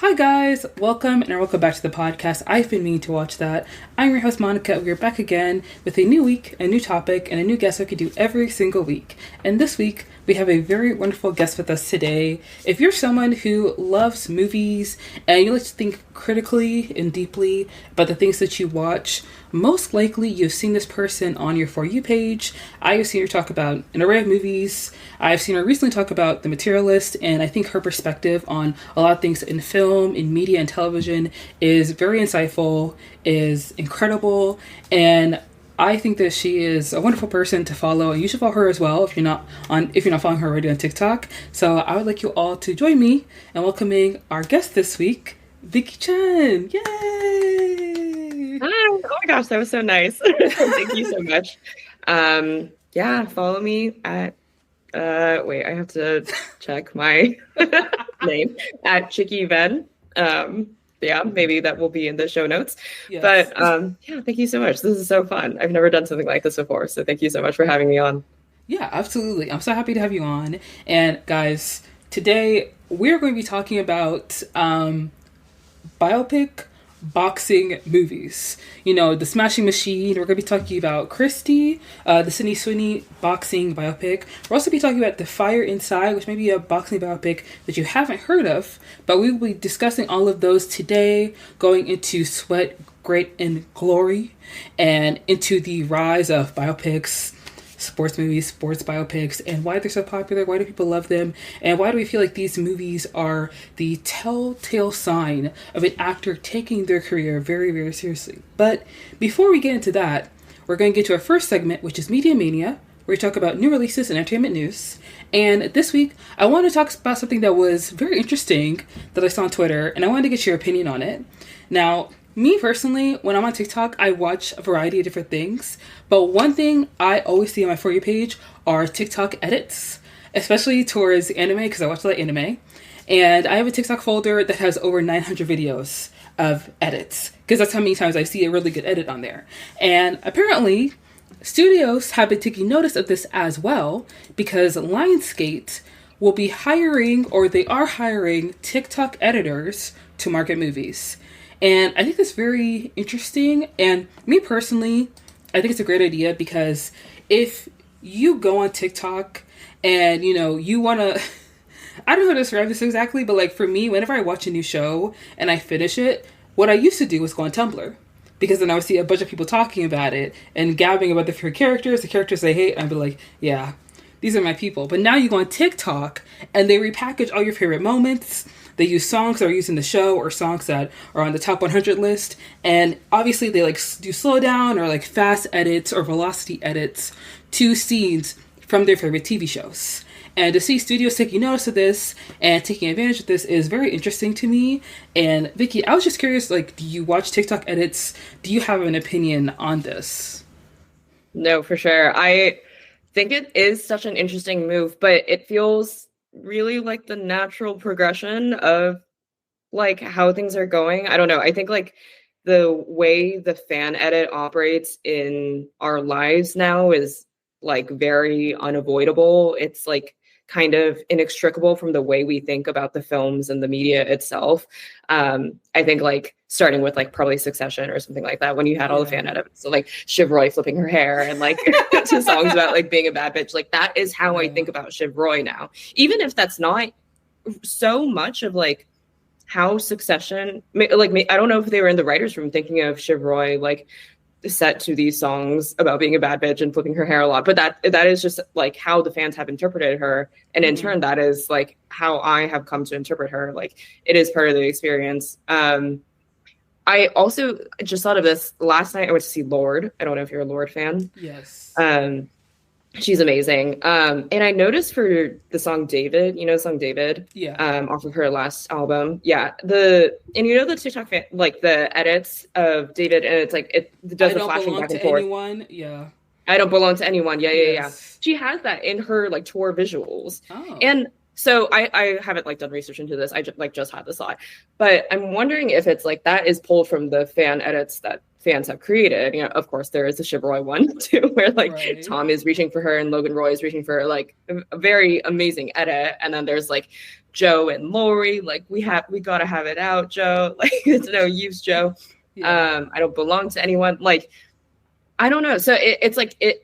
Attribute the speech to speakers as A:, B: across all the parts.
A: Hi guys, welcome back to the podcast. I've been meaning to watch that. I'm your host Monica. We're back again with a new week, a new topic, and a new guest we could do every single week. And this week we have a very wonderful guest with us today. If you're someone who loves movies and you like to think critically and deeply about the things that you watch, most likely you've seen this person on your For You page. I have seen her talk about an array of movies. I've seen her recently talk about The Materialist, and I think her perspective on a lot of things in film, in media, and television is very insightful, is incredible, and I think that she is a wonderful person to follow, and you should follow her as well if you're not following her already on TikTok. So I would like you all to join me in welcoming our guest this week, Vicky Chen. Yay!
B: Hi. Oh my gosh, that was so nice. Thank you so much. Follow me at wait, I have to check my name at Chicky Ven. Maybe that will be in the show notes. Yes. But thank you so much. This is so fun. I've never done something like this before, so thank you so much for having me on.
A: Yeah, absolutely. I'm so happy to have you on. And guys, today we're going to be talking about biopic boxing movies. You know, The Smashing Machine. We're going to be talking about Christy, the Sydney Sweeney boxing biopic. We'll also be talking about The Fire Inside, which may be a boxing biopic that you haven't heard of, but we will be discussing all of those today, going into Sweat, Great, and Glory, and into the rise of biopics, sports movies, sports biopics, and why they're so popular, why do people love them, and why do we feel like these movies are the telltale sign of an actor taking their career very, very seriously. But before we get into that, we're going to get to our first segment, which is Media Mania, where we talk about new releases and entertainment news. And this week, I want to talk about something that was very interesting that I saw on Twitter, and I wanted to get your opinion on it. Now, me personally, when I'm on TikTok, I watch a variety of different things. But one thing I always see on my For You page are TikTok edits, especially towards anime, because I watch a lot of anime. And I have a TikTok folder that has over 900 videos of edits, because that's how many times I see a really good edit on there. And apparently, studios have been taking notice of this as well, because Lionsgate will be hiring, or they are hiring, TikTok editors to market movies. And I think that's very interesting. And me personally, I think it's a great idea, because if you go on TikTok and, you want to, I don't know how to describe this exactly, but like for me, whenever I watch a new show and I finish it, what I used to do was go on Tumblr, because then I would see a bunch of people talking about it and gabbing about the characters they hate. And I'd be like, yeah, these are my people. But now you go on TikTok and they repackage all your favorite moments. They use songs that are used in the show or songs that are on the top 100 list. And obviously they do slow down or fast edits or velocity edits to scenes from their favorite TV shows. And to see studios taking notice of this and taking advantage of this is very interesting to me. And Vicky, I was just curious, do you watch TikTok edits? Do you have an opinion on this?
B: No, for sure. I think it is such an interesting move, but it feels really like the natural progression of how things are going. I don't know. I think the way the fan edit operates in our lives now is very unavoidable. It's kind of inextricable from the way we think about the films and the media itself. I think starting with probably Succession or something like that, when you had all the fan edits, so Shiv Roy flipping her hair and to songs about being a bad bitch. That is how I think about Shiv Roy now, even if that's not so much of how Succession, I don't know if they were in the writers' room thinking of Shiv Roy set to these songs about being a bad bitch and flipping her hair a lot, but that is just how the fans have interpreted her, and in turn that is how I have come to interpret her. It is part of the experience. I also just thought of this last night. I went to see Lorde. I don't know if you're a Lorde fan.
A: Yes.
B: She's amazing. And I noticed for the song David, the song David, off of her last album. Yeah. The TikTok fan, the edits of David, and it's it does the flashing back and forth.
A: Anyone. Yeah.
B: I don't belong to anyone. Yeah.
A: Yes.
B: She has that in her tour visuals.
A: Oh.
B: And so I haven't done research into this. I just had this thought, but I'm wondering if it's that is pulled from the fan edits that fans have created. You know, of course, there is the Shiveroy one too, where like
A: Right.
B: Tom is reaching for her and Logan Roy is reaching for her, like a very amazing edit. And then there's like Joe and Lori, like we gotta have it out, Joe. Like it's no use, Joe.
A: Yeah.
B: I don't belong to anyone. Like I don't know. So it's like it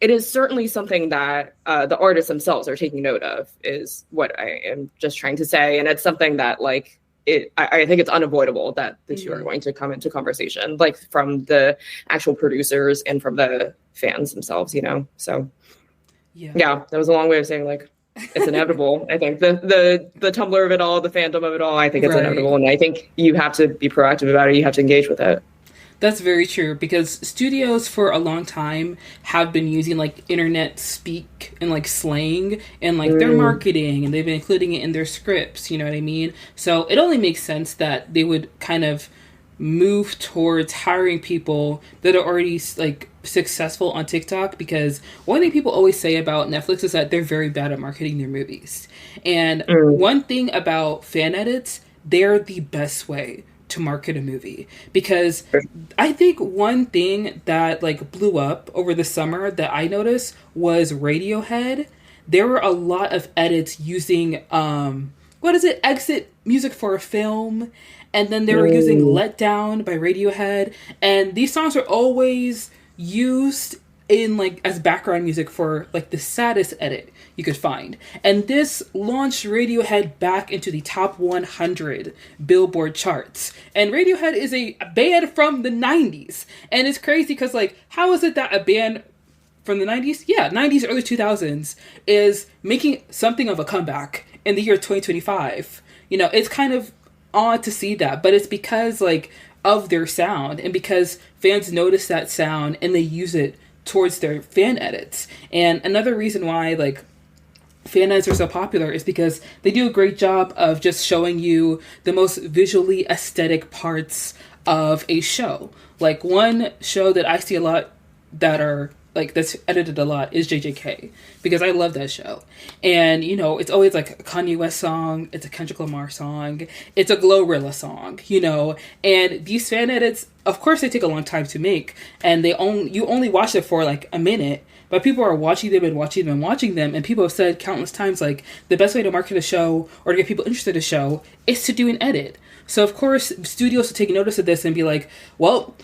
B: is certainly something that the artists themselves are taking note of, is what I am just trying to say. And it's something that like I think it's unavoidable that the two are going to come into conversation, like from the actual producers and from the fans themselves, you know? So yeah, that was a long way of saying like, it's inevitable. I think the Tumblr of it all, the fandom of it all, I think it's inevitable. And I think you have to be proactive about it. You have to engage with it.
A: That's very true, because studios for a long time have been using like internet speak and like slang and like their marketing, and they've been including it in their scripts, you know what I mean? So it only makes sense that they would kind of move towards hiring people that are already like successful on TikTok, because one thing people always say about Netflix is that they're very bad at marketing their movies. And one thing about fan edits, they're the best way to market a movie, because I think one thing that like blew up over the summer that I noticed was Radiohead. There were a lot of edits using exit music for a film, and then they were using Let Down by Radiohead, and these songs are always used in like as background music for like the saddest edit you could find. And this launched Radiohead back into the top 100 Billboard charts. And Radiohead is a band from the 90s. And it's crazy because like, how is it that a band from the 90s? Yeah, 90s, early 2000s is making something of a comeback in the year 2025. You know, it's kind of odd to see that, but it's because like of their sound, and because fans notice that sound and they use it towards their fan edits. And another reason why like fan edits are so popular is because they do a great job of just showing you the most visually aesthetic parts of a show. Like one show that I see a lot that are like that's edited a lot is JJK, because I love that show. And you know, it's always like a Kanye West song, it's a Kendrick Lamar song, it's a Glorilla song, you know. And these fan edits, of course, they take a long time to make, and you only watch it for like a minute, but people are watching them and watching them and watching them, and people have said countless times like the best way to market a show or to get people interested in a show is to do an edit. So of course studios will take notice of this and be like, well,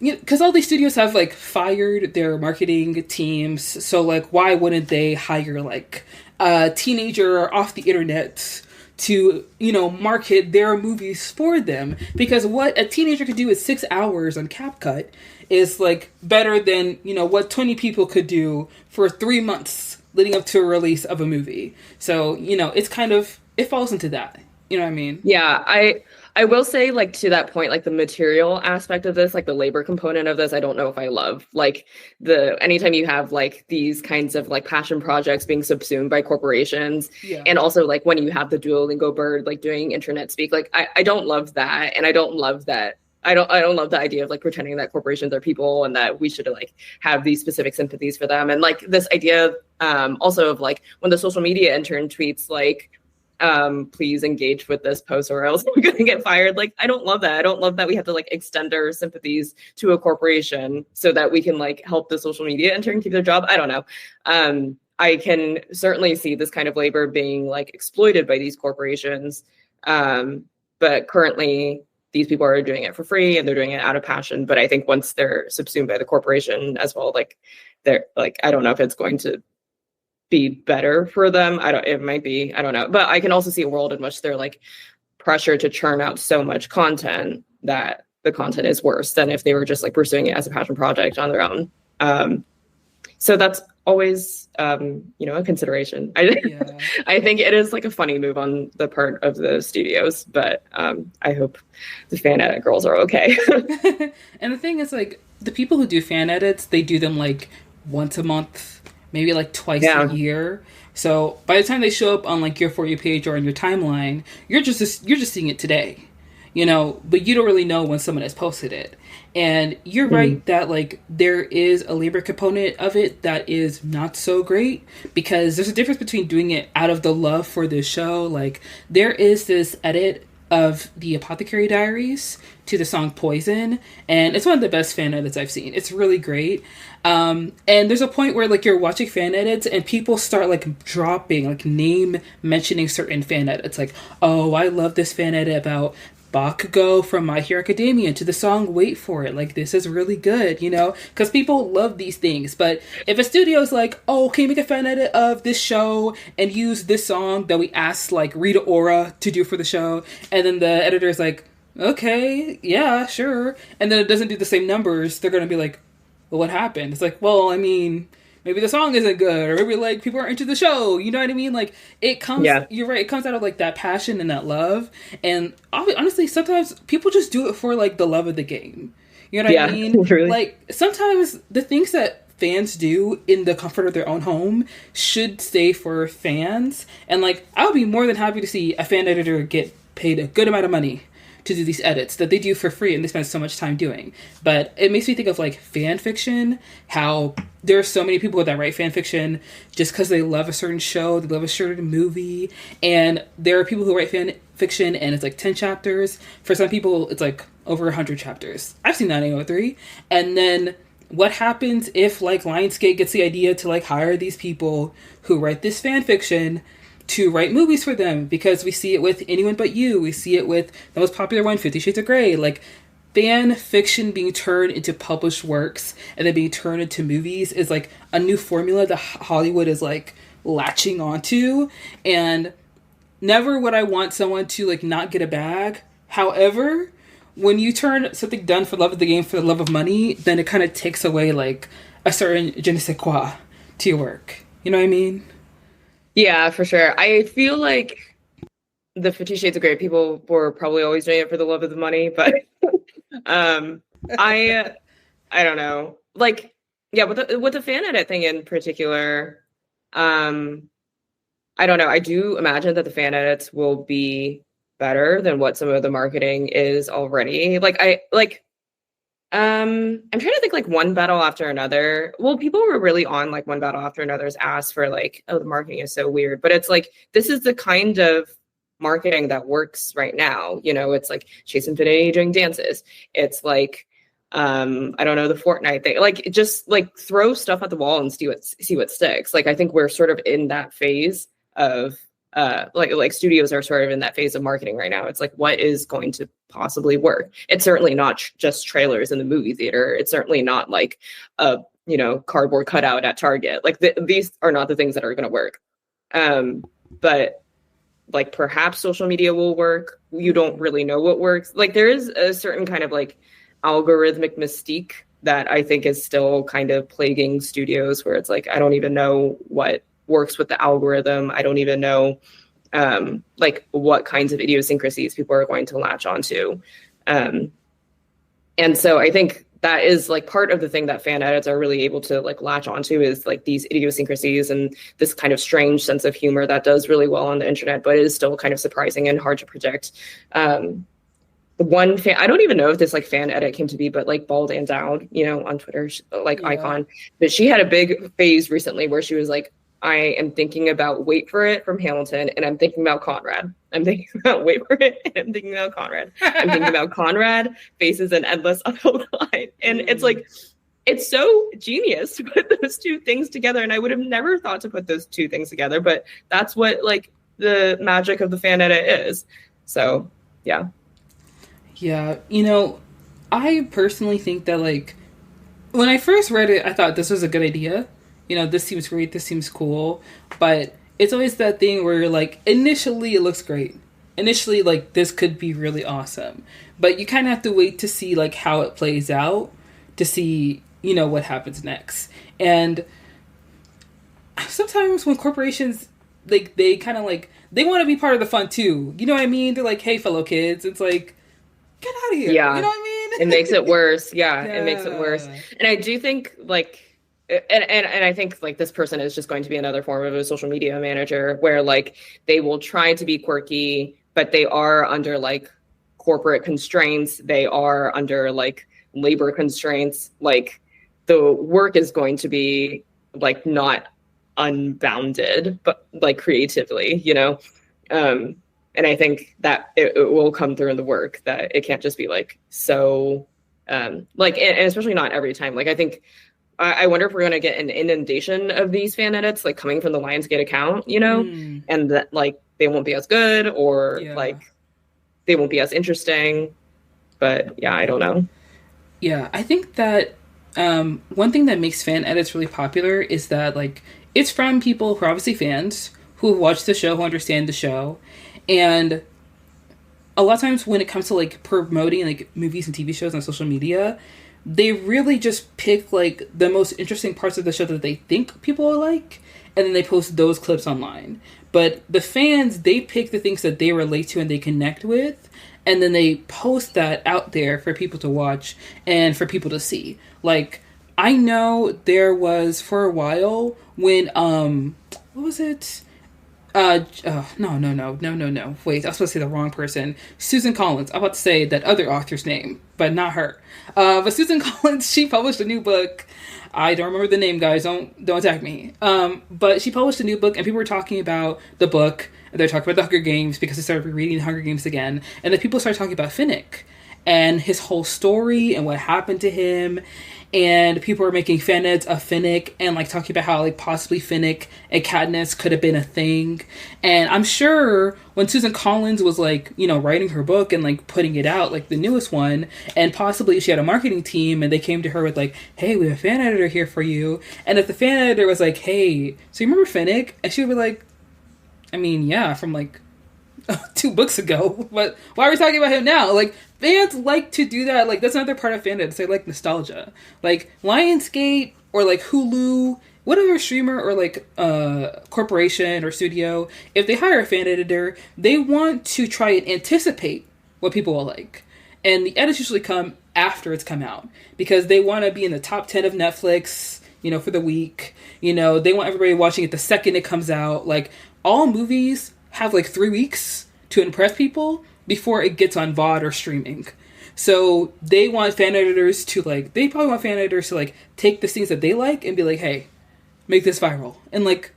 A: because all these studios have like fired their marketing teams, so like why wouldn't they hire like a teenager off the internet to, you know, market their movies for them? Because what a teenager could do in 6 hours on CapCut is like better than, you know, what 20 people could do for 3 months leading up to a release of a movie. So, you know, it's kind of, it falls into that. You know what I mean?
B: Yeah, I will say, like, to that point, like the material aspect of this, like the labor component of this, I don't know if I love. Like anytime you have like these kinds of like passion projects being subsumed by corporations, and also like when you have the Duolingo bird like doing internet speak, like I don't love that, and I don't love that. I don't love the idea of like pretending that corporations are people and that we should like have these specific sympathies for them. And like this idea also of like when the social media intern tweets like, please engage with this post or else we're gonna get fired. Like, I don't love that. I don't love that we have to like extend our sympathies to a corporation so that we can like help the social media intern keep their job. I don't know. I can certainly see this kind of labor being like exploited by these corporations. But currently these people are doing it for free and they're doing it out of passion. But I think once they're subsumed by the corporation as well, like they're like, I don't know if it's going to be better for them. It might be, I don't know. But I can also see a world in which they're like pressure to churn out so much content that the content is worse than if they were just like pursuing it as a passion project on their own. So that's always, a consideration. I think it is like a funny move on the part of the studios, but I hope the fan edit girls are okay.
A: And the thing is, like, the people who do fan edits, they do them like once a month, maybe like twice a year. So by the time they show up on like your For You page or on your timeline, you're just seeing it today, you know, but you don't really know when someone has posted it. And you're right that like there is a labor component of it that is not so great, because there's a difference between doing it out of the love for the show. Like there is this edit of the Apothecary Diaries to the song Poison, and it's one of the best fan edits I've seen. It's really great. And there's a point where like you're watching fan edits and people start like dropping, like name mentioning certain fan edits. Like, oh, I love this fan edit about Bakugo from My Hero Academia to the song Wait For It. Like, this is really good, you know? Because people love these things. But if a studio's like, oh, can you make a fan edit of this show and use this song that we asked, like, Rita Ora to do for the show? And then the editor's like, okay, yeah, sure. And then it doesn't do the same numbers. They're going to be like, well, what happened? It's like, well, I mean, maybe the song isn't good, or maybe like people aren't into the show. You know what I mean? Like it comes, you're right. It comes out of like that passion and that love. And honestly, sometimes people just do it for like the love of the game. You know what I mean? Really. Like sometimes the things that fans do in the comfort of their own home should stay for fans. And like, I would be more than happy to see a fan editor get paid a good amount of money to do these edits that they do for free and they spend so much time doing. But it makes me think of like fan fiction, how there are so many people that write fan fiction just because they love a certain show, they love a certain movie, and there are people who write fan fiction and it's like 10 chapters. For some people, it's like over 100 chapters. I've seen 903. And then what happens if like Lionsgate gets the idea to like hire these people who write this fan fiction to write movies for them? Because we see it with Anyone But You. We see it with the most popular one, 50 Shades of Grey. Like, fan fiction being turned into published works and then being turned into movies is like a new formula that Hollywood is like latching onto. And never would I want someone to like not get a bag. However, when you turn something done for love of the game for the love of money, then it kind of takes away like a certain je ne sais quoi to your work. You know what I mean?
B: Yeah, for sure. I feel like the 50 Shades of Grey people were probably always doing it for the love of the money, but I don't know. Like, yeah, with the fan edit thing in particular, I don't know. I do imagine that the fan edits will be better than what some of the marketing is already. I'm trying to think like One Battle After Another. Well, people were really on like One Battle After Another's ass for like, oh, the marketing is so weird. But it's like, this is the kind of marketing that works right now. You know, it's like Chase Infinity doing dances. It's like, I don't know, the Fortnite thing. Like, just like throw stuff at the wall and see what sticks. Like, I think we're sort of in that phase of like studios are sort of in that phase of marketing right now. It's like, what is going to possibly work? It's certainly not just trailers in the movie theater. It's certainly not like a, you know, cardboard cutout at Target. Like these are not the things that are going to work. But like perhaps social media will work. You don't really know what works. Like there is a certain kind of like algorithmic mystique that I think is still kind of plaguing studios where it's like, I don't even know what works with the algorithm. I don't even know like what kinds of idiosyncrasies people are going to latch onto. And so I think that is like part of the thing that fan edits are really able to like latch onto is like these idiosyncrasies and this kind of strange sense of humor that does really well on the internet, but is still kind of surprising and hard to predict. The one fan, I don't even know if this like fan edit came to be, but like Bald and Dowd, you know, on Twitter, like icon, but she had a big phase recently where she was like, I am thinking about Wait For It from Hamilton, and I'm thinking about Conrad. I'm thinking about Wait For It, and I'm thinking about Conrad. I'm thinking about Conrad, Faces, and Endless Uphill Climb. And it's like, it's so genius to put those two things together. And I would have never thought to put those two things together, but that's what like the magic of the fan edit is. So, yeah.
A: Yeah, you know, I personally think that like when I first read it, I thought this was a good idea. You know, this seems great, this seems cool, but it's always that thing where you're like, initially it looks great. Initially, like, this could be really awesome. But you kind of have to wait to see, like, how it plays out to see, you know, what happens next. And sometimes when corporations, like, they kind of, like, they want to be part of the fun, too. You know what I mean? They're like, hey, fellow kids. It's like, get out of here.
B: Yeah.
A: You know what I mean?
B: It makes it worse. Yeah, it makes it worse. And I do think, like, and I think like this person is just going to be another form of a social media manager where like they will try to be quirky, but they are under like corporate constraints. They are under like labor constraints. Like the work is going to be like not unbounded, but like creatively, you know? And I think that it will come through in the work, that it can't just be like so like, and especially not every time. Like I think I wonder if we're going to get an inundation of these fan edits like coming from the Lionsgate account, you know, and that like they won't be as good, or like they won't be as interesting. But yeah, I don't know.
A: Yeah, I think that one thing that makes fan edits really popular is that like it's from people who are obviously fans who watch the show, who understand the show, and a lot of times when it comes to like promoting like movies and TV shows on social media, they really just pick like the most interesting parts of the show that they think people will like, and then they post those clips online. But the fans, they pick the things that they relate to and they connect with, and then they post that out there for people to watch and for people to see. Like, I know there was for a while when what was it? No. Wait, I was supposed to say the wrong person. Susan Collins. I'm about to say that other author's name, but not her. But Susan Collins, she published a new book. I don't remember the name, guys. Don't attack me. But she published a new book, and people were talking about the book. They're talking about the Hunger Games because they started reading the Hunger Games again, and then people started talking about Finnick and his whole story and what happened to him. And people were making fan edits of Finnick and like talking about how like possibly Finnick and Katniss could have been a thing. And I'm sure when Susan Collins was like, you know, writing her book and like putting it out, like the newest one, and possibly she had a marketing team and they came to her with like, hey, we have a fan editor here for you. And if the fan editor was like, hey, so you remember Finnick? And she would be like, I mean, yeah, from like 2 books ago, but why are we talking about him now? Like, fans like to do that. Like, that's another part of fandom. They like nostalgia. Like, Lionsgate or like Hulu, whatever streamer or like corporation or studio, if they hire a fan editor, they want to try and anticipate what people will like. And the edits usually come after it's come out because they want to be in the top 10 of Netflix, you know, for the week. You know, they want everybody watching it the second it comes out. Like, all movies have like 3 weeks to impress people before it gets on VOD or streaming. So they want fan editors to like, they probably want fan editors to like take the things that they like and be like, hey, make this viral. And like,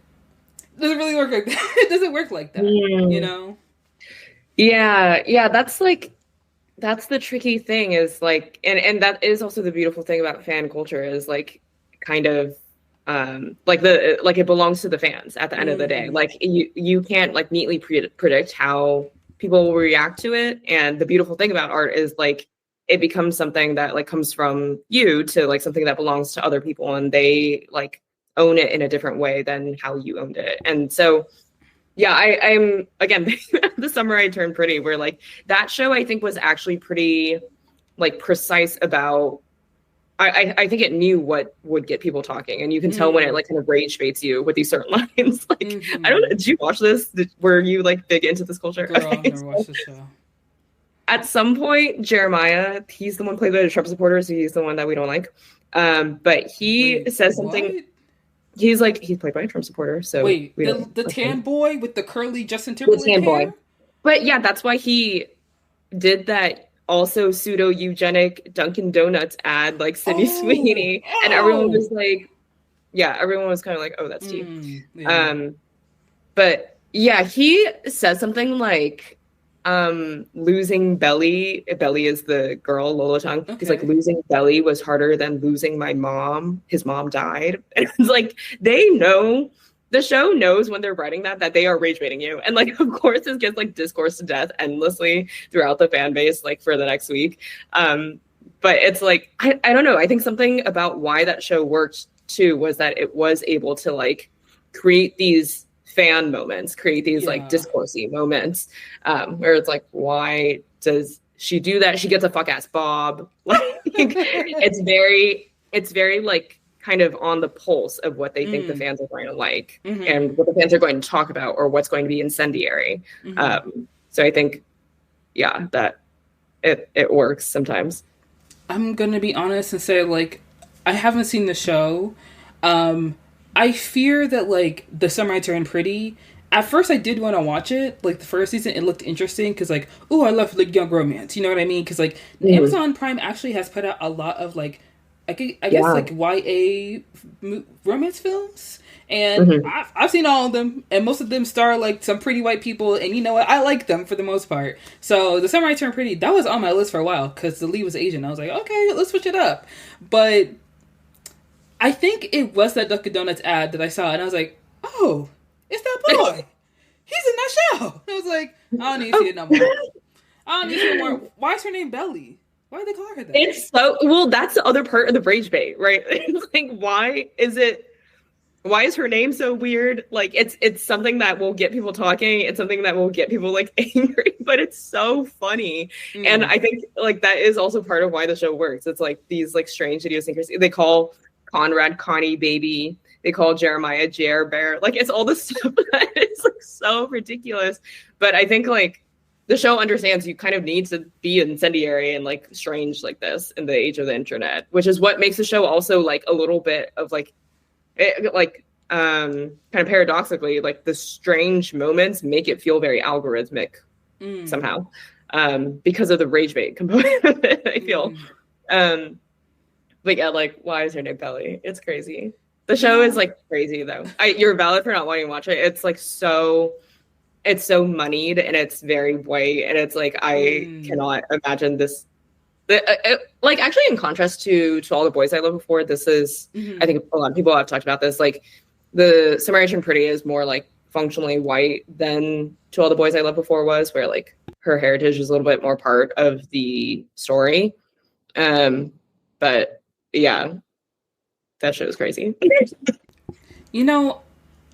A: it doesn't really work like that. It doesn't work like that, you know?
B: Yeah. That's like, that's the tricky thing is like, and that is also the beautiful thing about fan culture is like kind of, like it belongs to the fans at the end of the day. Like you can't like neatly predict how people will react to it. And the beautiful thing about art is like it becomes something that like comes from you to like something that belongs to other people, and they like own it in a different way than how you owned it. And so yeah, I'm again The Summer I Turned Pretty, where like that show I think was actually pretty like precise about I think it knew what would get people talking, and you can tell when it like kind of rage baits you with these certain lines. Like, I don't know. Did you watch this? Were you like big into this culture?
A: Girl, I've never watched the show.
B: At some point, Jeremiah, he's the one played by the Trump supporter, so he's the one that we don't like. But he says something. What? He's played by a Trump supporter. So
A: wait, the tan boy with the curly Justin Timberlake hair? Boy.
B: But yeah, that's why he did that. Also pseudo eugenic Dunkin' Donuts ad like Sydney Sweeney, and everyone was like, everyone was kind of like, oh, that's tea. Yeah. But yeah, he says something like losing Belly is the girl Lola Chung. Okay. He's like, losing Belly was harder than losing my mom. His mom died. And it's like they know, the show knows when they're writing that they are rage baiting you. And like, of course, this gets like discoursed to death endlessly throughout the fan base, like for the next week. But it's like, I don't know. I think something about why that show worked too was that it was able to like create these fan moments, create these like discoursey moments where it's like, why does she do that? She gets a fuck ass Bob. Like, it's very like, kind of on the pulse of what they think the fans are going to like and what the fans are going to talk about or what's going to be incendiary. So I think, that it works sometimes.
A: I'm going to be honest and say, like, I haven't seen the show. I fear that, like, The Summer I Turned Pretty, at first I did want to watch it. Like, the first season, it looked interesting because, like, oh, I love, like, young romance. You know what I mean? Because, like, Amazon Prime actually has put out a lot of, like, I guess like YA romance films, And I've seen all of them, and most of them star like some pretty white people, and you know what? I like them for the most part. So The Summer I Turned Pretty, that was on my list for a while because the lead was Asian. I was like, okay, let's switch it up. But I think it was that Dunkin' Donuts ad that I saw, and I was like, oh, it's that boy. He's in that show. I was like, I don't need to see it no more. I don't need to see it more. Why is her name Belly? Why did they call her that?
B: It's so, well, that's the other part of the rage bait, right? It's like, why is her name so weird? Like, it's something that will get people talking. It's something that will get people like angry, but it's so funny. And I think like that is also part of why the show works. It's like these like strange idiosyncrasies. They call Conrad Connie Baby. They call Jeremiah Jer Bear. Like, it's all this stuff that is like so ridiculous. But I think like the show understands you kind of need to be incendiary and like strange like this in the age of the internet, which is what makes the show also like a little bit of like, kind of paradoxically, like the strange moments make it feel very algorithmic somehow, because of the rage bait component of it, I feel. But yeah, like, why is her name Belly? It's crazy. The show is like crazy though. You're valid for not wanting to watch it. It's like it's so moneyed and it's very white, and it's like I cannot imagine this. Like, actually, in contrast to All the Boys I Loved Before, this is I think a lot of people have talked about this. Like, the Summer I Turned Pretty is more like functionally white than To All the Boys I Loved Before was, where like her heritage is a little bit more part of the story. But yeah, that show is crazy.
A: You know,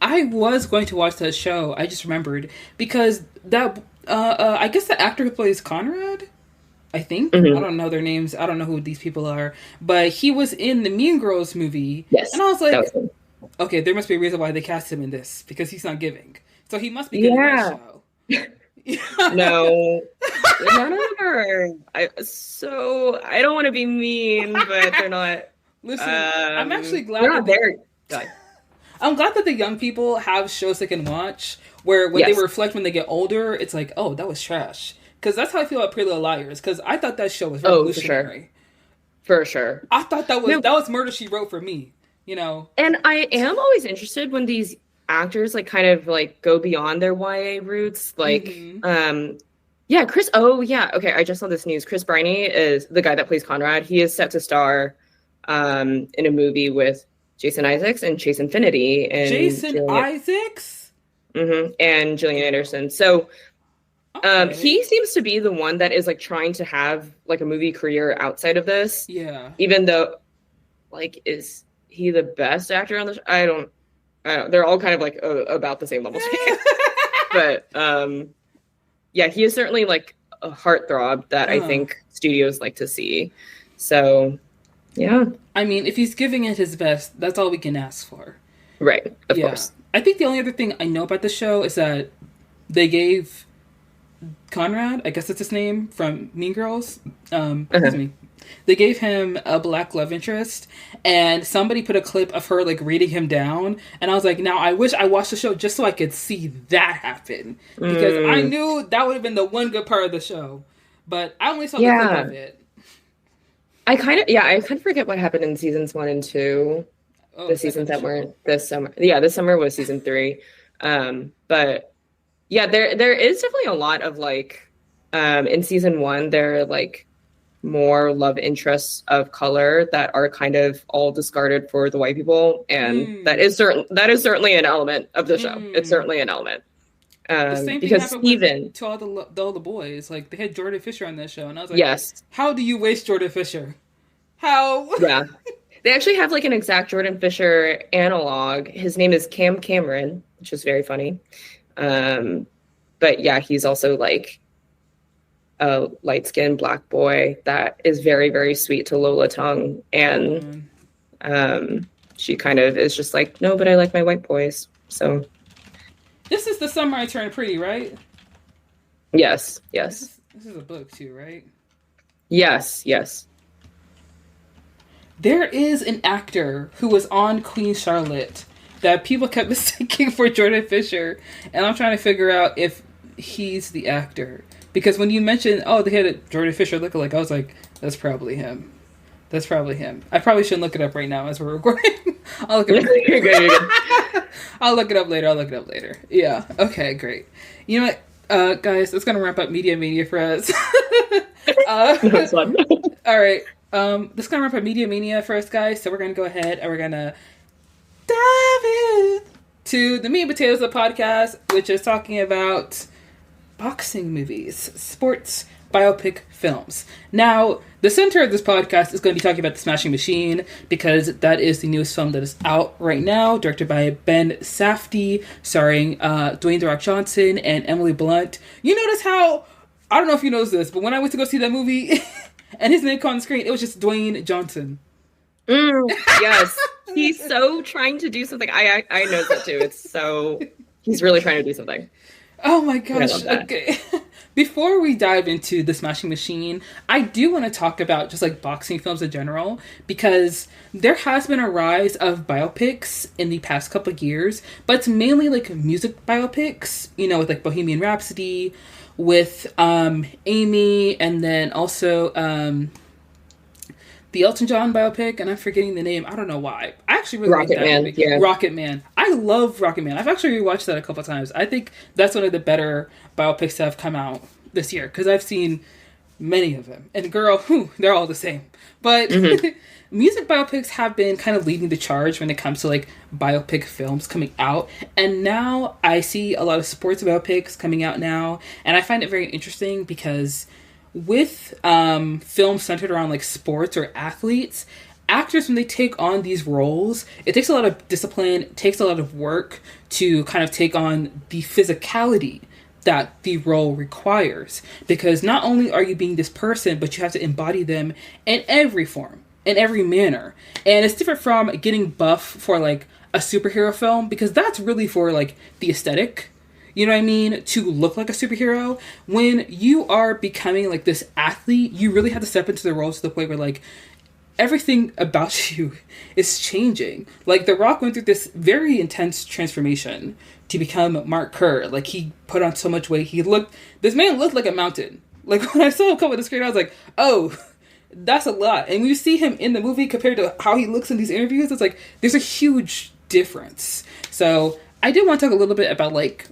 A: I was going to watch that show. I just remembered because that I guess the actor who plays Conrad, I think. I don't know their names. I don't know who these people are. But he was in the Mean Girls movie.
B: Yes.
A: And I was like, okay, there must be a reason why they cast him in this, because he's not giving. So he must be good in that show.
B: No. I don't want to be mean, but they're not.
A: Listen, I'm actually glad I'm glad that the young people have shows they can watch where when they reflect when they get older, it's like, oh, that was trash. Because that's how I feel about Pretty Little Liars. Because I thought that show was revolutionary.
B: For sure.
A: I thought that was Murder, She Wrote for me. You know. And
B: I am always interested when these actors like kind of like go beyond their YA roots. Like, Chris. Oh yeah. Okay. I just saw this news. Chris Briney is the guy that plays Conrad. He is set to star in a movie with Jason Isaacs and Chase Infinity and
A: Isaacs
B: and Gillian Anderson. So he seems to be the one that is like trying to have like a movie career outside of this.
A: Yeah.
B: Even though, like, is he the best actor on the show? I don't. They're all kind of like about the same level. But yeah, he is certainly like a heartthrob that I think studios like to see. So yeah.
A: I mean, if he's giving it his best, that's all we can ask for.
B: Right. Of course.
A: I think the only other thing I know about the show is that they gave Conrad, I guess that's his name, from Mean Girls. Excuse me. They gave him a black love interest, and somebody put a clip of her like reading him down, and I was like, now I wish I watched the show just so I could see that happen, because I knew that would have been the one good part of the show, but I only saw the clip of it. I kind
B: of forget what happened in seasons 1 and 2. The seasons that weren't this summer. Yeah, this summer was season 3. But yeah, there is definitely a lot of like in season 1 there are like more love interests of color that are kind of all discarded for the white people, and that is certainly an element of the show. It's certainly an element.
A: The same
B: because
A: thing happened to all the boys. Like, they had Jordan Fisher on that show, and I was like,
B: yes,
A: how do you waste Jordan Fisher? How?
B: Yeah. They actually have like an exact Jordan Fisher analog. His name is Cam Cameron, which is very funny. But yeah, he's also like a light-skinned black boy that is very, very sweet to Lola Tongue. And she kind of is just like, no, but I like my white boys. So
A: this is The Summer I Turned Pretty, right?
B: Yes.
A: This is a book too, right?
B: Yes.
A: There is an actor who was on Queen Charlotte that people kept mistaking for Jordan Fisher, and I'm trying to figure out if he's the actor. Because when you mentioned, they had a Jordan Fisher lookalike, I was like, that's probably him. I probably shouldn't look it up right now as we're recording. I'll look it up.
B: You're good.
A: I'll look it up later. I'll look it up later. Yeah. Okay, great. You know what? Guys, that's gonna wrap up Media Mania for us.
B: That's fun.
A: All right. This is gonna wrap up Media Mania for us, guys. So we're gonna go ahead and we're gonna dive in to the meat and potatoes of the podcast, which is talking about boxing movies, sports biopic films. Now, the center of this podcast is going to be talking about The Smashing Machine, because that is the newest film that is out right now, directed by Ben Safdie, starring Dwayne The Rock Johnson and Emily Blunt. You notice how, I don't know if you noticed this, but when I went to go see that movie and his name came on the screen, it was just Dwayne Johnson.
B: Yes. He's so trying to do something. I know that too. It's so, he's really trying to do something.
A: Oh my gosh. Okay. Before we dive into The Smashing Machine, I do want to talk about just like boxing films in general, because there has been a rise of biopics in the past couple of years, but it's mainly like music biopics, you know, with like Bohemian Rhapsody, with Amy, and then also the Elton John biopic, and I'm forgetting the name. I don't know why. I actually really like that movie. Yeah. Rocket Man. I love Rocket Man. I've actually rewatched that a couple of times. I think that's one of the better biopics that have come out this year, because I've seen many of them. And girl, they're all the same. But music biopics have been kind of leading the charge when it comes to like biopic films coming out. And now I see a lot of sports biopics coming out now. And I find it very interesting because with films centered around like sports or athletes, actors, when they take on these roles, it takes a lot of discipline, it takes a lot of work to kind of take on the physicality that the role requires. Because not only are you being this person, but you have to embody them in every form, in every manner. And it's different from getting buff for like a superhero film, because that's really for like the aesthetic. You know what I mean? To look like a superhero. When you are becoming like this athlete, you really have to step into the role to the point where like everything about you is changing. Like The Rock went through this very intense transformation to become Mark Kerr. Like he put on so much weight. This man looked like a mountain. Like when I saw him come on the screen, I was like, oh, that's a lot. And when you see him in the movie compared to how he looks in these interviews, it's like, there's a huge difference. So I did want to talk a little bit about like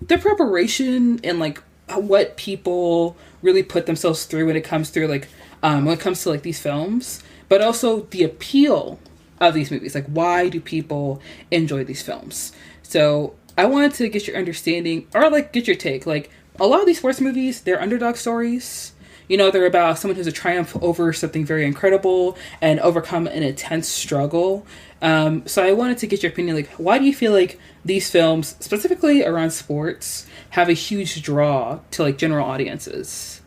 A: the preparation and like what people really put themselves through when it comes through like when it comes to like these films, but also the appeal of these movies. Like, why do people enjoy these films? So I wanted to get your understanding, or like get your take. Like, a lot of these sports movies, they're underdog stories. You know, they're about someone who's a triumph over something very incredible and overcome an intense struggle. So I wanted to get your opinion. Like, why do you feel like these films, specifically around sports, have a huge draw to like general audiences?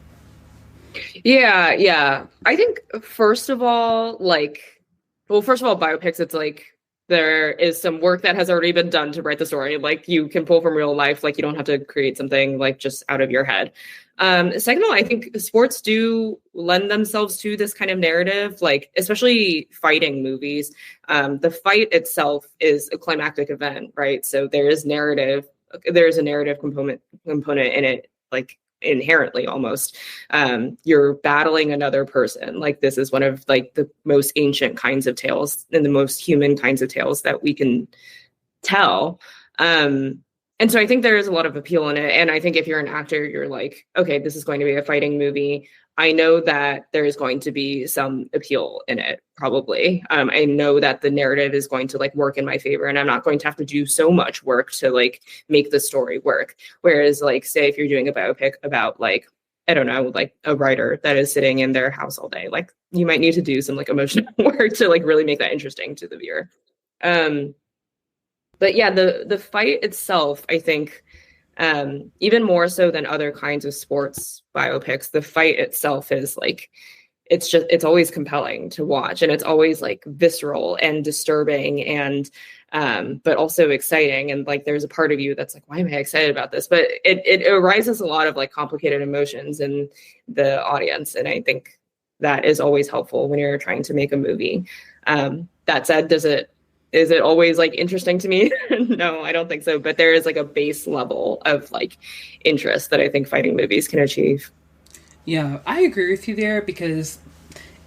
B: Yeah. I think first of all, biopics, it's like there is some work that has already been done to write the story. Like you can pull from real life, like you don't have to create something like just out of your head. Second of all, I think sports do lend themselves to this kind of narrative, like especially fighting movies. The fight itself is a climactic event, right? So there's a narrative component in it, like inherently almost. You're battling another person. Like this is one of like the most ancient kinds of tales and the most human kinds of tales that we can tell. And so I think there is a lot of appeal in it. And I think if you're an actor, you're like, okay, this is going to be a fighting movie. I know that there is going to be some appeal in it, probably. I know that the narrative is going to like work in my favor, and I'm not going to have to do so much work to like make the story work. Whereas like, say if you're doing a biopic about like, I don't know, like a writer that is sitting in their house all day, like you might need to do some like emotional work to like really make that interesting to the viewer. But yeah, the fight itself, I think, even more so than other kinds of sports biopics, the fight itself is like, it's always compelling to watch, and it's always like visceral and disturbing and but also exciting. And like there's a part of you that's like, why am I excited about this? But it arises a lot of like complicated emotions in the audience. And I think that is always helpful when you're trying to make a movie. That said, is it always like interesting to me? No, I don't think so. But there is like a base level of like interest that I think fighting movies can achieve.
A: Yeah, I agree with you there, because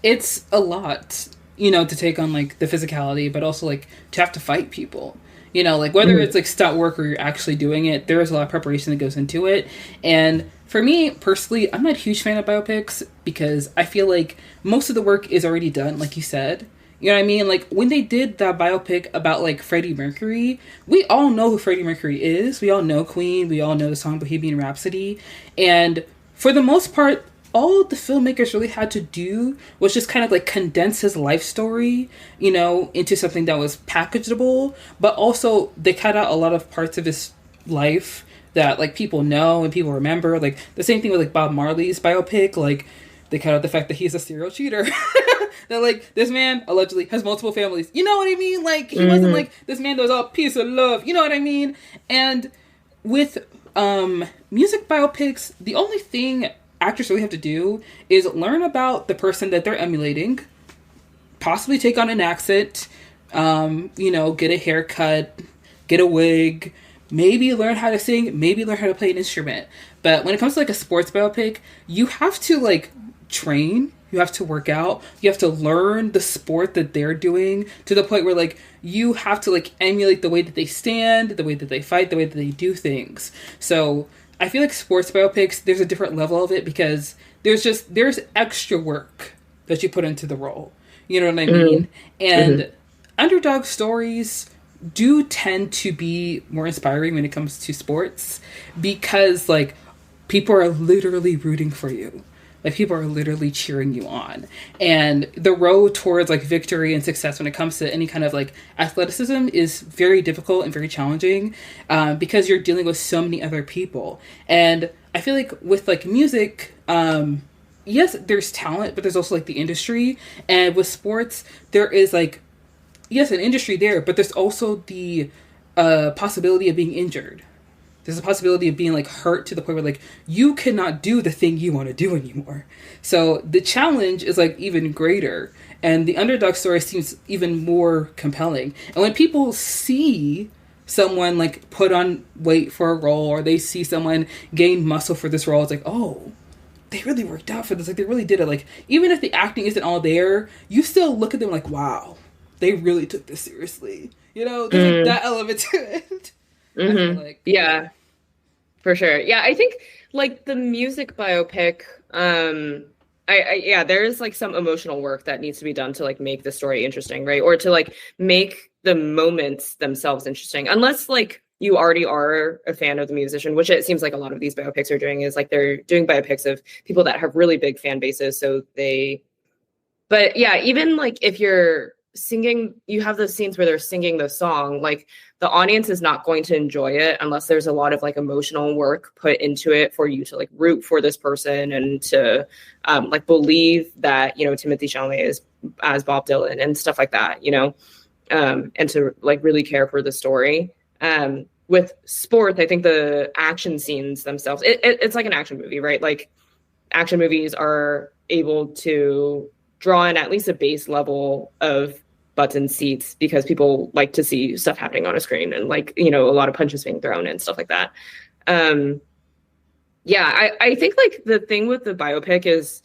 A: it's a lot, you know, to take on like the physicality, but also like to have to fight people. You know, like whether it's like stunt work or you're actually doing it, there is a lot of preparation that goes into it. And for me personally, I'm not a huge fan of biopics because I feel like most of the work is already done, like you said. You know what I mean? Like when they did that biopic about like Freddie Mercury, we all know who Freddie Mercury is. We all know Queen. We all know the song Bohemian Rhapsody. And for the most part, all the filmmakers really had to do was just kind of like condense his life story, you know, into something that was packageable, but also they cut out a lot of parts of his life that like people know and people remember. Like the same thing with like Bob Marley's biopic, like they cut out the fact that he's a serial cheater. That like this man allegedly has multiple families. You know what I mean? Like he wasn't like this man that was all peace and love. You know what I mean? And with music biopics, the only thing actors really have to do is learn about the person that they're emulating, possibly take on an accent, you know, get a haircut, get a wig, maybe learn how to sing, maybe learn how to play an instrument. But when it comes to like a sports biopic, you have to like train, you have to work out, you have to learn the sport that they're doing to the point where like you have to like emulate the way that they stand, the way that they fight, the way that they do things. So I feel like sports biopics, there's a different level of it because there's extra work that you put into the role. You know what I mean? And underdog stories do tend to be more inspiring when it comes to sports because like people are literally rooting for you. Like people are literally cheering you on. And the road towards like victory and success when it comes to any kind of like athleticism is very difficult and very challenging because you're dealing with so many other people. And I feel like with like music, yes, there's talent, but there's also like the industry. And with sports, there is like, yes, an industry there, but there's also the possibility of being injured. There's a possibility of being like hurt to the point where like you cannot do the thing you want to do anymore. So the challenge is like even greater, and the underdog story seems even more compelling. And when people see someone like put on weight for a role, or they see someone gain muscle for this role, it's like, oh, they really worked out for this. Like they really did it. Like even if the acting isn't all there, you still look at them like, wow, they really took this seriously. You know, there's like that element to it. Like,
B: yeah, for sure. Yeah, I think like the music biopic, there is like some emotional work that needs to be done to like make the story interesting, right? Or to like make the moments themselves interesting. Unless like you already are a fan of the musician, which it seems like a lot of these biopics are doing, is like they're doing biopics of people that have really big fan bases. But yeah, even like if you're singing, you have those scenes where they're singing the song, like the audience is not going to enjoy it unless there's a lot of like emotional work put into it for you to like root for this person and to like believe that, you know, Timothy Chalamet is as Bob Dylan and stuff like that, you know, and to like really care for the story. With sports, I think the action scenes themselves, it's like an action movie, right? Like action movies are able to draw in at least a base level of butts and seats because people like to see stuff happening on a screen and like, you know, a lot of punches being thrown and stuff like that. I think like the thing with the biopic is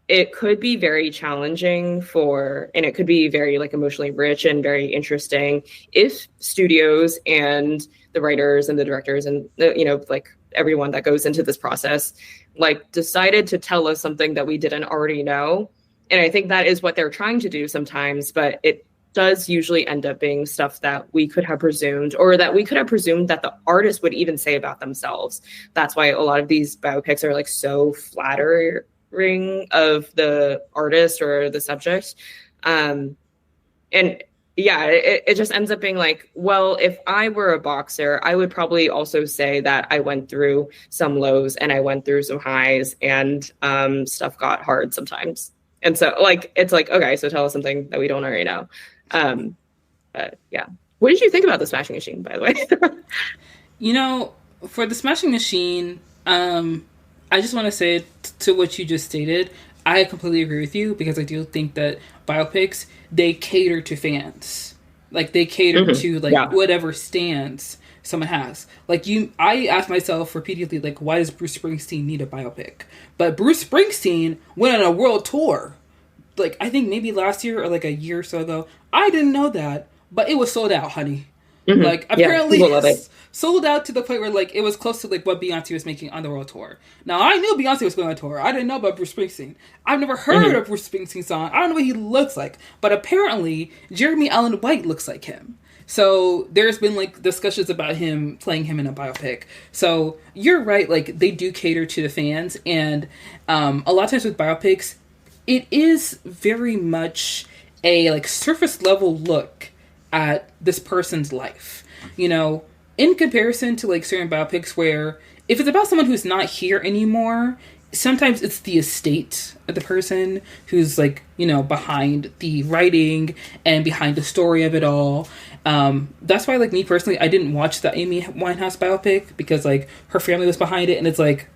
B: it could be very challenging and it could be very like emotionally rich and very interesting if studios and the writers and the directors and you know, like everyone that goes into this process, like decided to tell us something that we didn't already know. And I think that is what they're trying to do sometimes, but it does usually end up being stuff that we could have presumed, or that we could have presumed that the artist would even say about themselves. That's why a lot of these biopics are like so flattering of the artist or the subject. And yeah, it just ends up being like, well, if I were a boxer, I would probably also say that I went through some lows and I went through some highs and stuff got hard sometimes. And so like, it's like, okay, so tell us something that we don't already know. But yeah. What did you think about the Smashing Machine, by the way?
A: You know, for the Smashing Machine, I just want to say to what you just stated, I completely agree with you because I do think that biopics, they cater to fans. Like they cater to like whatever stance someone has. Like I ask myself repeatedly, like, why does Bruce Springsteen need a biopic? But Bruce Springsteen went on a world tour. Like I think maybe last year or like a year or so ago. I didn't know that, but it was sold out, honey. Like, apparently
B: people love it.
A: sold out to the point where, like, it was close to, like, what Beyonce was making on the world tour. Now, I knew Beyonce was going on tour. I didn't know about Bruce Springsteen. I've never heard of Bruce Springsteen's song. I don't know what he looks like. But apparently, Jeremy Allen White looks like him. So there's been, like, discussions about him playing him in a biopic. So you're right. Like, they do cater to the fans. And a lot of times with biopics, it is very much a, like, surface level look at this person's life. You know, in comparison to, like, certain biopics where if it's about someone who's not here anymore, sometimes it's the estate of the person who's, like, you know, behind the writing and behind the story of it all. That's why, like, me personally, I didn't watch the Amy Winehouse biopic because, like, her family was behind it, and it's like,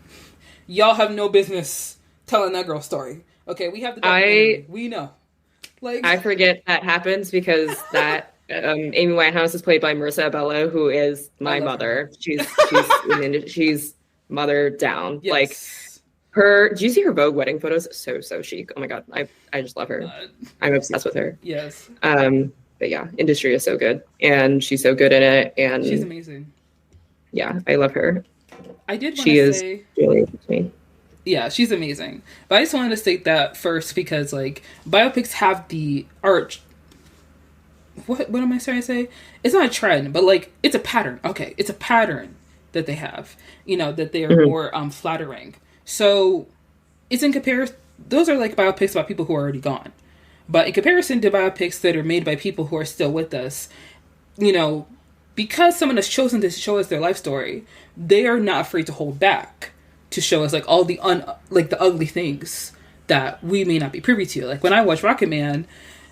A: y'all have no business telling that girl's story. Okay, we have the documentary. We know. Like,
B: I forget that happens because that Amy Winehouse is played by Marissa Abello, who is my mother. She's mother down.
A: Yes.
B: Like her. Do you see her Vogue wedding photos? So chic. Oh my god, I just love her. I'm obsessed with her.
A: Yes.
B: But yeah, industry is so good, and she's so good in it, and
A: she's amazing.
B: Yeah, I love her.
A: I did want to say,
B: really interesting.
A: Yeah, she's amazing. But I just wanted to state that first because, like, biopics have the art. What am I trying to say? It's not a trend, but, like, it's a pattern. Okay, it's a pattern that they have. You know, that they are more flattering. So it's in comparison. Those are, like, biopics about people who are already gone. But in comparison to biopics that are made by people who are still with us, you know, because someone has chosen to show us their life story, they are not afraid to hold back to show us, like, all the the ugly things that we may not be privy to. Like, when I watched Rocket Man,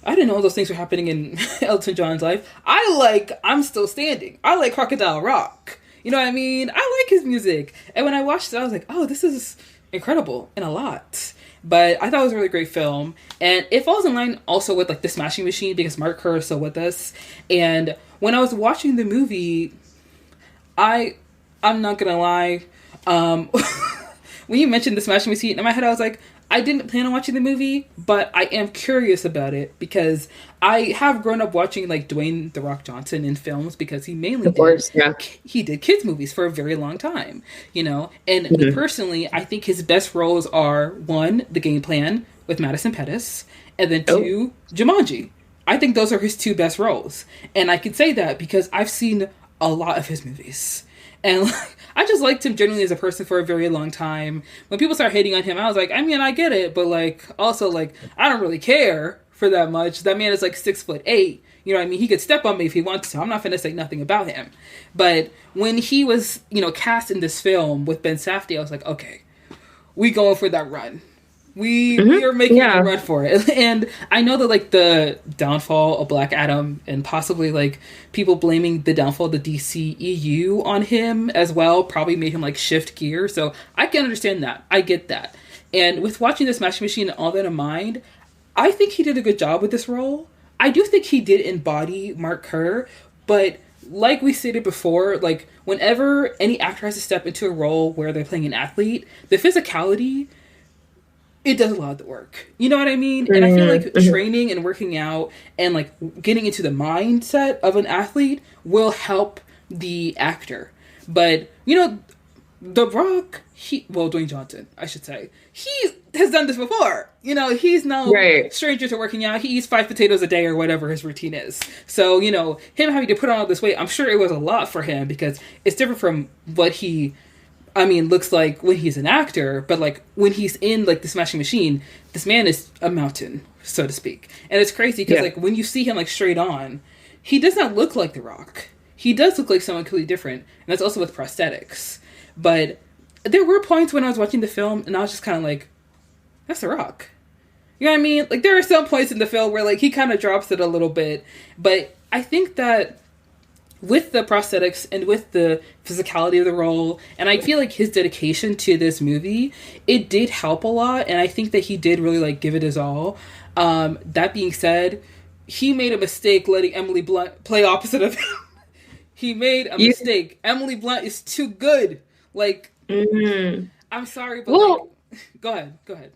A: I didn't know all those things were happening in Elton John's life. I'm Still Standing. I like Crocodile Rock. You know what I mean? I like his music. And when I watched it, I was like, oh, this is incredible and a lot. But I thought it was a really great film. And it falls in line also with, like, The Smashing Machine because Mark Kerr is still with us. And when I was watching the movie, I'm not gonna lie, when you mentioned The Smashing Machine, in my head I was like, I didn't plan on watching the movie, but I am curious about it because I have grown up watching, like, Dwayne "The Rock" Johnson in films because he mainly he did kids movies for a very long time, you know. And me personally, I think his best roles are 1, The Game Plan with Madison Pettis, and then 2, Jumanji. I think those are his 2 best roles, and I can say that because I've seen a lot of his movies. And, like, I just liked him genuinely as a person for a very long time. When people start hating on him, I was like, I mean, I get it, but, like, also, like, I don't really care for that much. That man is, like, 6'8". You know what I mean? He could step on me if he wants to. I'm not finna say nothing about him. But when he was, you know, cast in this film with Ben Safdie, I was like, okay, we going for that run. We are making a run for it. And I know that, like, the downfall of Black Adam and possibly, like, people blaming the downfall of the DCEU on him as well probably made him, like, shift gear. So I can understand that. I get that. And with watching The Smashing Machine and all that in mind, I think he did a good job with this role. I do think he did embody Mark Kerr, but like we stated before, like, whenever any actor has to step into a role where they're playing an athlete, the physicality, it does a lot of the work. You know what I mean? And I feel like training and working out and, like, getting into the mindset of an athlete will help the actor. But, you know, The Rock, Dwayne Johnson, I should say, he has done this before. You know, he's no stranger to working out. He eats 5 potatoes a day or whatever his routine is. So, you know, him having to put on all this weight, I'm sure it was a lot for him because it's different from what he looks like when he's an actor, but, like, when he's in, like, The Smashing Machine, this man is a mountain, so to speak. And it's crazy because, like, when you see him, like, straight on, he does not look like The Rock. He does look like someone completely different, and that's also with prosthetics. But there were points when I was watching the film, and I was just kind of like, that's The Rock. You know what I mean? Like, there are some points in the film where, like, he kind of drops it a little bit, but I think that with the prosthetics and with the physicality of the role, and I feel like his dedication to this movie, it did help a lot, and I think that he did really, like, give it his all. That being said, he made a mistake letting Emily Blunt play opposite of him. He made a mistake. Emily Blunt is too good. Like, I'm sorry, but, like, go ahead.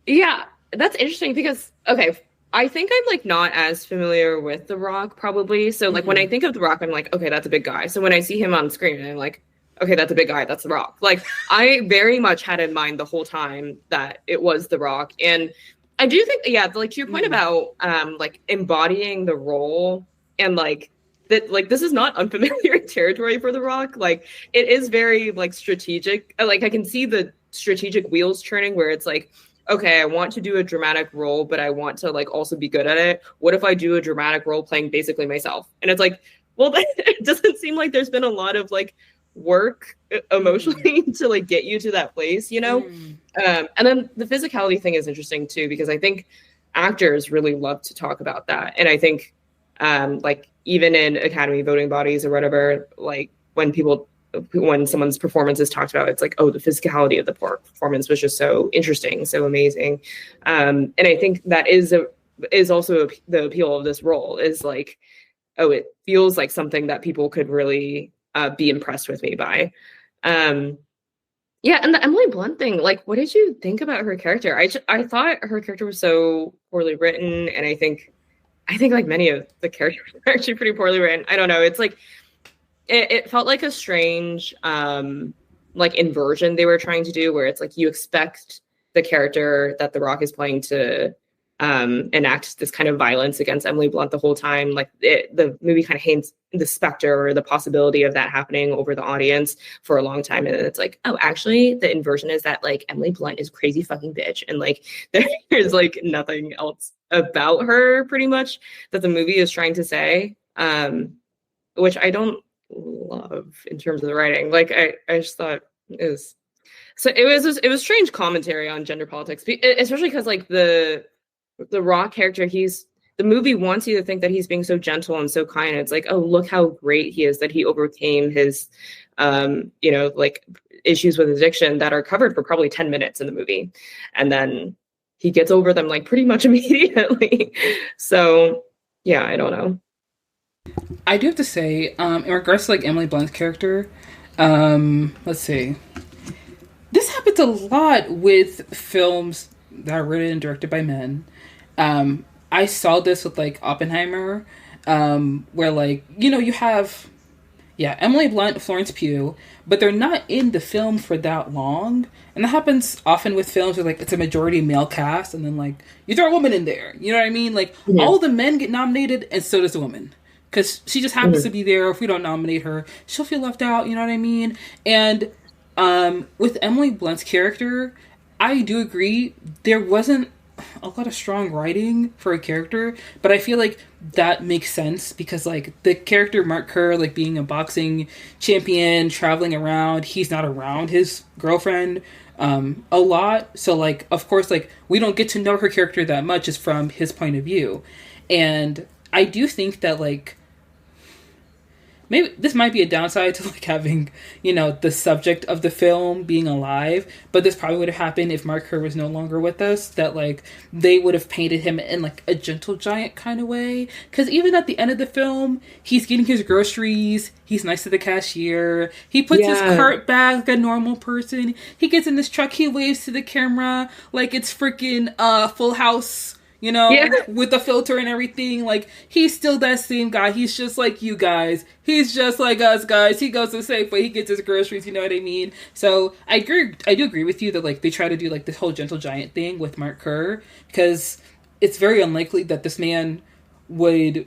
B: Yeah, that's interesting because, okay, I think I'm like not as familiar with The Rock probably. So like when I think of The Rock, I'm like, okay, that's a big guy. So when I see him on screen, I'm like, okay, that's a big guy. That's The Rock. Like I very much had in mind the whole time that it was The Rock. And I do think, yeah, like to your point about like embodying the role and like that, like this is not unfamiliar territory for The Rock. Like it is very like strategic. Like I can see the strategic wheels turning where it's like, okay, I want to do a dramatic role, but I want to like also be good at it. What if I do a dramatic role playing basically myself? And it's like, well, it doesn't seem like there's been a lot of like work emotionally to like get you to that place, you know? And then the physicality thing is interesting too, because I think actors really love to talk about that. And I think like even in Academy voting bodies or whatever, like when someone's performance is talked about, it's like, oh, the physicality of the performance was just so interesting, so amazing. And I think that is also the appeal of this role is like, oh, it feels like something that people could really be impressed with me by. Yeah, and the Emily Blunt thing, like, what did you think about her character? I thought her character was so poorly written, and I think like many of the characters are actually pretty poorly written. I don't know. It's like it felt like a strange like inversion they were trying to do, where it's like you expect the character that The Rock is playing to enact this kind of violence against Emily Blunt the whole time. Like the movie kind of hints the specter or the possibility of that happening over the audience for a long time, and then it's like, oh, actually the inversion is that like Emily Blunt is crazy fucking bitch, and like there's like nothing else about her pretty much that the movie is trying to say, which I don't love in terms of the writing. Like I just thought it was strange commentary on gender politics, especially because like the Rock character, the movie wants you to think that he's being so gentle and so kind. It's like, oh, look how great he is that he overcame his you know, like issues with addiction that are covered for probably 10 minutes in the movie, and then he gets over them like pretty much immediately. So yeah, I don't know.
A: I do have to say, in regards to like Emily Blunt's character, let's see. This happens a lot with films that are written and directed by men. I saw this with like Oppenheimer, where like, you know, you have, yeah, Emily Blunt, Florence Pugh, but they're not in the film for that long. And that happens often with films where like it's a majority male cast, and then like you throw a woman in there. You know what I mean? Like all the men get nominated, and so does the woman. Because she just happens to be there. If we don't nominate her, she'll feel left out. You know what I mean? And with Emily Blunt's character, I do agree there wasn't a lot of strong writing for a character, but I feel like that makes sense because like the character Mark Kerr, like being a boxing champion, traveling around, he's not around his girlfriend a lot. So like, of course, like we don't get to know her character that much is from his point of view. And I do think that like maybe this might be a downside to like having, you know, the subject of the film being alive, but this probably would have happened if Mark Kerr was no longer with us, that like they would have painted him in like a gentle giant kind of way, because even at the end of the film he's getting his groceries, he's nice to the cashier, he puts his cart back like a normal person, he gets in this truck, he waves to the camera like it's freaking Full House, you know, with the filter and everything. Like, he's still that same guy. He's just like you guys. He's just like us guys. He goes to Safeway. He gets his groceries. You know what I mean? So I agree. I do agree with you that like they try to do like this whole gentle giant thing with Mark Kerr, because it's very unlikely that this man would,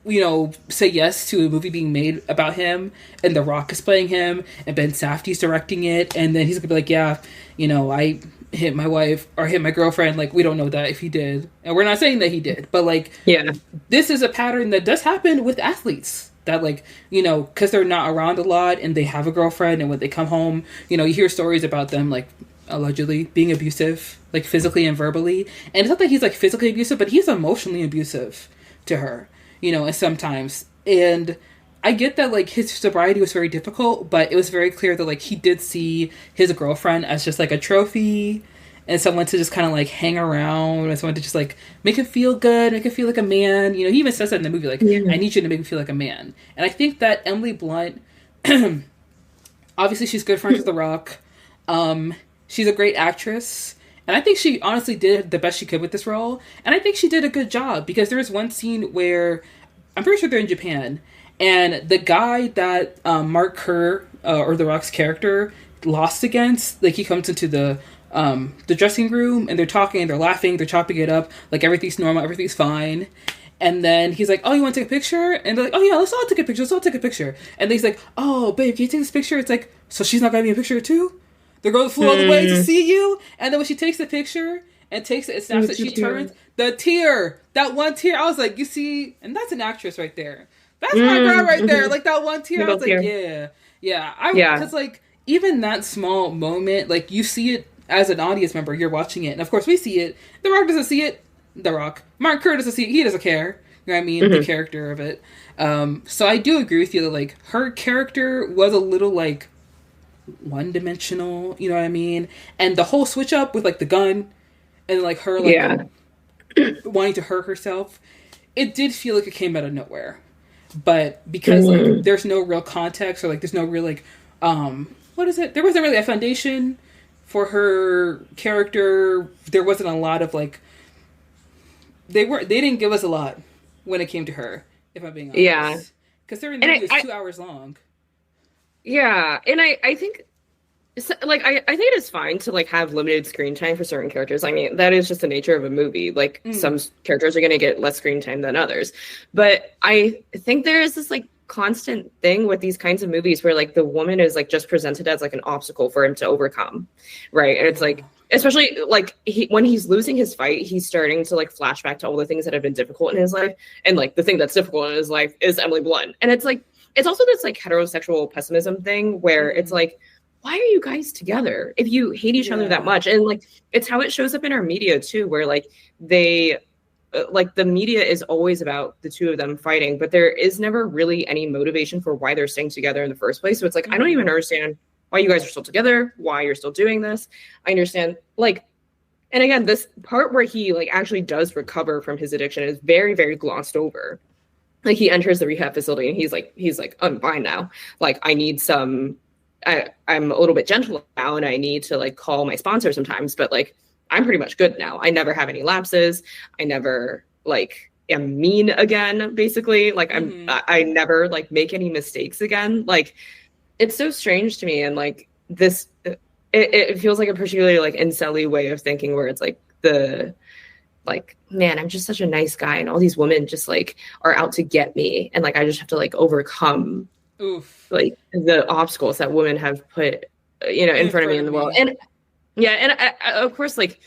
A: you know, say yes to a movie being made about him and The Rock is playing him and Ben Safdie's directing it, and then he's gonna be like, yeah, you know, I hit my wife or hit my girlfriend. Like, we don't know that if he did, and we're not saying that he did, but like, yeah, this is a pattern that does happen with athletes that like, you know, because they're not around a lot and they have a girlfriend, and when they come home, you know, you hear stories about them like allegedly being abusive, like physically and verbally. And it's not that he's like physically abusive, but he's emotionally abusive to her, you know, and sometimes. And I get that like his sobriety was very difficult, but it was very clear that like he did see his girlfriend as just like a trophy and someone to just kind of like hang around, and someone to just like make him feel good, make him feel like a man. You know, he even says that in the movie, like, I need you to make me feel like a man. And I think that Emily Blunt, obviously she's good friends with The Rock. She's a great actress. And I think she honestly did the best she could with this role. And I think she did a good job, because there's one scene where I'm pretty sure they're in Japan, and the guy that Mark Kerr, or The Rock's character, lost against, like, he comes into the dressing room, and they're talking, they're laughing, they're chopping it up, like everything's normal, everything's fine. And then he's like, oh, you want to take a picture? And they're like, oh yeah, let's all take a picture, let's all take a picture. And then he's like, oh, babe, can you take this picture? It's like, so she's not going to be in a picture too? They're going to flew all the way to see you? And then when she takes the picture and takes it and snaps it, she turns, the tear, that one tear, I was like, you see, and that's an actress right there. That's my girl right there. Like, that one tear, I was like, yeah. Because, like, even that small moment, like, you see it as an audience member, you're watching it. And, of course, we see it. The Rock doesn't see it. The Rock. Mark Kerr doesn't see it. He doesn't care. You know what I mean? The character of it. So I do agree with you that, like, her character was a little, like, one-dimensional. You know what I mean? And the whole switch up with, like, the gun and, like, her, like, wanting to hurt herself, it did feel like it came out of nowhere. But because, like, there's no real context, or, like, there's no real, like, what is it? There wasn't really a foundation for her character. There wasn't a lot of, like, they didn't give us a lot when it came to her, if I'm being honest.
B: Yeah.
A: Because their interview is 2 hours long.
B: Yeah. And I think, like, I think it is fine to, like, have limited screen time for certain characters. I mean, that is just the nature of a movie. Like, some characters are going to get less screen time than others. But I think there is this, like, constant thing with these kinds of movies where, like, the woman is, like, just presented as, like, an obstacle for him to overcome. Right. And it's like, especially, like, when he's losing his fight, he's starting to, like, flash back to all the things that have been difficult in his life. And, like, the thing that's difficult in his life is Emily Blunt. And it's like, it's also this, like, heterosexual pessimism thing where it's like, why are you guys together if you hate each other that much? And, like, it's how it shows up in our media too, where, like, they, like, the media is always about the two of them fighting, but there is never really any motivation for why they're staying together in the first place. So it's like, I don't even understand why you guys are still together, why you're still doing this. I understand, like, and again, this part where he, like, actually does recover from his addiction is very, very glossed over. Like, he enters the rehab facility and he's like, I'm fine now. Like, I need some, I'm a little bit gentle now, and I need to, like, call my sponsor sometimes, but, like, I'm pretty much good now. I never have any lapses. I never, like, am mean again, basically. Like, I never, like, make any mistakes again. Like, it's so strange to me. And, like, this, it feels like a particularly, like, incel-y way of thinking, where it's like like, man, I'm just such a nice guy, and all these women just, like, are out to get me, and, like, I just have to, like, overcome like the obstacles that women have put, you know, in front of me in the world. And yeah, and I, of course, like,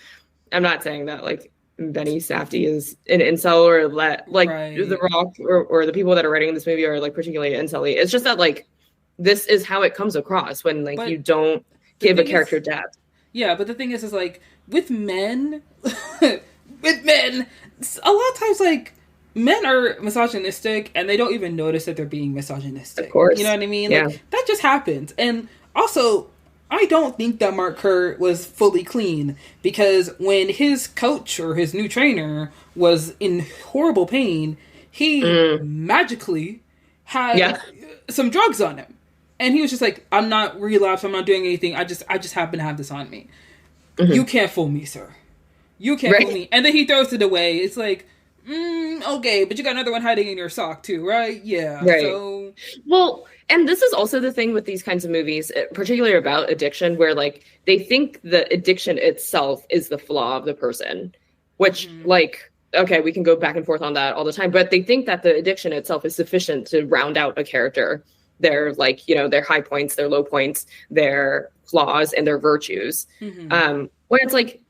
B: I'm not saying that, like, Benny Safdie is an incel, or like The Rock or the people that are writing this movie are, like, particularly incel-y. It's just that, like, this is how it comes across when, like, you don't give a character depth.
A: Yeah, but the thing is like, with men, a lot of times, like, men are misogynistic, and they don't even notice that they're being misogynistic.
B: Of course.
A: You know what I mean? Yeah. Like, that just happens. And also, I don't think that Mark Kerr was fully clean, because when his coach or his new trainer was in horrible pain, he magically had some drugs on him. And he was just like, I'm not relapsed, I'm not doing anything, I just happen to have this on me. You can't fool me, sir. You can't fool me. And then he throws it away. It's like, okay, but you got another one hiding in your sock too, right? Yeah. Right. So,
B: well, and this is also the thing with these kinds of movies, particularly about addiction, where, like, they think the addiction itself is the flaw of the person, which, like, okay, we can go back and forth on that all the time, but they think that the addiction itself is sufficient to round out a character. Their, like, you know, their high points, their low points, their flaws, and their virtues. When it's like,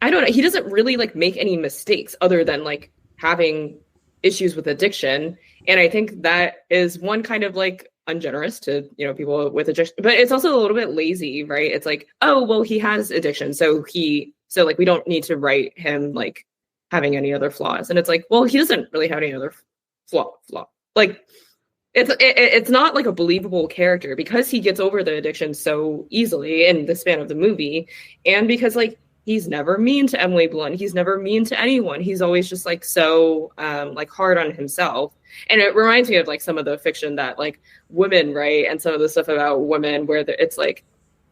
B: I don't know, he doesn't really, like, make any mistakes other than, like, having issues with addiction. And I think that is one kind of, like, ungenerous to, you know, people with addiction, but it's also a little bit lazy, right? It's like, oh, well, he has addiction, so like, we don't need to write him, like, having any other flaws. And it's like, well, he doesn't really have any other flaw. Like, it's not, like, a believable character, because he gets over the addiction so easily in the span of the movie, and because, like, he's never mean to Emily Blunt, he's never mean to anyone, he's always just, like, so like, hard on himself. And it reminds me of, like, some of the fiction that, like, women write, and some of the stuff about women where it's like,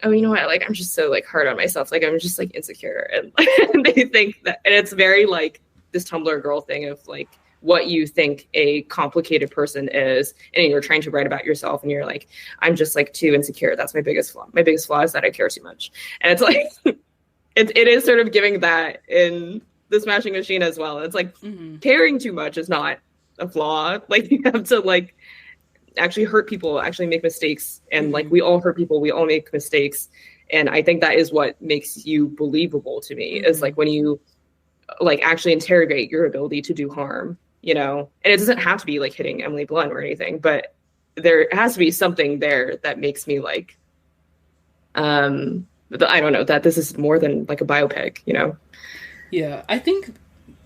B: oh, you know what? Like, I'm just so like hard on myself. Like, I'm just like insecure. And, and they think that, and it's very like this Tumblr girl thing of like what you think a complicated person is. And you're trying to write about yourself and you're like, I'm just like too insecure. That's my biggest flaw. My biggest flaw is that I care too much. And it's like, it is sort of giving that in the Smashing Machine as well. It's like caring too much is not a flaw. Like, you have to like actually hurt people, actually make mistakes. And like, we all hurt people, we all make mistakes. And I think that is what makes you believable to me, is like when you like actually interrogate your ability to do harm, you know. And it doesn't have to be like hitting Emily Blunt or anything, but there has to be something there that makes me like, I don't know, that this is more than like a biopic, you know?
A: Yeah, I think,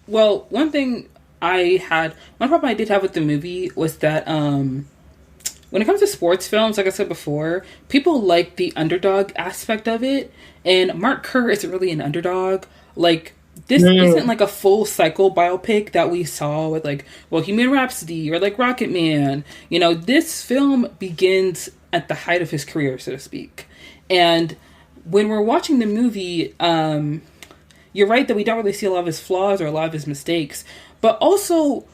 A: well, one problem I did have with the movie was that, when it comes to sports films, like I said before, people like the underdog aspect of it, and Mark Kerr isn't really an underdog. Like, this isn't like a full cycle biopic that we saw with like Bohemian Rhapsody or like Rocket Man. You know, this film begins at the height of his career, so to speak. And when we're watching the movie, you're right that we don't really see a lot of his flaws or a lot of his mistakes, but also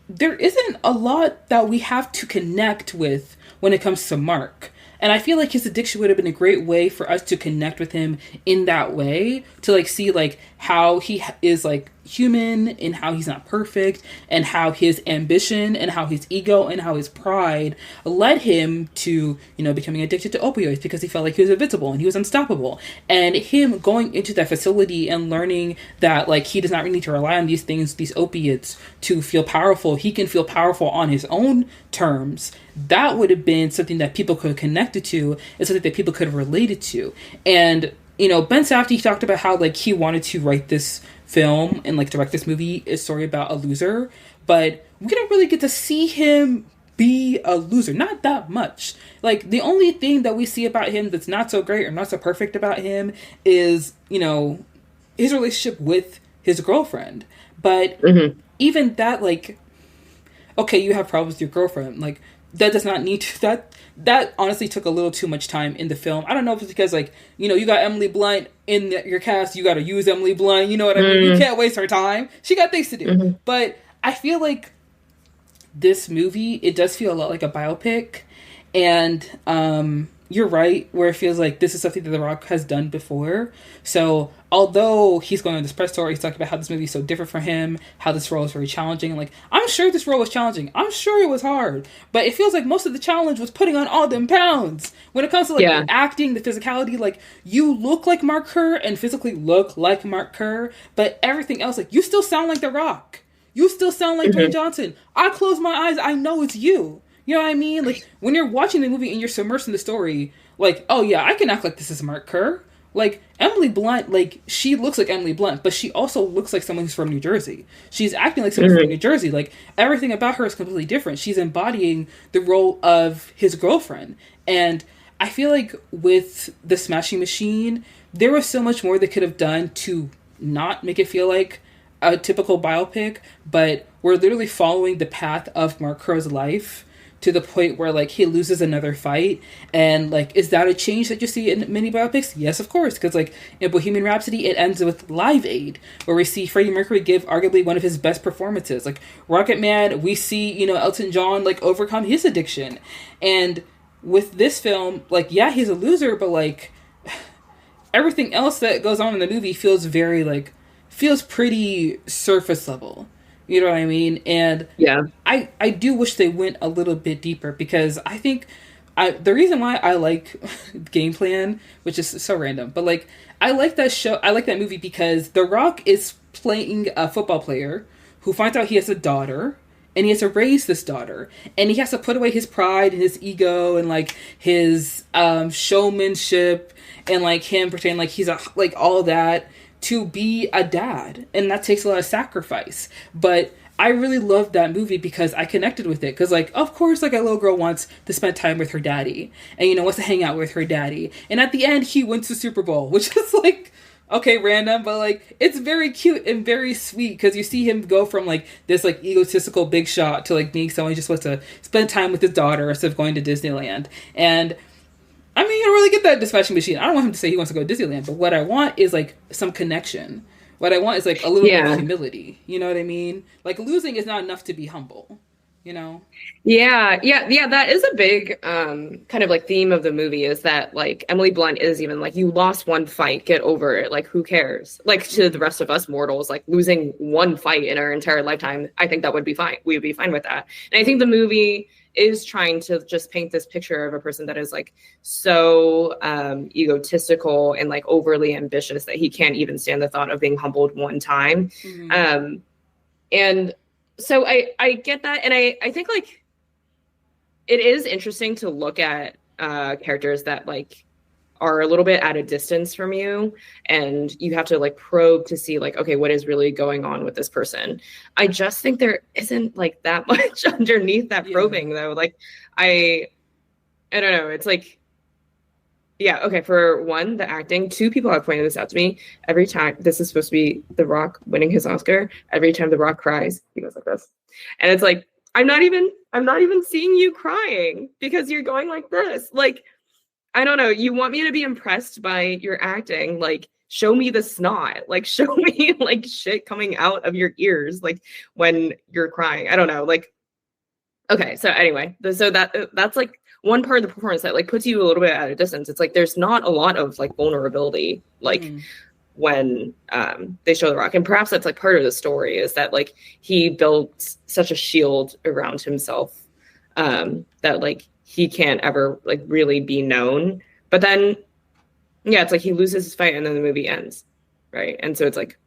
A: there isn't a lot that we have to connect with when it comes to Mark. And I feel like his addiction would have been a great way for us to connect with him in that way, to like see like how he is like human and how he's not perfect, and how his ambition and how his ego and how his pride led him to, you know, becoming addicted to opioids because he felt like he was invincible and he was unstoppable. And him going into that facility and learning that like he does not really need to rely on these things, these opiates, to feel powerful. He can feel powerful on his own terms. That would have been something that people could have connected to, and something that people could have related to. And, you know, Ben Safdie talked about how like he wanted to write this film and like direct this movie, a story about a loser, but we don't really get to see him be a loser, not that much. Like, the only thing that we see about him that's not so great or not so perfect about him is, you know, his relationship with his girlfriend. But even that, like, okay, you have problems with your girlfriend, like, that does not need to, that honestly took a little too much time in the film. I don't know if it's because, like, you know, you got Emily Blunt in your cast, you got to use Emily Blunt, you know what I mean? You can't waste her time. She got things to do. But I feel like this movie, it does feel a lot like a biopic. And you're right, where it feels like this is something that The Rock has done before. So although he's going on this press tour, he's talking about how this movie is so different for him, how this role is very challenging. And like, I'm sure this role was challenging. I'm sure it was hard. But it feels like most of the challenge was putting on all them pounds. When it comes to like the acting, the physicality, like, you look like Mark Kerr and physically look like Mark Kerr, but everything else, like, you still sound like The Rock. You still sound like Dwayne Johnson. I close my eyes, I know it's you. You know what I mean? Like, when you're watching the movie and you're submersed in the story, like, oh yeah, I can act like this is Mark Kerr. Like, Emily Blunt, like, she looks like Emily Blunt, but she also looks like someone who's from New Jersey. She's acting like someone from New Jersey. Like, everything about her is completely different. She's embodying the role of his girlfriend. And I feel like with The Smashing Machine, there was so much more they could have done to not make it feel like a typical biopic, but we're literally following the path of Mark Kerr's life to the point where, like, he loses another fight. And, like, is that a change that you see in many biopics? Yes, of course. Because, like, in Bohemian Rhapsody, it ends with Live Aid, where we see Freddie Mercury give arguably one of his best performances. Like, Rocket Man, we see, you know, Elton John, like, overcome his addiction. And with this film, like, yeah, he's a loser, but, like, everything else that goes on in the movie feels very, like, feels pretty surface level. You know what I mean? And
B: yeah,
A: I do wish they went a little bit deeper, because I think the reason why I like Game Plan, which is so random, but like, I like that show, I like that movie because The Rock is playing a football player who finds out he has a daughter, and he has to raise this daughter, and he has to put away his pride and his ego and like his showmanship and like him pretending like he's like all that, to be a dad. And that takes a lot of sacrifice. But I really loved that movie because I connected with it. Because, like, of course, like, a little girl wants to spend time with her daddy. And, you know, wants to hang out with her daddy. And at the end, he wins the Super Bowl. Which is, like, okay, random. But, like, it's very cute and very sweet. Because you see him go from, like, this, like, egotistical big shot to, like, being someone who just wants to spend time with his daughter instead of going to Disneyland. And I mean, you don't really get that dispatching machine. I don't want him to say he wants to go to Disneyland, but what I want is like some connection. What I want is like a little bit of humility. You know what I mean? Like losing is not enough to be humble. You know?
B: Yeah. That is a big kind of like theme of the movie, is that like Emily Blunt is even like, you lost one fight, get over it. Like, who cares? Like, to the rest of us mortals, like losing one fight in our entire lifetime, I think that would be fine. We would be fine with that. And I think the movie is trying to just paint this picture of a person that is like so egotistical and like overly ambitious that he can't even stand the thought of being humbled one time. And so I get that. And I think like it is interesting to look at characters that like are a little bit at a distance from you, and you have to like probe to see like, okay, what is really going on with this person. I just think there isn't like that much underneath that probing though. Like I don't know. It's like, yeah, okay, for one, the acting. Two people have pointed this out to me. Every time, this is supposed to be The Rock winning his Oscar, every time The Rock cries, he goes like this. And it's like, I'm not even seeing you crying because you're going like this. Like, I don't know. You want me to be impressed by your acting. Like, show me the snot. Like, show me like shit coming out of your ears, like when you're crying. I don't know. Like, okay. So anyway, so that's like one part of the performance that like puts you a little bit at a distance. It's like, there's not a lot of like vulnerability, like when they show The Rock. And perhaps that's like part of the story, is that like he built such a shield around himself that like he can't ever like really be known. But then, yeah, it's like he loses his fight and then the movie ends, right? And so it's like,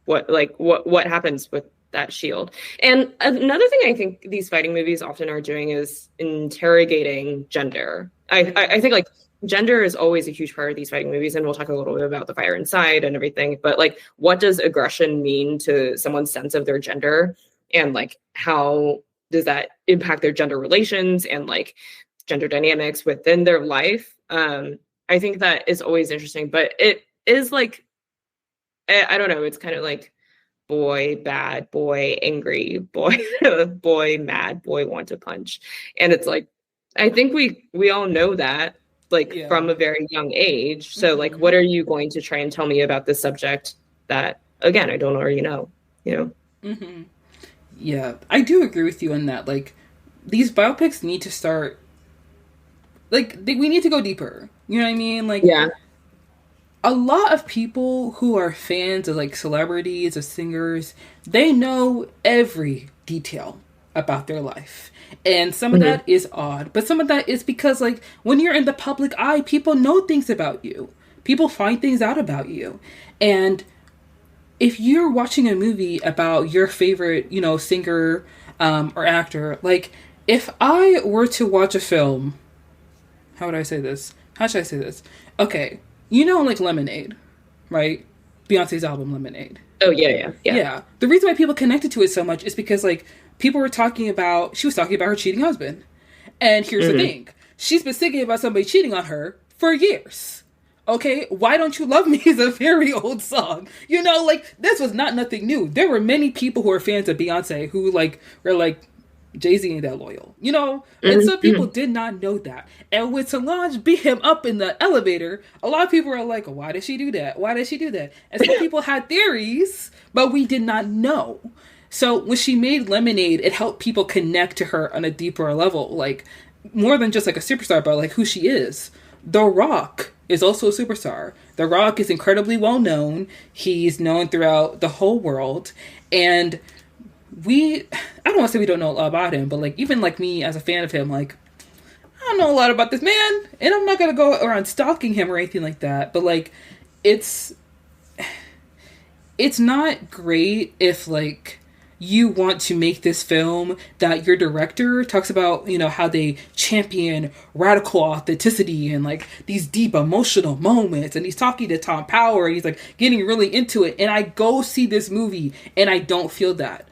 B: what happens with that shield? And another thing I think these fighting movies often are doing is interrogating gender. I think like gender is always a huge part of these fighting movies, and we'll talk a little bit about the fire inside and everything. But like, what does aggression mean to someone's sense of their gender, and like how does that impact their gender relations and like gender dynamics within their life? I think that is always interesting, but it is like, I don't know, it's kind of like boy bad, boy angry, boy boy mad, boy want to punch. And it's like, I think we all know that like from a very young age. So like, what are you going to try and tell me about this subject that, again, I don't already know, you know?
A: Yeah, I do agree with you on that. Like, these biopics need to start, like, we need to go deeper. You know what I mean? Like, a lot of people who are fans of, like, celebrities or singers, they know every detail about their life. And some of that is odd, but some of that is because, like, when you're in the public eye, people know things about you. People find things out about you. And if you're watching a movie about your favorite, you know, singer or actor, like, if I were to watch a film, how would I say this? How should I say this? Okay, you know, like Lemonade, right? Beyonce's album Lemonade.
B: Oh, yeah.
A: The reason why people connected to it so much is because, like, she was talking about her cheating husband. And here's the thing. She's been singing about somebody cheating on her for years. Okay, Why Don't You Love Me is a very old song. You know, like, this was not nothing new. There were many people who are fans of Beyonce who, like, were like, Jay-Z ain't that loyal, you know? And some people did not know that. And when Solange beat him up in the elevator, a lot of people were like, why did she do that? Why did she do that? And some people had theories, but we did not know. So when she made Lemonade, it helped people connect to her on a deeper level, like, more than just like a superstar, but like who she is. The Rock is also a superstar. The Rock is incredibly well known. He's known throughout the whole world. And I don't want to say we don't know a lot about him, but like, even like me as a fan of him, like, I don't know a lot about this man, and I'm not going to go around stalking him or anything like that. But like, it's not great if like you want to make this film that your director talks about, you know, how they champion radical authenticity and like these deep emotional moments, and he's talking to Tom Power and he's like getting really into it, and I go see this movie and I don't feel that.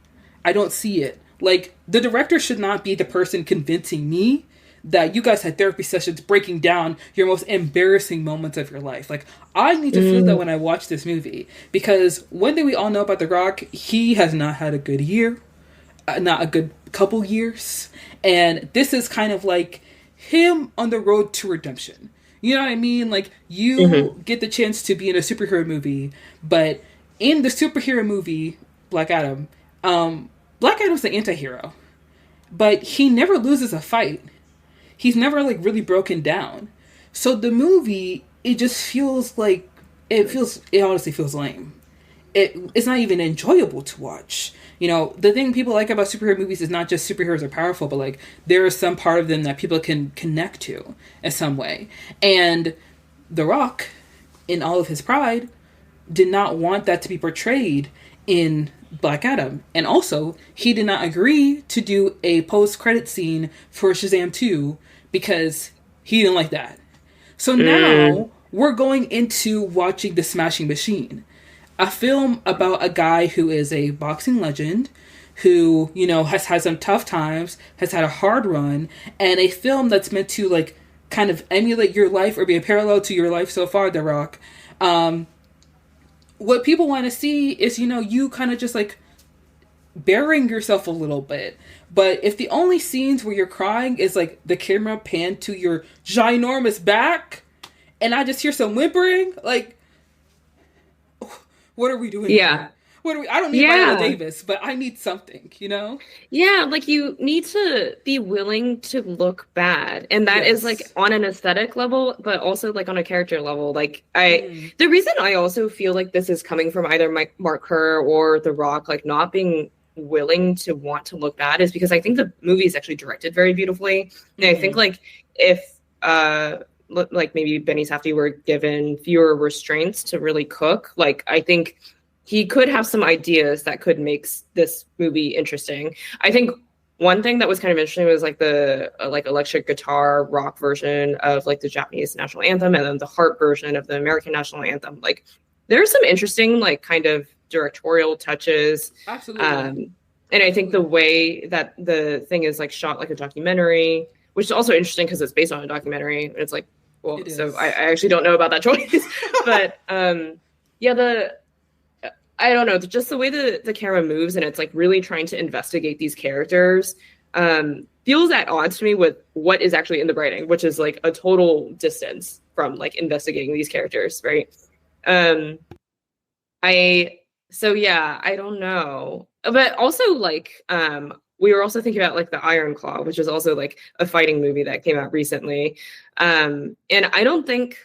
A: I don't see it. Like, the director should not be the person convincing me that you guys had therapy sessions breaking down your most embarrassing moments of your life. Like, I need to feel that when I watch this movie. Because one thing we all know about The Rock, he has not had a good year. Not a good couple years. And this is kind of like him on the road to redemption. You know what I mean? Like,
B: Mm-hmm.
A: you get the chance to be in a superhero movie, but in the superhero movie, Black Adam, Black Adam's the anti-hero, but he never loses a fight. He's never, like, really broken down. So the movie, it just feels like, it honestly feels lame. It's not even enjoyable to watch. You know, the thing people like about superhero movies is not just superheroes are powerful, but like there is some part of them that people can connect to in some way. And The Rock, in all of his pride, did not want that to be portrayed in Black Adam. And also, he did not agree to do a post-credit scene for Shazam 2 because he didn't like that. So now we're going into watching The Smashing Machine, a film about a guy who is a boxing legend, who, you know, has had some tough times, has had a hard run, and a film that's meant to, like, kind of emulate your life or be a parallel to your life so far, The Rock. What people want to see is, you know, you kind of just, like, burying yourself a little bit. But if the only scenes where you're crying is, like, the camera panned to your ginormous back, and I just hear some whimpering, like, what are we doing here? What are we? I don't need Viola Davis, but I need something, you know?
B: Yeah, like you need to be willing to look bad. And that is like on an aesthetic level, but also like on a character level. Like the reason I also feel like this is coming from either Mark Kerr or The Rock, like not being willing to want to look bad is because I think the movie is actually directed very beautifully. And I think like if like maybe Benny Safdie were given fewer restraints to really cook, like I think he could have some ideas that could make this movie interesting. I think one thing that was kind of interesting was like the like electric guitar rock version of like the Japanese national anthem, and then the harp version of the American national anthem. Like there's some interesting like kind of directorial touches.
A: Absolutely.
B: And I think the way that the thing is like shot like a documentary, which is also interesting because it's based on a documentary. And it's like, well, so I actually don't know about that choice, but yeah, I don't know, just the way the camera moves and it's like really trying to investigate these characters feels at odds to me with what is actually in the writing, which is like a total distance from like investigating these characters, right? So yeah, I don't know, but also like we were also thinking about like the Iron Claw, which is also like a fighting movie that came out recently. And I don't think,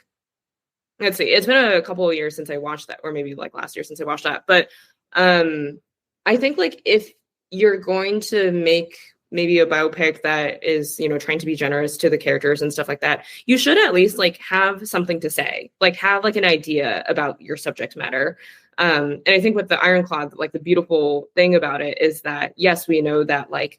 B: let's see, it's been a couple of years since I watched that, or maybe like last year since I watched that. But I think like if you're going to make maybe a biopic that is, you know, trying to be generous to the characters and stuff like that, you should at least like have something to say, like have like an idea about your subject matter. And I think with the Iron Claw, like the beautiful thing about it is that, yes, we know that like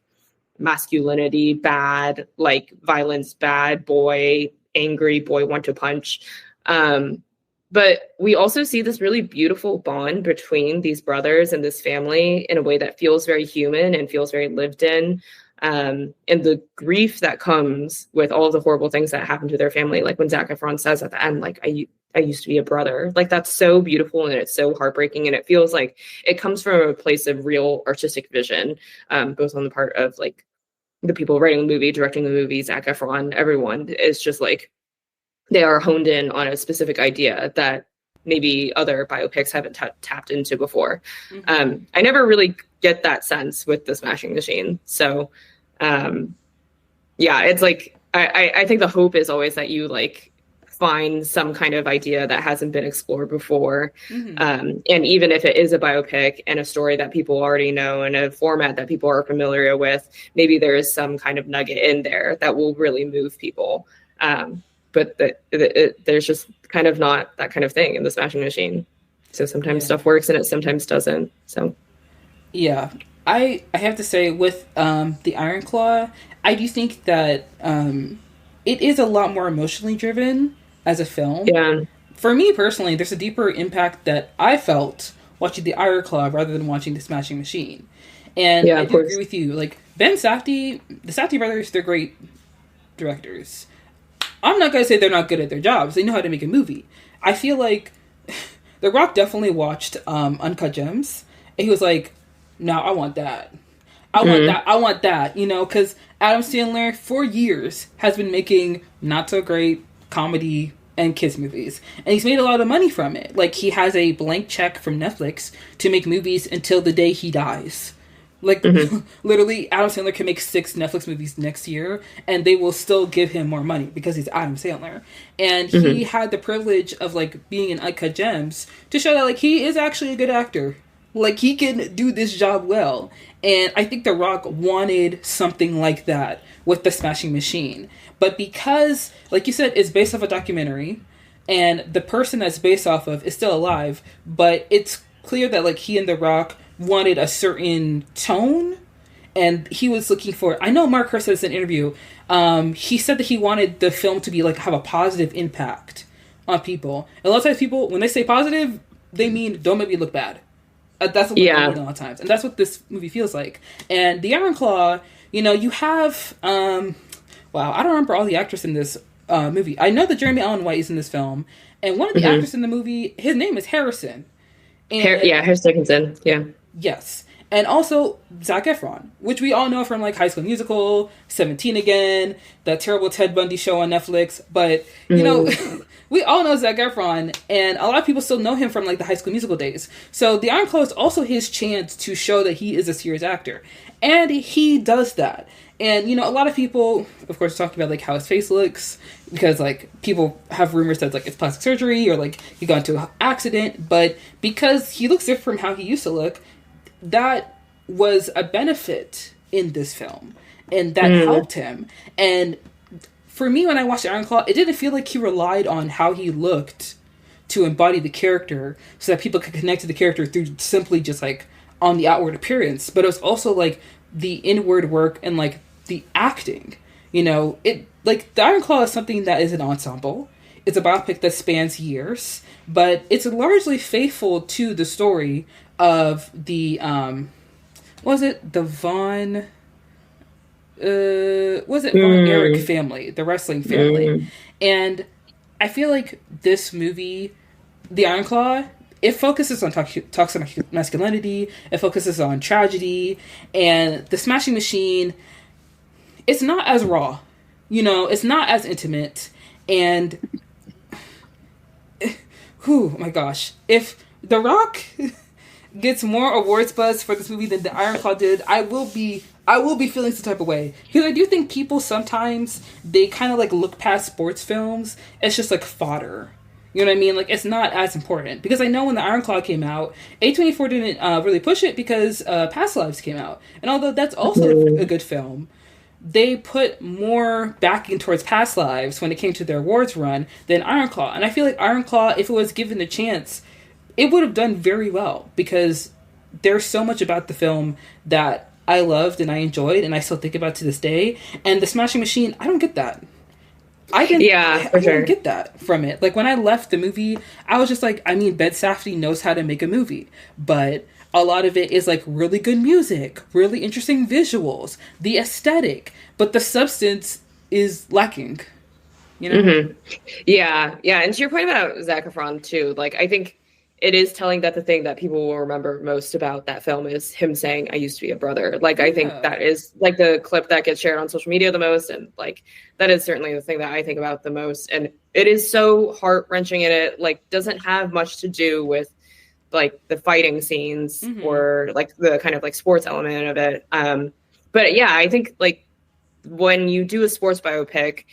B: masculinity, bad, like violence, bad, boy, angry, boy, want to punch. But we also see this really beautiful bond between these brothers and this family in a way that feels very human and feels very lived in. And the grief that comes with all of the horrible things that happen to their family, like when Zac Efron says at the end, like, I used to be a brother, like that's so beautiful and it's so heartbreaking. And it feels like it comes from a place of real artistic vision, both on the part of like the people writing the movie, directing the movie, Zac Efron, everyone is just like, they are honed in on a specific idea that maybe other biopics haven't tapped into before. I never really get that sense with The Smashing Machine. So yeah, it's like, I think the hope is always that you like find some kind of idea that hasn't been explored before. And even if it is a biopic and a story that people already know and a format that people are familiar with, maybe there is some kind of nugget in there that will really move people. But there's just kind of not that kind of thing in The Smashing Machine. So sometimes stuff works and it sometimes doesn't. So
A: yeah, I have to say with the Iron Claw, I do think that it is a lot more emotionally driven as a film.
B: Yeah.
A: For me personally, there's a deeper impact that I felt watching the Iron Claw rather than watching The Smashing Machine. And I do agree with you. Like Ben Safdie, the Safdie brothers, they're great directors. I'm not going to say they're not good at their jobs. They know how to make a movie. I feel like The Rock definitely watched Uncut Gems. And he was like, no, I want that. I want that. I want that. You know, because Adam Sandler, for years, has been making not so great comedy and kids movies, and he's made a lot of money from it. Like, he has a blank check from Netflix to make movies until the day he dies. Like, literally, Adam Sandler can make 6 Netflix movies next year, and they will still give him more money because he's Adam Sandler. And he had the privilege of, like, being in Uncut Gems to show that, like, he is actually a good actor. Like, he can do this job well. And I think The Rock wanted something like that with The Smashing Machine. But because, like you said, it's based off a documentary, and the person that's based off of is still alive, but it's clear that, like, he and The Rock wanted a certain tone, and he was looking for, I know Mark Kerr said this in an interview, he said that he wanted the film to be, like, have a positive impact on people. And a lot of times people, when they say positive, they mean don't make me look bad. That's what they mean a lot of times. And that's what this movie feels like. And the Iron Claw, you know, you have, wow, I don't remember all the actors in this movie. I know that Jeremy Allen White is in this film, and one of the actors in the movie, his name is Harrison. And,
B: Harris Dickinson,
A: yes. And also Zac Efron, which we all know from, like, High School Musical, 17 Again, that terrible Ted Bundy show on Netflix. But, you know, we all know Zac Efron, and a lot of people still know him from, like, the High School Musical days. So the Iron Claw is also his chance to show that he is a serious actor. And he does that. And, you know, a lot of people, of course, talk about, like, how his face looks, because, like, people have rumors that, like, it's plastic surgery, or, like, he got into an accident. But because he looks different from how he used to look, that was a benefit in this film, and that helped him. And for me, when I watched Iron Claw, it didn't feel like he relied on how he looked to embody the character so that people could connect to the character through simply just, like, on the outward appearance. But it was also, like, the inward work and, like, the acting. You know, it, like, the Iron Claw is something that is an ensemble. It's a biopic that spans years, but it's largely faithful to the story of the Von Erich family, the wrestling family. And I feel like this movie, The Iron Claw, it focuses on toxic masculinity, it focuses on tragedy, and The Smashing Machine, it's not as raw, you know, it's not as intimate, and oh my gosh, if The Rock gets more awards buzz for this movie than The Iron Claw did, I will be feeling some type of way. Because I do think people sometimes, they kind of, like, look past sports films. It's just, like, fodder. You know what I mean? Like, it's not as important. Because I know when The Iron Claw came out, A24 didn't really push it because Past Lives came out. And although that's also a good film, they put more backing towards Past Lives when it came to their awards run than Iron Claw. And I feel like Iron Claw, if it was given the chance, it would have done very well, because there's so much about the film that I loved and I enjoyed and I still think about to this day. And The Smashing Machine, I don't get that. I didn't get that from it. Like, when I left the movie, I was just like, I mean, Ben Safdie knows how to make a movie, but a lot of it is, like, really good music, really interesting visuals, the aesthetic, but the substance is lacking. You know?
B: Yeah. And to your point about Zac Efron too, like, I think it is telling that the thing that people will remember most about that film is him saying, "I used to be a brother." Like, I think that is, like, the clip that gets shared on social media the most. And, like, that is certainly the thing that I think about the most. And it is so heart-wrenching, and it, like, doesn't have much to do with, like, the fighting scenes or, like, the kind of, like, sports element of it. But yeah, I think, like, when you do a sports biopic,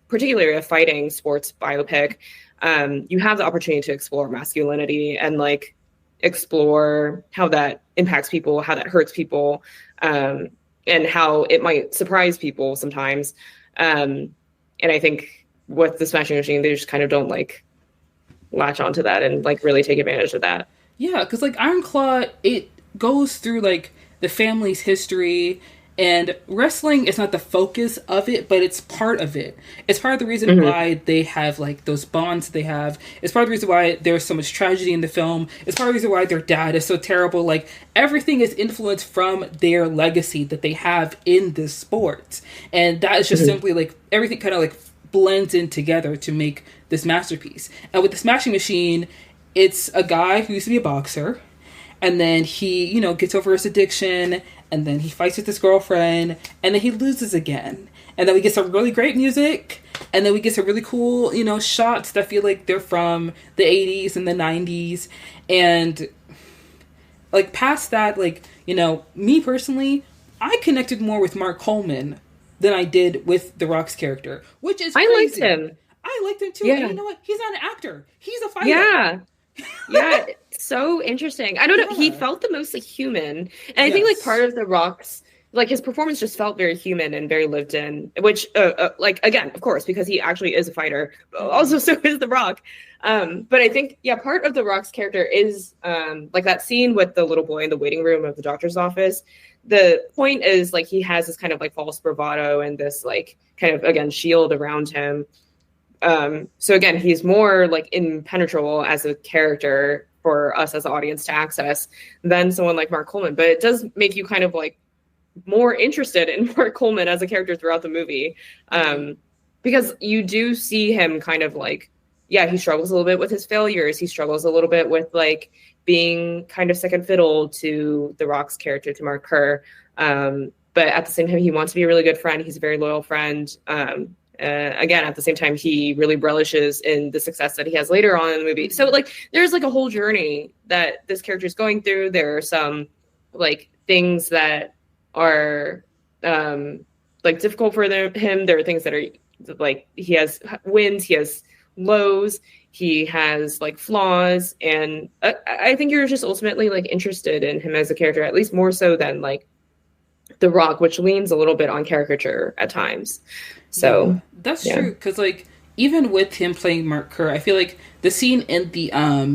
B: particularly a fighting sports biopic, you have the opportunity to explore masculinity and, like, explore how that impacts people, how that hurts people, and how it might surprise people sometimes. And I think with The Smashing Machine, they just kind of don't, like, latch onto that and, like, really take advantage of that.
A: Yeah, because, like, Iron Claw, it goes through, like, the family's history. And wrestling is not the focus of it, but it's part of it. It's part of the reason why they have, like, those bonds they have. It's part of the reason why there's so much tragedy in the film. It's part of the reason why their dad is so terrible. Like, everything is influenced from their legacy that they have in this sport. And that is just simply, like, everything kind of, like, blends in together to make this masterpiece. And with The Smashing Machine, it's a guy who used to be a boxer. And then he, you know, gets over his addiction, and then he fights with his girlfriend, and then he loses again. And then we get some really great music, and then we get some really cool, you know, shots that feel like they're from the 80s and the 90s. And like past that, like, you know, me personally, I connected more with Mark Coleman than I did with The Rock's character, which is crazy.
B: I liked him.
A: I liked him too.
B: Yeah.
A: And you know what? He's not an actor. He's a fighter.
B: Yeah. Yeah. So interesting. I don't know. He felt the most like human. And I think like part of The Rock's, like his performance just felt very human and very lived in, which like, again, of course, because he actually is a fighter, but also so is The Rock. But I think, yeah, part of The Rock's character is like that scene with the little boy in the waiting room of the doctor's office. The point is like he has this kind of like false bravado and this like kind of, again, shield around him. So again, he's more like impenetrable as a character for us as the audience to access than someone like Mark Coleman. But it does make you kind of like more interested in Mark Coleman as a character throughout the movie. Because you do see him kind of like, yeah, he struggles a little bit with his failures. He struggles a little bit with like being kind of second fiddle to The Rock's character, to Mark Kerr. But at the same time, he wants to be a really good friend. He's a very loyal friend. Again, at the same time, he really relishes in the success that he has later on in the movie. So like, there's like a whole journey that this character is going through. There are some like things that are like difficult for him. There are things that are like, he has wins, he has lows, he has like flaws, and I think you're just ultimately like interested in him as a character, at least more so than like The Rock, which leans a little bit on caricature at times. So
A: yeah, that's true, because like even with him playing Mark Kerr, I feel like the scene in the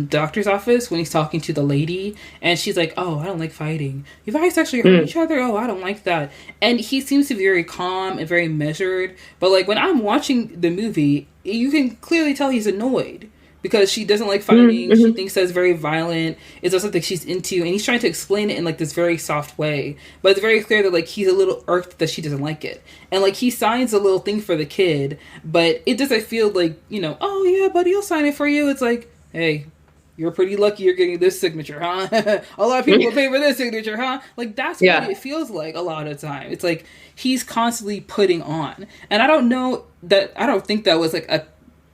A: doctor's office when he's talking to the lady and she's like, oh, I don't like fighting. You guys actually hurt each other? Oh, I don't like that. And he seems to be very calm and very measured. But like when I'm watching the movie, you can clearly tell he's annoyed because she doesn't like fighting. She thinks that's very violent. It's also something she's into. And he's trying to explain it in like this very soft way. But it's very clear that like he's a little irked that she doesn't like it. And like he signs a little thing for the kid. But it doesn't feel like, you know, oh yeah, buddy, I'll sign it for you. It's like, hey, you're pretty lucky you're getting this signature, huh? A lot of people will pay for this signature, huh? Like that's what it feels like a lot of the time. It's like he's constantly putting on. And I don't think that was like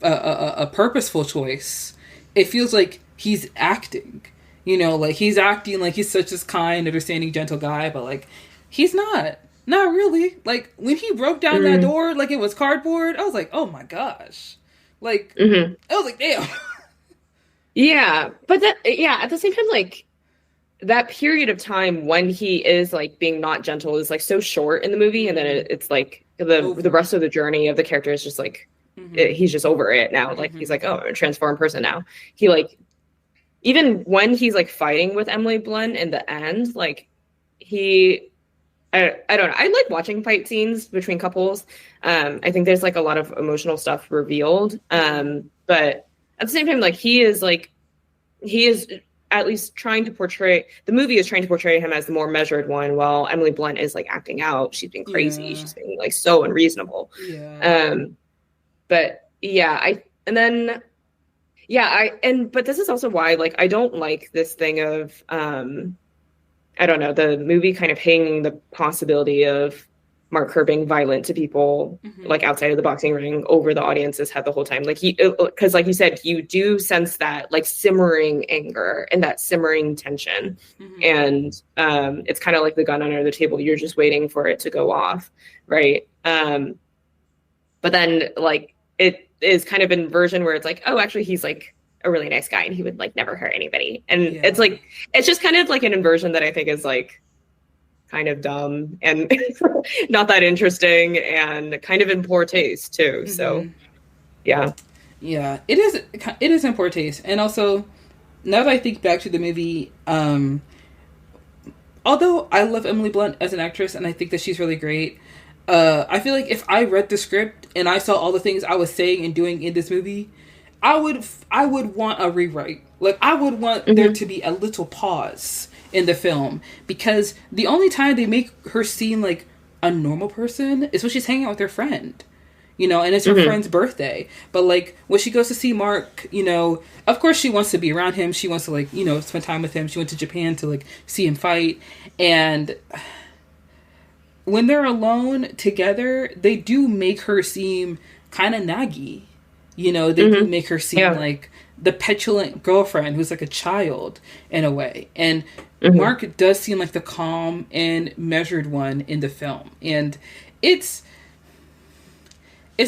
A: a purposeful choice. It feels like he's acting, you know, like he's acting like he's such this kind, understanding, gentle guy, but like he's not really. Like when he broke down that door like it was cardboard, I was like, oh my gosh, like I was like, damn.
B: Yeah, but at the same time, like that period of time when he is like being not gentle is like so short in the movie, and then it's like the rest of the journey of the character is just like he's just over it now. Like he's like, oh, I'm a transformed person now. He like, even when he's like fighting with Emily Blunt in the end, like I don't know. I like watching fight scenes between couples. I think there's like a lot of emotional stuff revealed. But at the same time, like he is at least trying to portray, the movie is trying to portray him as the more measured one, while Emily Blunt is like acting out. She's being crazy. She's being like so unreasonable. But but this is also why, like, I don't like this thing of, I don't know, the movie kind of hanging the possibility of Mark Kerr being violent to people, like, outside of the boxing ring over the audience's head the whole time. Like, because like you said, you do sense that, like, simmering anger and that simmering tension. And it's kind of like the gun under the table. You're just waiting for it to go off, right? But then, like, it is kind of an version where it's like, oh, actually, he's like a really nice guy and he would like never hurt anybody. And it's like, it's just kind of like an inversion that I think is like kind of dumb and not that interesting and kind of in poor taste too. So, yeah, it is in poor taste. And also, now that I think back to the movie, although I love Emily Blunt as an actress and I think that she's really great, I feel like if I read the script and I saw all the things I was saying and doing in this movie, I would want a rewrite. Like, I would want there to be a little pause in the film, because the only time they make her seem like a normal person is when she's hanging out with her friend, you know, and it's her friend's birthday. But like when she goes to see Mark, you know, of course she wants to be around him. She wants to, like, you know, spend time with him. She went to Japan to like see him fight, and when they're alone together, they do make her seem
A: kind of naggy. You know, they do make her seem like the petulant girlfriend who's like a child in a way. And Mark does seem like the calm and measured one in the film. And it's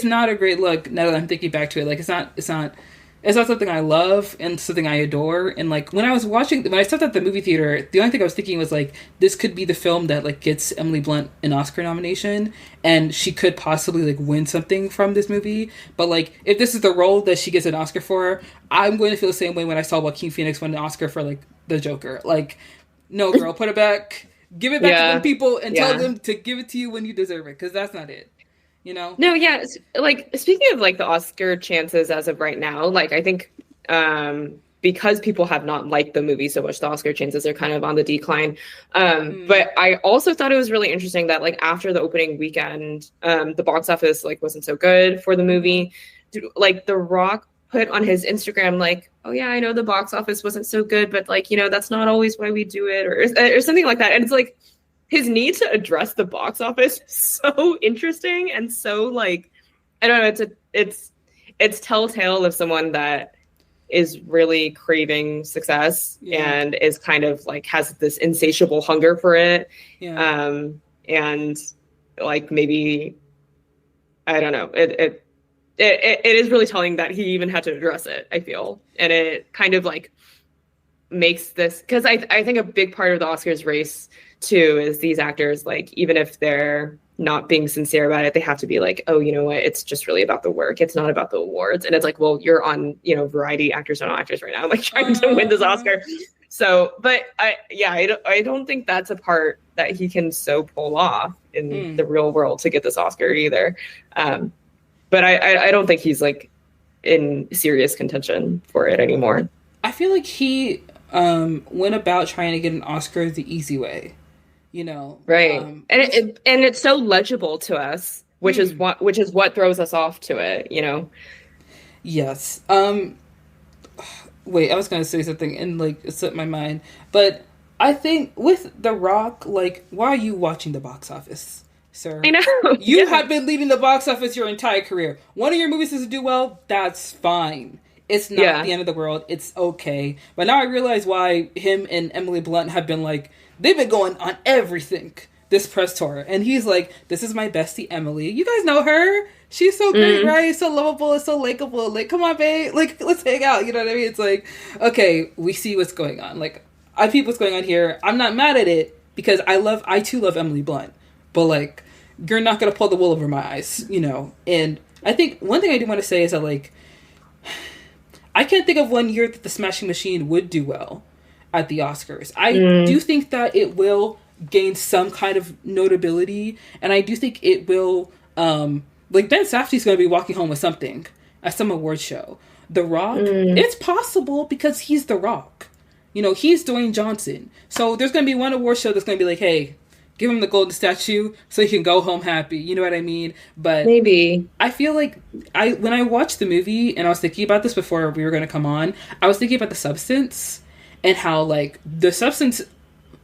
A: not a great look now that I'm thinking back to it. Like, it's not something I love and something I adore. And like when I stepped at the movie theater, the only thing I was thinking was like, this could be the film that like gets Emily Blunt an Oscar nomination, and she could possibly like win something from this movie. But like, if this is the role that she gets an Oscar for, I'm going to feel the same way when I saw Joaquin Phoenix win an Oscar for like The Joker. Like, no, girl, put it back, give it back to them people, and tell them to give it to you when you deserve it, because that's not it. You know?
B: No, yeah. Like, speaking of like the Oscar chances as of right now, like I think because people have not liked the movie so much, the Oscar chances are kind of on the decline. But I also thought it was really interesting that like after the opening weekend, the box office like wasn't so good for the movie. Like The Rock put on his Instagram like, oh yeah, I know the box office wasn't so good, but like, you know, that's not always why we do it, or something like that. And it's like, his need to address the box office is so interesting and so like, I don't know, it's telltale of someone that is really craving success and is kind of like has this insatiable hunger for it. And like maybe, I don't know, it is really telling that he even had to address it, I feel. And it kind of like makes this, because I think a big part of the Oscars race too is these actors, like, even if they're not being sincere about it, they have to be like, oh, you know what, it's just really about the work, it's not about the awards. And it's like, well, you're on, you know, Variety Actors on Actors right now, like trying to win this Oscar. So, but I don't think that's a part that he can so pull off in the real world to get this Oscar either. But I don't think he's like in serious contention for it anymore.
A: I feel like he went about trying to get an Oscar the easy way, you know.
B: Right. And it's so legible to us, which is what throws us off to it, you know. Yes.
A: Wait, I was going to say something and like it slipped my mind, but I think with The Rock, like, why are you watching the box office, sir?
B: I know.
A: You have been leading the box office your entire career. One of your movies doesn't do well, that's fine. It's not the end of the world. It's okay. But now I realize why him and Emily Blunt have been like, they've been going on everything this press tour. And he's like, this is my bestie, Emily. You guys know her. She's so great, right? So lovable. It's so likable. Like, come on, babe. Like, let's hang out. You know what I mean? It's like, okay, we see what's going on. Like, I peep what's going on here. I'm not mad at it because I too love Emily Blunt. But like, you're not going to pull the wool over my eyes, you know? And I think one thing I do want to say is that like, I can't think of one year that The Smashing Machine would do well at the Oscars. I do think that it will gain some kind of notability, and I do think it will, like, Ben Safdie's going to be walking home with something at some award show. The Rock, it's possible because he's The Rock. You know, he's Dwayne Johnson. So there's going to be one award show that's going to be like, hey, give him the golden statue so he can go home happy. You know what I mean? But
B: maybe
A: I feel like when I watched the movie, and I was thinking about this before we were going to come on, I was thinking about the substance and how like the substance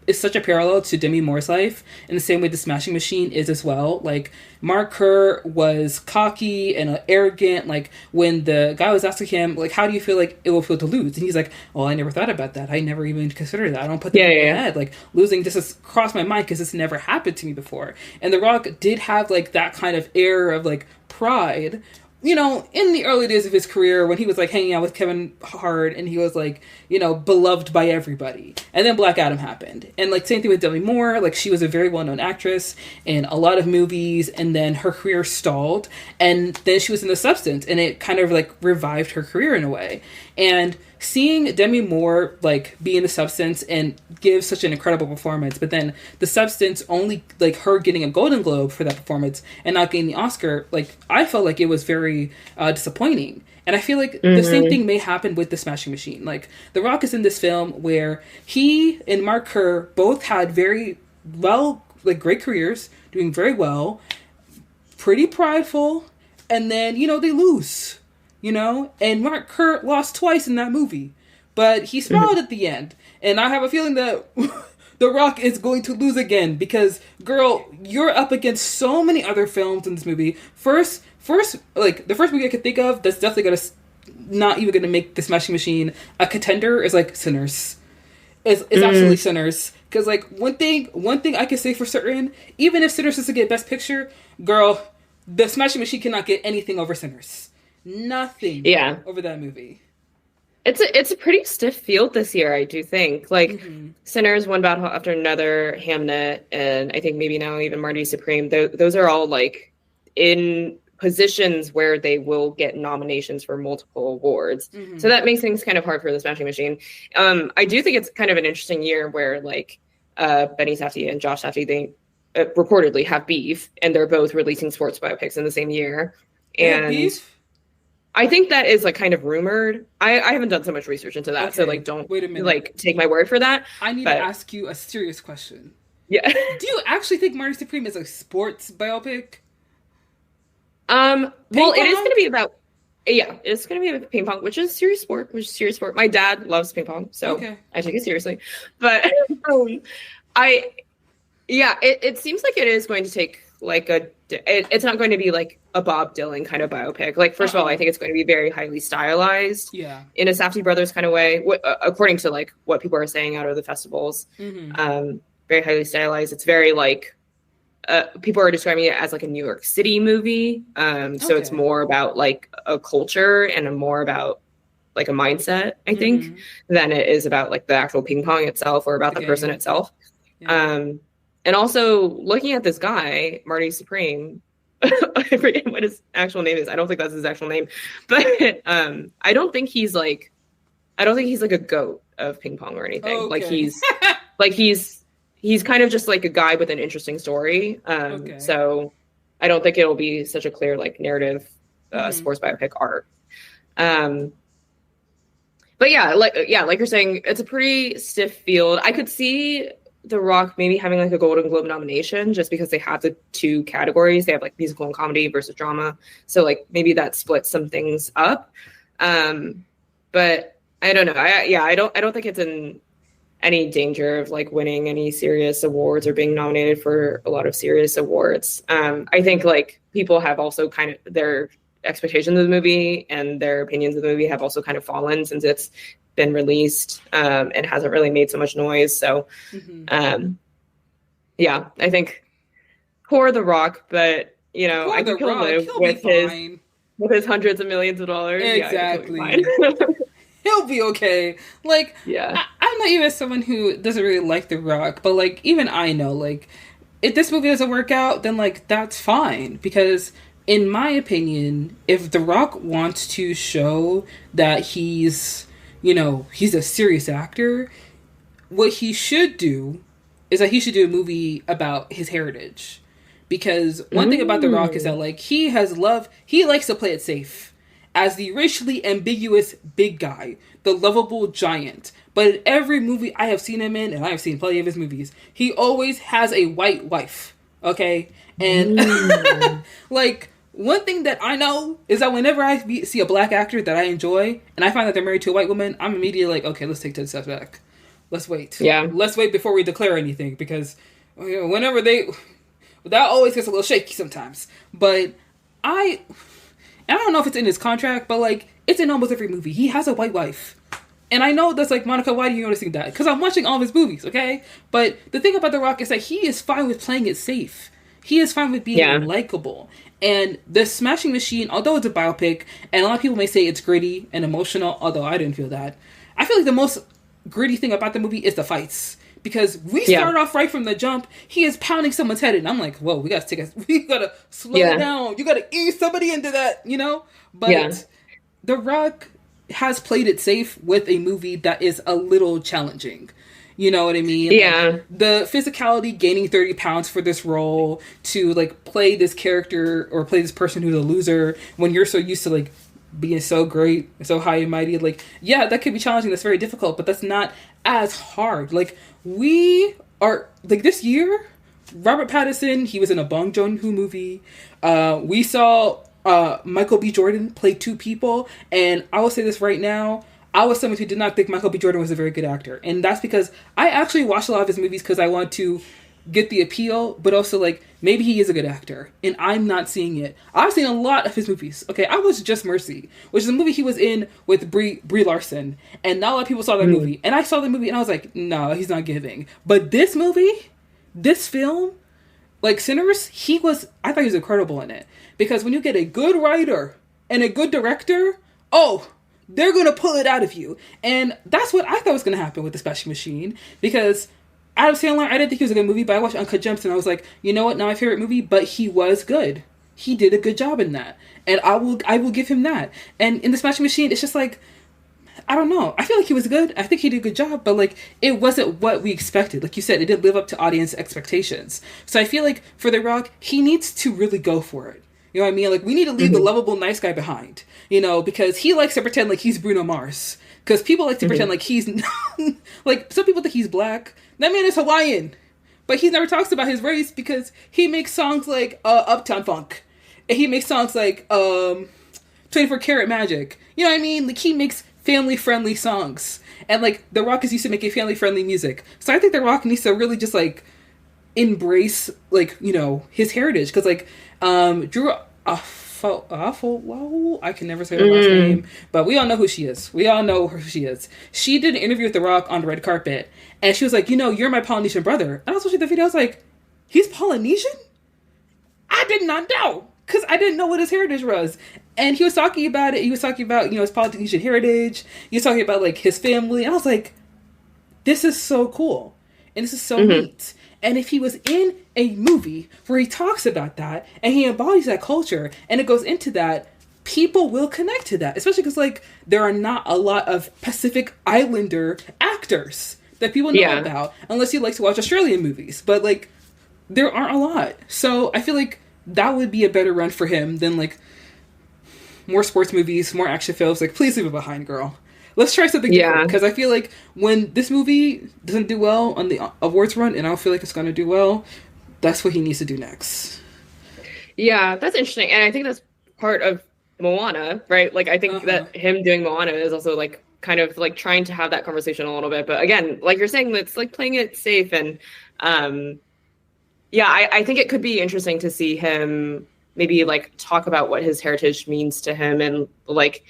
A: is such a parallel to Demi Moore's life in the same way The Smashing Machine is as well. Like, Mark Kerr was cocky and arrogant. Like, when the guy was asking him, like, how do you feel like it will feel to lose? And he's like, well, I never thought about that. I never even considered that. I don't put that in my head. Like, losing just has crossed my mind because it's never happened to me before. And The Rock did have, like, that kind of air of, like, pride, you know, in the early days of his career when he was like hanging out with Kevin Hart and he was like, you know, beloved by everybody. And then Black Adam happened. And like same thing with Demi Moore, like she was a very well-known actress in a lot of movies and then her career stalled and then she was in The Substance and it kind of like revived her career in a way. And seeing Demi Moore like be in The Substance and give such an incredible performance, but then The Substance only like her getting a Golden Globe for that performance and not getting the Oscar, like I felt like it was very disappointing. And I feel like the same thing may happen with The Smashing Machine. Like The Rock is in this film where he and Mark Kerr both had very well, like great careers, doing very well, pretty prideful, and then, you know, they lose. You know, and Mark Kerr lost twice in that movie, but he smiled at the end. And I have a feeling that The Rock is going to lose again because, girl, you're up against so many other films in this movie. First the first movie I could think of that's definitely gonna not even gonna make the Smashing Machine a contender is like Sinners. It's absolutely Sinners. Because like one thing I can say for certain, even if Sinners doesn't get Best Picture, girl, the Smashing Machine cannot get anything over Sinners. Nothing.
B: Yeah.
A: Over that movie.
B: It's a pretty stiff field this year, I do think. Like, Sinners, One Battle After Another, Hamnet, and I think maybe now even Marty Supreme. Those are all like in positions where they will get nominations for multiple awards. So that makes things kind of hard for the Smashing Machine. I do think it's kind of an interesting year where like Benny Safdie and Josh Safdie, they reportedly have beef, and they're both releasing sports biopics in the same year. And beef? I think that is like kind of rumored. I haven't done so much research into that, so like don't like take my word for that.
A: I need to ask you a serious question.
B: Yeah.
A: Do you actually think Marty Supreme is a sports biopic?
B: Well, it is going to be about it's going to be about ping pong, which is serious sport. My dad loves ping pong, so I take it seriously. But it seems like it is going to take like it's not going to be like a Bob Dylan kind of biopic. Like, first of all, I think it's going to be very highly stylized, in a Safdie brothers kind of way, according to like what people are saying out of the festivals. Very highly stylized. It's very like people are describing it as like a New York City movie. So it's more about like a culture and more about like a mindset, I think, than it is about like the actual ping pong itself or about the person itself. And also looking at this guy, Marty Supreme, I forget what his actual name is. I don't think that's his actual name, but I don't think he's like a goat of ping pong or anything. Like he's kind of just like a guy with an interesting story. So I don't think it'll be such a clear like narrative sports biopic art. But like you're saying, it's a pretty stiff field. I could see The Rock maybe having like a Golden Globe nomination just because they have the two categories. They have like musical and comedy versus drama. So like maybe that splits some things up. But I don't know. I don't think it's in any danger of like winning any serious awards or being nominated for a lot of serious awards. I think like people have also kind of their expectations of the movie and their opinions of the movie have also kind of fallen since it's been released and hasn't really made so much noise. So I think poor The Rock, but you know, I think he'll live with his hundreds of millions of dollars.
A: Exactly. He'll be okay. Like, I'm not even someone who doesn't really like The Rock, but like even I know like if this movie doesn't work out, then like that's fine, because in my opinion, if The Rock wants to show that he's a serious actor, what he should do is that he should do a movie about his heritage. Because one thing about The Rock is that like he likes to play it safe as the racially ambiguous big guy, the lovable giant. But in every movie I have seen him in, and I have seen plenty of his movies, he always has a white wife. Okay? And like one thing that I know is that whenever I see a black actor that I enjoy, and I find that they're married to a white woman, I'm immediately like, okay, let's take 10 steps back. Let's wait. Yeah. Let's wait before we declare anything, because whenever that always gets a little shaky sometimes. But I don't know if it's in his contract, but like it's in almost every movie. He has a white wife. And I know that's like, Monica, why do you noticing that? Because I'm watching all of his movies, okay? But the thing about The Rock is that he is fine with playing it safe. He is fine with being likable. And The Smashing Machine, although it's a biopic, and a lot of people may say it's gritty and emotional, although I didn't feel that, I feel like the most gritty thing about the movie is the fights. Because we start off right from the jump, he is pounding someone's head, and I'm like, whoa, we gotta slow it down. You gotta ease somebody into that, But The Rock has played it safe with a movie that is a little challenging. You know what I mean?
B: Yeah.
A: Like, the physicality, gaining 30 pounds for this role, to like play this character or play this person who's a loser when you're so used to like being so great, so high and mighty. Like, yeah, that could be challenging. That's very difficult, but that's not as hard. Like, we are like this year, Robert Pattinson, he was in a Bong Joon-ho movie. We saw Michael B. Jordan play two people, and I will say this right now. I was someone who did not think Michael B. Jordan was a very good actor. And that's because I actually watched a lot of his movies because I want to get the appeal, but also like maybe he is a good actor, and I'm not seeing it. I've seen a lot of his movies. Okay, I watched Just Mercy, which is a movie he was in with Brie Larson, and not a lot of people saw that movie. And I saw the movie, and I was like, no, he's not giving. But this movie, this film, like Sinners, I thought he was incredible in it. Because when you get a good writer and a good director, they're going to pull it out of you. And that's what I thought was going to happen with The Smashing Machine. Because Adam Sandler, I didn't think he was a good movie, but I watched Uncut Gems and I was like, you know what, not my favorite movie, but he was good. He did a good job in that. And I will give him that. And in The Smashing Machine, it's just like, I don't know. I feel like he was good. I think he did a good job, but like, it wasn't what we expected. Like you said, it didn't live up to audience expectations. So I feel like for The Rock, he needs to really go for it. You know what I mean? Like, we need to leave the lovable nice guy behind, you know, because he likes to pretend like he's Bruno Mars. Because people like to pretend like he's, like, some people think he's black. That man is Hawaiian. But he never talks about his race because he makes songs like Uptown Funk. And he makes songs like 24 Karat Magic. You know what I mean? Like, he makes family-friendly songs. And, like, The Rock is used to making family-friendly music. So I think The Rock needs to really just, like, embrace, like, you know, his heritage. Because, like, Drew Affolwell, I can never say her last name, but we all know who she is. We all know who she is. She did an interview with The Rock on the red carpet, and she was like, you know, you're my Polynesian brother. And I was watching the video, I was like, he's Polynesian? I did not know, because I didn't know what his heritage was. And he was talking about it. He was talking about, you know, his Polynesian heritage. He was talking about, like, his family. And I was like, this is so cool. And this is so neat. And if he was in a movie where he talks about that and he embodies that culture and it goes into that, people will connect to that. Especially because, like, there are not a lot of Pacific Islander actors that people know about unless you like to watch Australian movies. But, like, there aren't a lot. So I feel like that would be a better run for him than, like, more sports movies, more action films. Like, please leave it behind, girl. Let's try something different, because I feel like when this movie doesn't do well on the awards run, and I don't feel like it's going to do well, that's what he needs to do next.
B: Yeah, that's interesting. And I think that's part of Moana, right? Like, I think that him doing Moana is also, like, kind of, like, trying to have that conversation a little bit. But again, like you're saying, it's, like, playing it safe. And, I think it could be interesting to see him maybe, like, talk about what his heritage means to him and, like,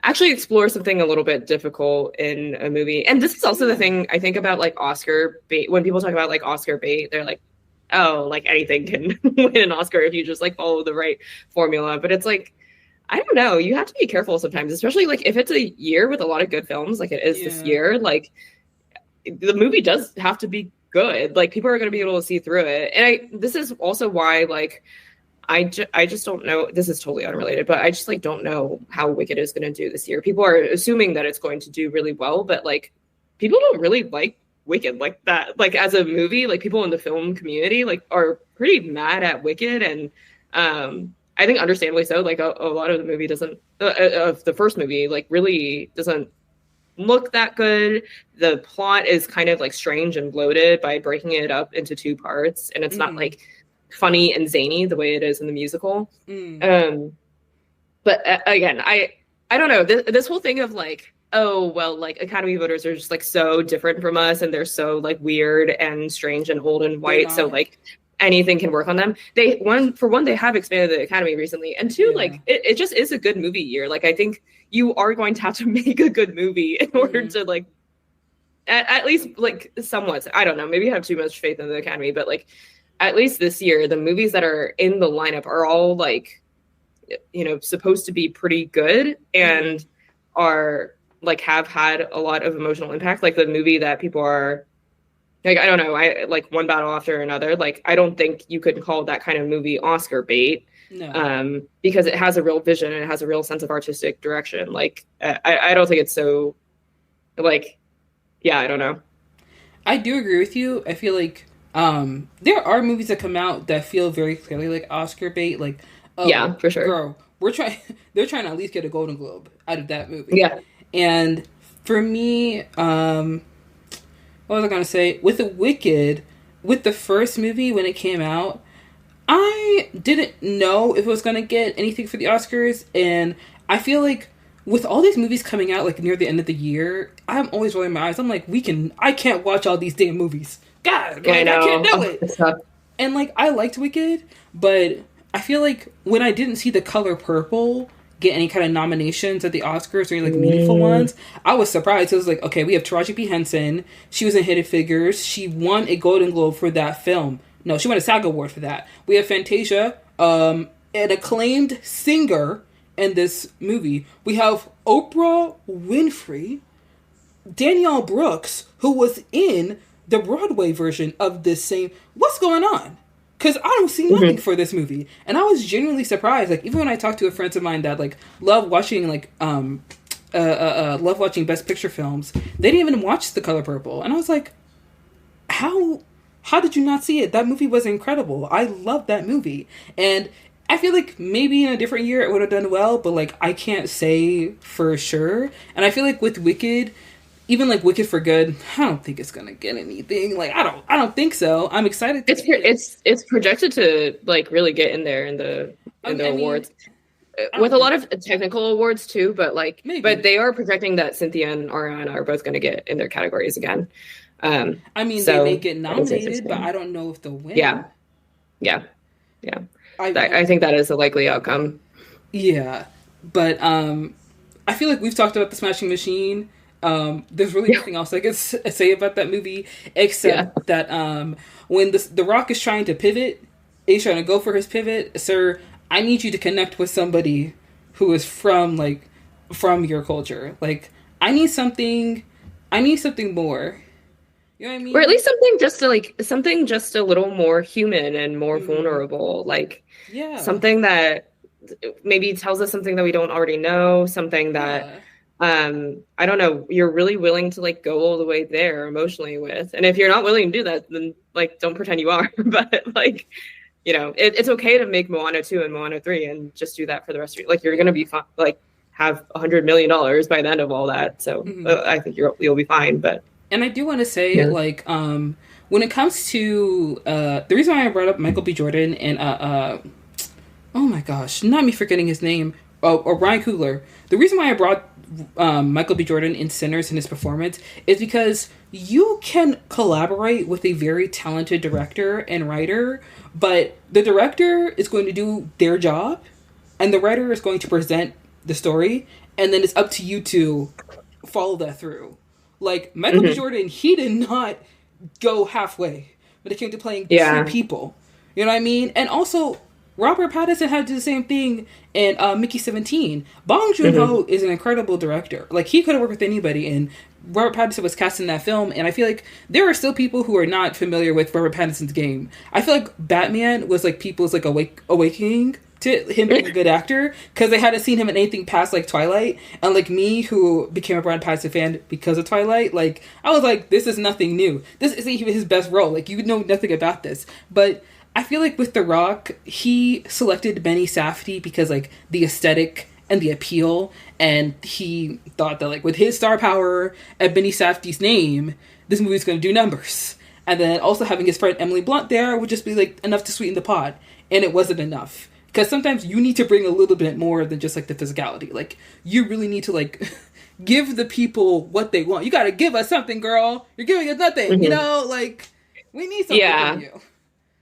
B: actually explore something a little bit difficult in a movie. And this is also the thing I think about, like, Oscar bait. When people talk about, like, Oscar bait, they're like, oh, like, anything can win an Oscar if you just, like, follow the right formula. But it's like, I don't know. You have to be careful sometimes, especially, like, if it's a year with a lot of good films, like it is this year, like, the movie does have to be good. Like, people are going to be able to see through it. And this is also why, like, I just don't know. This is totally unrelated, but I just, like, don't know how Wicked is going to do this year. People are assuming that it's going to do really well, but, like, people don't really like Wicked like that. Like, as a movie, like, people in the film community, like, are pretty mad at Wicked. And I think understandably so. Like, a lot of the movie doesn't, of the first movie, like, really doesn't look that good. The plot is kind of, like, strange and bloated by breaking it up into two parts. And it's not, like, funny and zany the way it is in the musical. But again, I don't know, this whole thing of, like, oh, well, like, Academy voters are just, like, so different from us, and they're so, like, weird and strange and old and white, so, like, anything can work on them. They have expanded the Academy recently, and two, like, it just is a good movie year. Like, I think you are going to have to make a good movie in order to, like, at least, like, somewhat, I don't know, maybe I have too much faith in the Academy, but, like, at least this year, the movies that are in the lineup are all, like, you know, supposed to be pretty good and are, like, have had a lot of emotional impact. Like, the movie that people are, like, I don't know, I like One Battle After Another. Like, I don't think you could call that kind of movie Oscar bait. No. Because it has a real vision and it has a real sense of artistic direction. Like, I don't think it's so, like, I don't know.
A: I do agree with you. I feel like there are movies that come out that feel very clearly like Oscar bait. Like, oh,
B: for sure,
A: girl, they're trying to at least get a Golden Globe out of that movie.
B: Yeah.
A: And for me, what was I gonna say? With the Wicked, with the first movie when it came out, I didn't know if it was gonna get anything for the Oscars, and I feel like with all these movies coming out, like, near the end of the year, I'm always rolling my eyes. I'm like, I can't watch all these damn movies. God, I can't do it. And, like, I liked Wicked, but I feel like when I didn't see The Color Purple get any kind of nominations at the Oscars or any, like, meaningful ones, I was surprised. It was like, okay, we have Taraji P. Henson. She was in Hidden Figures. She won a Golden Globe for that film. No, she won a SAG Award for that. We have Fantasia, an acclaimed singer in this movie. We have Oprah Winfrey, Danielle Brooks, who was in the Broadway version of this same... What's going on? Because I don't see nothing for this movie. And I was genuinely surprised. Like, even when I talked to a friends of mine that, like, love watching, like, love watching Best Picture films, they didn't even watch The Color Purple. And I was like, how did you not see it? That movie was incredible. I loved that movie. And I feel like maybe in a different year it would have done well, but, like, I can't say for sure. And I feel like with Wicked... Even, like, Wicked for Good, I don't think it's gonna get anything. Like, I don't think so. I'm excited.
B: It's projected to, like, really get in there in the awards, with a lot of technical awards too. But, like, but they are projecting that Cynthia and Ariana are both gonna get in their categories again.
A: I mean, so they may get nominated, but I don't know if they'll win.
B: Yeah. I think that is a likely outcome.
A: Yeah, but I feel like we've talked about The Smashing Machine. There's really nothing else I could say about that movie except that when the Rock is trying to pivot, he's trying to go for his pivot. Sir, I need you to connect with somebody who is from your culture. Like, I need something more. You know what I mean?
B: Or at least something just a little more human and more vulnerable. Like, something that maybe tells us something that we don't already know. Something that. I don't know, you're really willing to, like, go all the way there emotionally with. And if you're not willing to do that, then, like, don't pretend you are. But, like, you know, it's okay to make Moana 2 and Moana 3 and just do that for the rest of your... Like, you're going to be fine, like, have $100 million by the end of all that. So I think you'll be fine. But...
A: And I do want to say, like, when it comes to... the reason why I brought up Michael B. Jordan and... oh my gosh, not me forgetting his name. Or Ryan Coogler. The reason why I brought Michael B. Jordan in Sinners in his performance is because you can collaborate with a very talented director and writer, but the director is going to do their job and the writer is going to present the story, and then it's up to you to follow that through. Like, Michael B. Jordan, he did not go halfway when it came to playing two people. You know what I mean? And also, Robert Pattinson had to do the same thing in Mickey 17. Bong Joon-ho is an incredible director. Like, he could have worked with anybody, and Robert Pattinson was cast in that film, and I feel like there are still people who are not familiar with Robert Pattinson's game. I feel like Batman was, like, people's, like, awakening to him being a good actor, because they hadn't seen him in anything past, like, Twilight. And, like, me, who became a Brian Pattinson fan because of Twilight, like, I was like, this is nothing new. This isn't even his best role. Like, you know nothing about this. But I feel like with The Rock, he selected Benny Safdie because, like, the aesthetic and the appeal, and he thought that, like, with his star power and Benny Safdie's name, this movie's going to do numbers. And then also having his friend Emily Blunt there would just be, like, enough to sweeten the pot. And it wasn't enough. Because sometimes you need to bring a little bit more than just, like, the physicality. Like, you really need to, like, give the people what they want. You got to give us something, girl. You're giving us nothing. You know, like, we need something from you.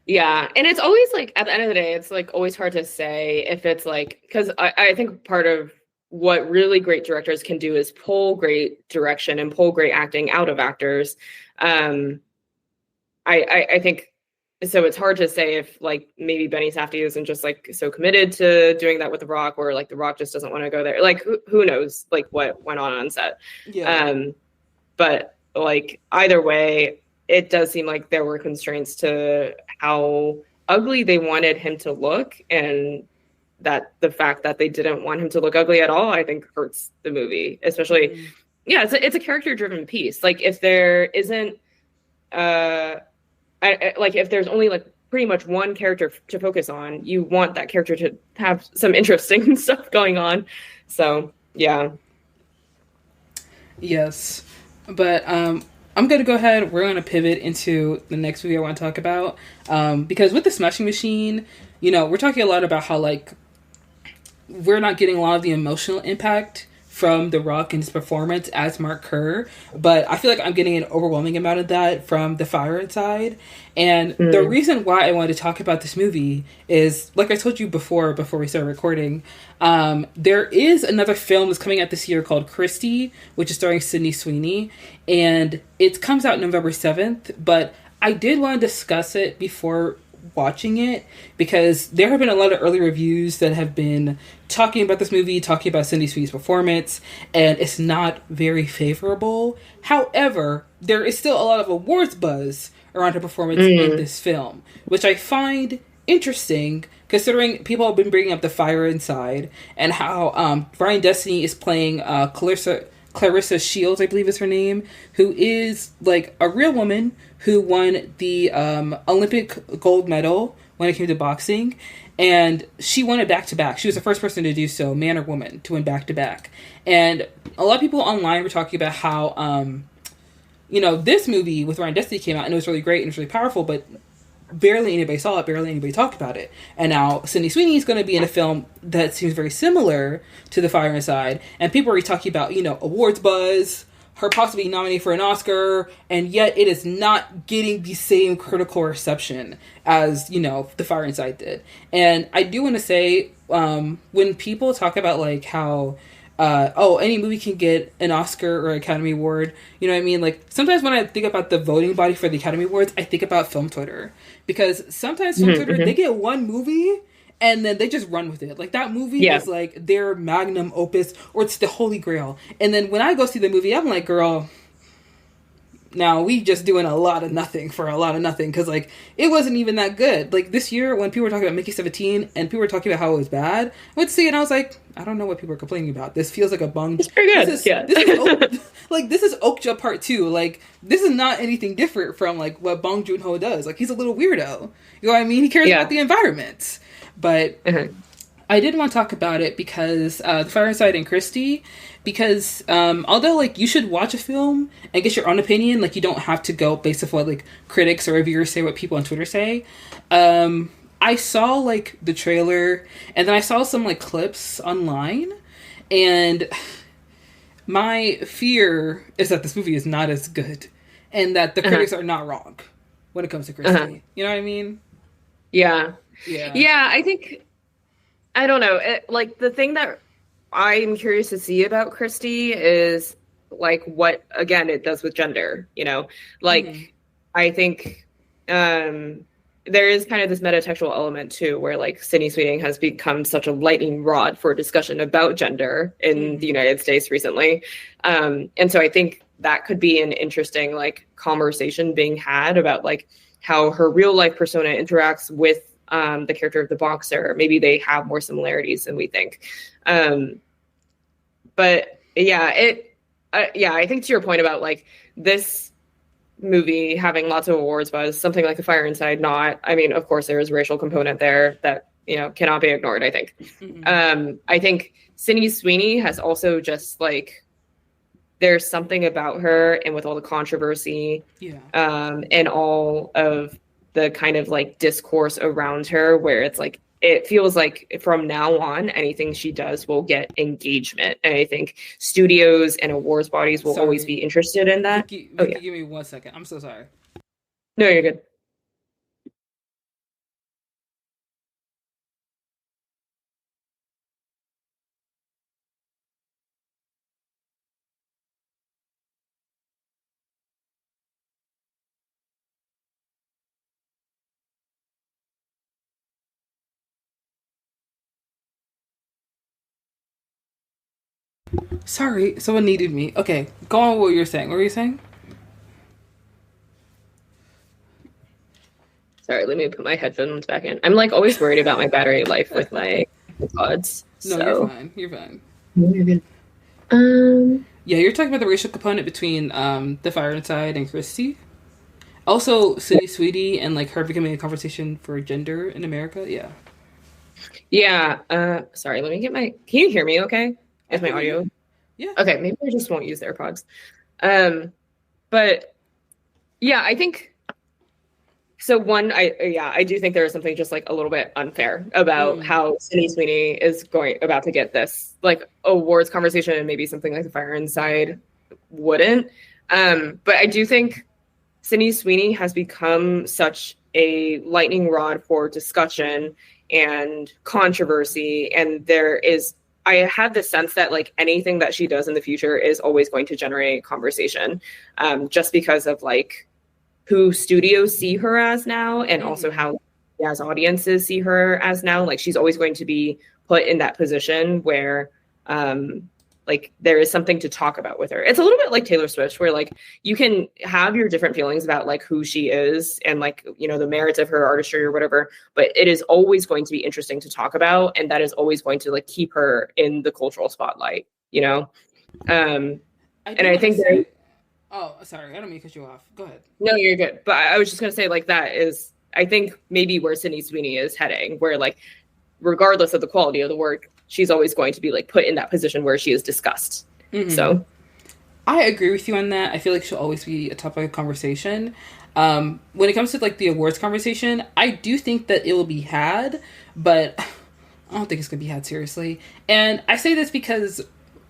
B: Yeah, and it's always, like, at the end of the day, it's, like, always hard to say if it's, like, because I think part of what really great directors can do is pull great direction and pull great acting out of actors. I think, so it's hard to say if, like, maybe Benny Safdie isn't just, like, so committed to doing that with The Rock, or, like, The Rock just doesn't want to go there. Like, who knows, like, what went on set. Yeah. But, like, either way, it does seem like there were constraints to how ugly they wanted him to look, and that the fact that they didn't want him to look ugly at all, I think, hurts the movie. Especially, it's a character-driven piece. Like, if there isn't, like, if there's only, like, pretty much one character to focus on, you want that character to have some interesting stuff going on. So, yeah.
A: Yes, but I'm going to go ahead. We're going to pivot into the next movie I want to talk about. Because with The Smashing Machine, you know, we're talking a lot about how, like, we're not getting a lot of the emotional impact from The Rock and his performance as Mark Kerr, but I feel like I'm getting an overwhelming amount of that from The Fire Inside. And the reason why I wanted to talk about this movie is, like I told you before we started recording, there is another film that's coming out this year called Christy, which is starring Sydney Sweeney, and it comes out November 7th, but I did want to discuss it before watching it because there have been a lot of early reviews that have been talking about this movie, talking about Sydney Sweeney's performance, and it's not very favorable. However, there is still a lot of awards buzz around her performance in this film, which I find interesting considering people have been bringing up The Fire Inside and how Brian Destiny is playing Clarissa Shields, I believe is her name, who is like a real woman who won the Olympic gold medal when it came to boxing. And she won it back-to-back. She was the first person to do so, man or woman, to win back-to-back. And a lot of people online were talking about how, this movie with Ryan Destiny came out and it was really great and it was really powerful, but barely anybody saw it, barely anybody talked about it. And now Sydney Sweeney is going to be in a film that seems very similar to The Fire Inside. And people are already talking about, awards buzz, her possibly nominated for an Oscar, and yet it is not getting the same critical reception as, The Fire Inside did. And I do want to say, when people talk about, like, how, any movie can get an Oscar or Academy Award, you know what I mean? Like, sometimes when I think about the voting body for the Academy Awards, I think about Film Twitter. Because sometimes Film Twitter, they get one movie, and then they just run with it. Like, that movie is like their magnum opus, or it's the holy grail. And then when I go see the movie, I'm like, girl, now we just doing a lot of nothing for a lot of nothing. Because, like, it wasn't even that good. Like, this year, when people were talking about Mickey 17, and people were talking about how it was bad, I went to see it, and I was like, I don't know what people are complaining about. This feels like a bung.
B: It's pretty good.
A: This is Okja Part 2. Like, this is not anything different from, like, what Bong Joon-ho does. Like, he's a little weirdo. You know what I mean? He cares about the environment. But I did want to talk about it because The Fire Inside and Christy, because although, like, you should watch a film and get your own opinion, like, you don't have to go based off what, like, critics or reviewers say, what people on Twitter say. I saw, like, the trailer, and then I saw some, like, clips online, and my fear is that this movie is not as good, and that the critics are not wrong when it comes to Christy. You know what I mean?
B: Yeah, I think, I don't know, like, the thing that I'm curious to see about Christy is, like, what, again, it does with gender, like, I think, there is kind of this metatextual element too, where, like, Sydney Sweeney has become such a lightning rod for discussion about gender in the United States recently. And so I think that could be an interesting, like, conversation being had about, like, how her real life persona interacts with the character of the boxer. Maybe they have more similarities than we think. But yeah, I think to your point about, like, this movie having lots of awards buzz, something like The Fire Inside not. I mean, of course, there is a racial component there that, cannot be ignored, I think. I think Sydney Sweeney has also just, like, there's something about her, and with all the controversy and all of the kind of, like, discourse around her, where it's like, it feels like from now on, anything she does will get engagement. And I think studios and awards bodies will always be interested in that.
A: Vicky, give me 1 second. I'm so sorry.
B: No, you're good.
A: Sorry, someone needed me. Okay, go on with what you're saying. What were you saying?
B: Sorry, let me put my headphones back in. I'm, like, always worried about my battery life with my AirPods.
A: No, you're fine. You're fine.
B: You're good.
A: Yeah, you're talking about the racial component between The Fire Inside and Christy. Also, Sydney Sweeney and, like, her becoming a conversation for gender in America. Yeah.
B: Yeah. Sorry, let me get my... Can you hear me okay? Is my audio?
A: Yeah.
B: Okay, maybe I just won't use the AirPods. But, yeah, I think So one, I do think there is something just like a little bit unfair about how Sydney Sweeney is about to get this like awards conversation, and maybe something like The Fire Inside wouldn't. But I do think Sydney Sweeney has become such a lightning rod for discussion and controversy, and I have the sense that like anything that she does in the future is always going to generate conversation, just because of like who studios see her as now, and also how as audiences see her as now. Like she's always going to be put in that position where like there is something to talk about with her. It's a little bit like Taylor Swift, where like you can have your different feelings about like who she is and like, you know, the merits of her artistry or whatever, but it is always going to be interesting to talk about, and that is always going to like keep her in the cultural spotlight, you know. I think
A: oh, sorry, I don't mean to cut you off. Go ahead.
B: No, you're good. But I was just going to say, like, that is, I think, maybe where Sydney Sweeney is heading, where, like, regardless of the quality of the work, she's always going to be, like, put in that position where she is discussed. So
A: I agree with you on that. I feel like she'll always be a topic of conversation. When it comes to, like, the awards conversation, I do think that it will be had, but I don't think it's going to be had seriously. And I say this because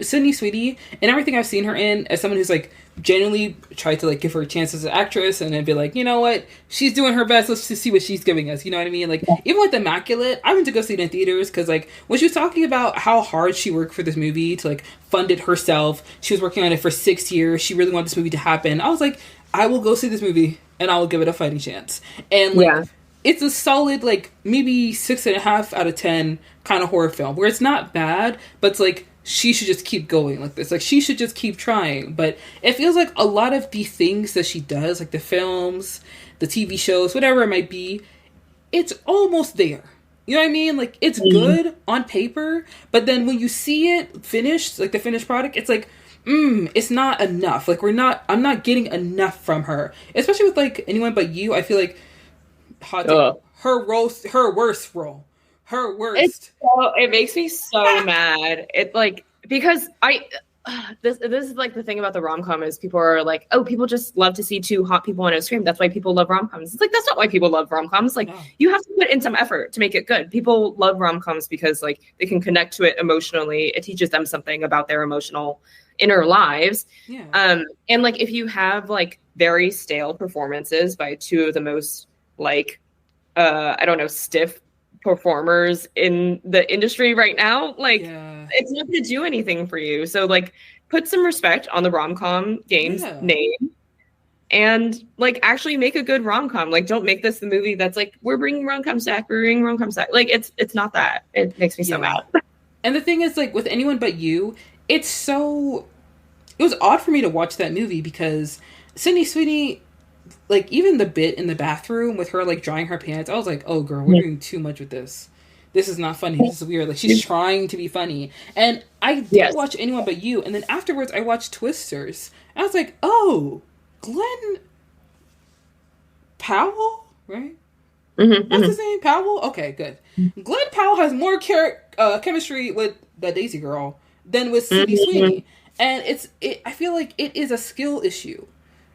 A: Sydney Sweeney, and everything I've seen her in, as someone who's, like, genuinely tried to like give her a chance as an actress and then be like, you know what, she's doing her best, let's just see what she's giving us, you know what I mean? Like even with Immaculate, I went to go see it in theaters because like when she was talking about how hard she worked for this movie to like fund it herself, she was working on it for 6 years, she really wanted this movie to happen, I was like, I will go see this movie and I will give it a fighting chance. And like it's a solid like maybe 6.5 out of 10 kind of horror film where it's not bad, but it's like she should just keep going like this. Like, she should just keep trying. But it feels like a lot of the things that she does, like the films, the TV shows, whatever it might be, it's almost there. You know what I mean? Like, it's good on paper, but then when you see it finished, like the finished product, it's like, it's not enough. Like, I'm not getting enough from her. Especially with, like, Anyone But You, I feel like her worst role. Her worst.
B: It makes me so mad. It's like, because this is like the thing about the rom-com is people are like, oh, people just love to see two hot people on a screen. That's why people love rom-coms. It's like, that's not why people love rom-coms. Like, you have to put in some effort to make it good. People love rom-coms because like they can connect to it emotionally. It teaches them something about their emotional inner lives. And like, if you have like very stale performances by two of the most like, I don't know, stiff performers in the industry right now, like it's not going to do anything for you. So like put some respect on the rom-com game's name and like actually make a good rom-com. Like, don't make this the movie that's like, we're bringing rom-coms back, like it's not that. It makes me so mad.
A: And the thing is, like, with Anyone But You, it was odd for me to watch that movie because Sydney Sweeney, like, even the bit in the bathroom with her, like, drying her pants, I was like, oh, girl, we're doing too much with this. This is not funny. This is weird. Like, she's trying to be funny. And I did watch Anyone But You, and then afterwards I watched Twisters. And I was like, oh, Glenn Powell, right? What's his name? Powell? Okay, good. Glenn Powell has more chemistry with the Daisy girl than with Sydney Sweeney. And I feel like it is a skill issue.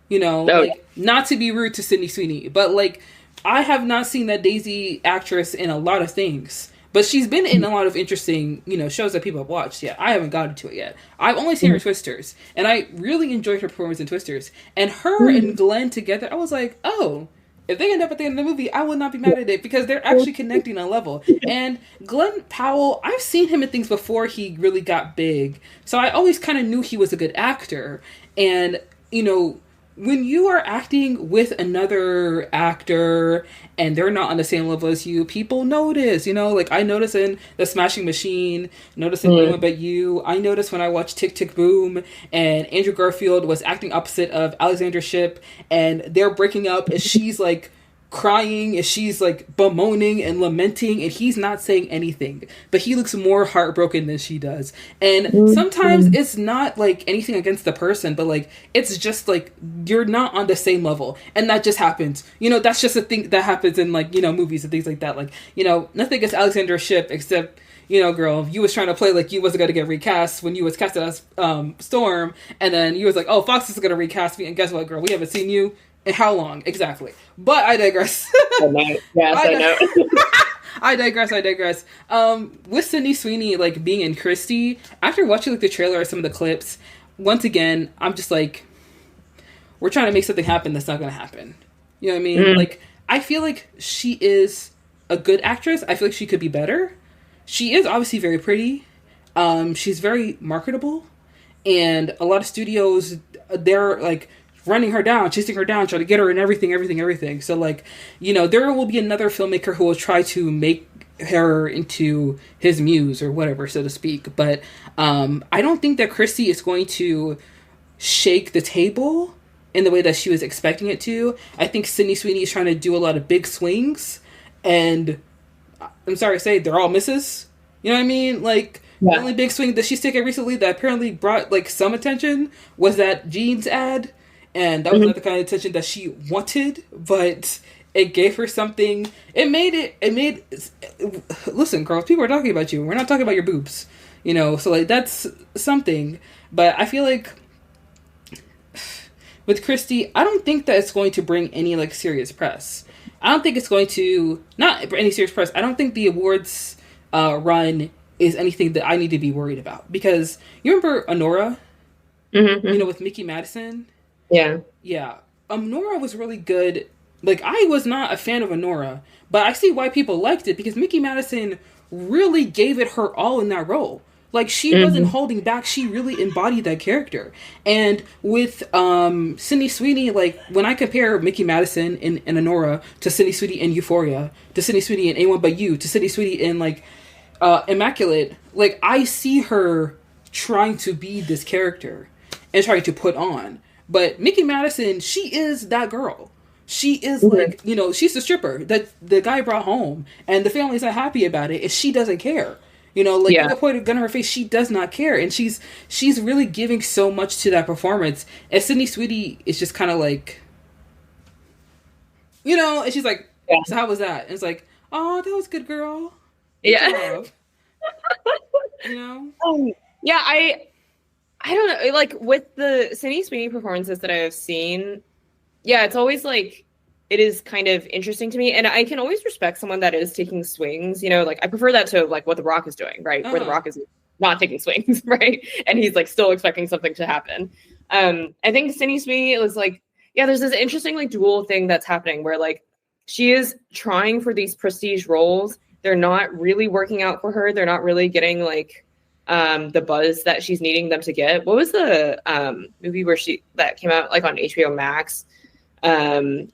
A: You know, like, not to be rude to Sydney Sweeney, but like, I have not seen that Daisy actress in a lot of things, but she's been in a lot of interesting, you know, shows that people have watched. I haven't gotten to it yet. I've only seen her Twisters, and I really enjoyed her performance in Twisters. And her and Glenn together, I was like, oh, if they end up at the end of the movie, I will not be mad at it because they're actually connecting on a level. And Glenn Powell, I've seen him in things before he really got big, so I always kind of knew he was a good actor. And, you know, when you are acting with another actor and they're not on the same level as you, people notice, you know, like I notice in The Smashing Machine, notice in Anyone But You, I noticed when I watched Tick, Tick, Boom and Andrew Garfield was acting opposite of Alexandra Shipp and they're breaking up and she's like crying and she's like bemoaning and lamenting and he's not saying anything, but he looks more heartbroken than she does. And sometimes it's not like anything against the person, but like it's just like you're not on the same level, and that just happens, you know. That's just a thing that happens in, like, you know, movies and things like that. Like, you know, nothing against Alexandra Shipp except, you know, girl, you was trying to play like you wasn't going to get recast when you was casted as Storm, and then you was like, oh, Fox is going to recast me, and guess what, girl, we haven't seen you And how long? Exactly. But I digress.
B: Yes, I know.
A: I digress. With Sydney Sweeney, like, being in Christy, after watching, like, the trailer or some of the clips, once again, I'm just like, we're trying to make something happen that's not going to happen. You know what I mean? Mm. Like, I feel like she is a good actress. I feel like she could be better. She is obviously very pretty. She's very marketable. And a lot of studios, they're, like, running her down, chasing her down, trying to get her in everything. So, like, you know, there will be another filmmaker who will try to make her into his muse or whatever, so to speak. But I don't think that Christy is going to shake the table in the way that she was expecting it to. I think Sydney Sweeney is trying to do a lot of big swings, and I'm sorry to say, they're all misses. You know what I mean? Like, the only big swing that she's taken recently that apparently brought, like, some attention was that jeans ad. And that was not the kind of attention that she wanted, but it gave her something. Listen, girls, people are talking about you. We're not talking about your boobs, you know? So, like, that's something. But I feel like with Christy, I don't think that it's going to bring any, like, serious press. I don't think it's going to, not any serious press. I don't think the awards run is anything that I need to be worried about. Because you remember Honora? Mm-hmm. You know, with Mickey Madison? Yeah. Nora was really good. Like, I was not a fan of Honora, but I see why people liked it, because Mickey Madison really gave it her all in that role. Like, she wasn't holding back. She really embodied that character. And with Sydney Sweeney, like, when I compare Mickey Madison in Honora to Sydney Sweeney in Euphoria, to Sydney Sweeney in Anyone But You, to Sydney Sweeney in, like, Immaculate, like, I see her trying to be this character and trying to put on. But Mickey Madison, she is that girl. She is like, you know, she's the stripper that the guy brought home, and the family's not happy about it, and she doesn't care. You know, like, at the point of gun in her face, she does not care, and she's really giving so much to that performance. And Sydney Sweeney is just kind of like, you know, and she's like, so how was that? And it's like, oh, that was good, girl. Good job. You know?
B: I don't know, like, with the Sydney Sweeney performances that I have seen, it's always, like, it is kind of interesting to me, and I can always respect someone that is taking swings, you know, like, I prefer that to, like, what The Rock is doing, right? Where The Rock is not taking swings, right? And he's, like, still expecting something to happen. I think Sydney Sweeney, it was, like, there's this interesting, like, dual thing that's happening where, like, she is trying for these prestige roles. They're not really working out for her. They're not really getting, like, the buzz that she's needing them to get. What was the movie that came out, like, on HBO Max? And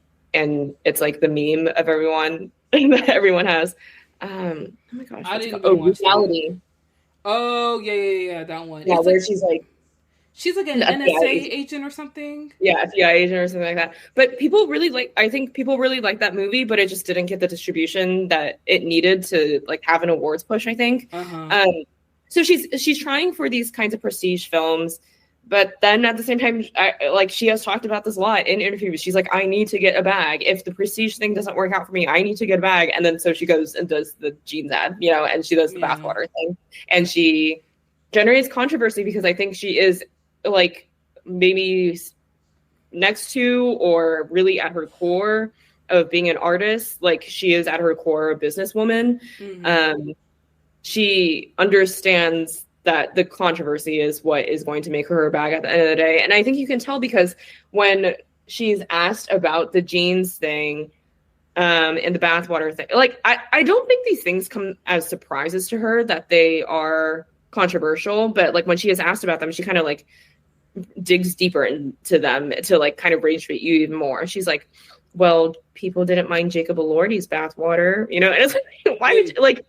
B: it's, like, the meme of everyone that everyone has. Oh my gosh.
A: Brutality. Oh, yeah, that one.
B: Yeah, where she's like
A: an NSA agent or something.
B: Yeah, FBI agent or something like that. But I think people really like that movie, but it just didn't get the distribution that it needed to, like, have an awards push, I think. So she's trying for these kinds of prestige films, but then at the same time, she has talked about this a lot in interviews. She's like, I need to get a bag. If the prestige thing doesn't work out for me, I need to get a bag. And then so she goes and does the jeans ad, you know, and she does the bathwater thing. And she generates controversy because I think she is, like, maybe next to or really at her core of being an artist. Like, she is at her core a businesswoman. She understands that the controversy is what is going to make her a bag at the end of the day. And I think you can tell because when she's asked about the jeans thing and the bathwater thing, like, I don't think these things come as surprises to her that they are controversial, but, like, when she is asked about them, she kind of, like, digs deeper into them to, like, kind of rage bait you even more. She's like, well, people didn't mind Jacob Elordi's bathwater, you know, and it's like, why would you, like,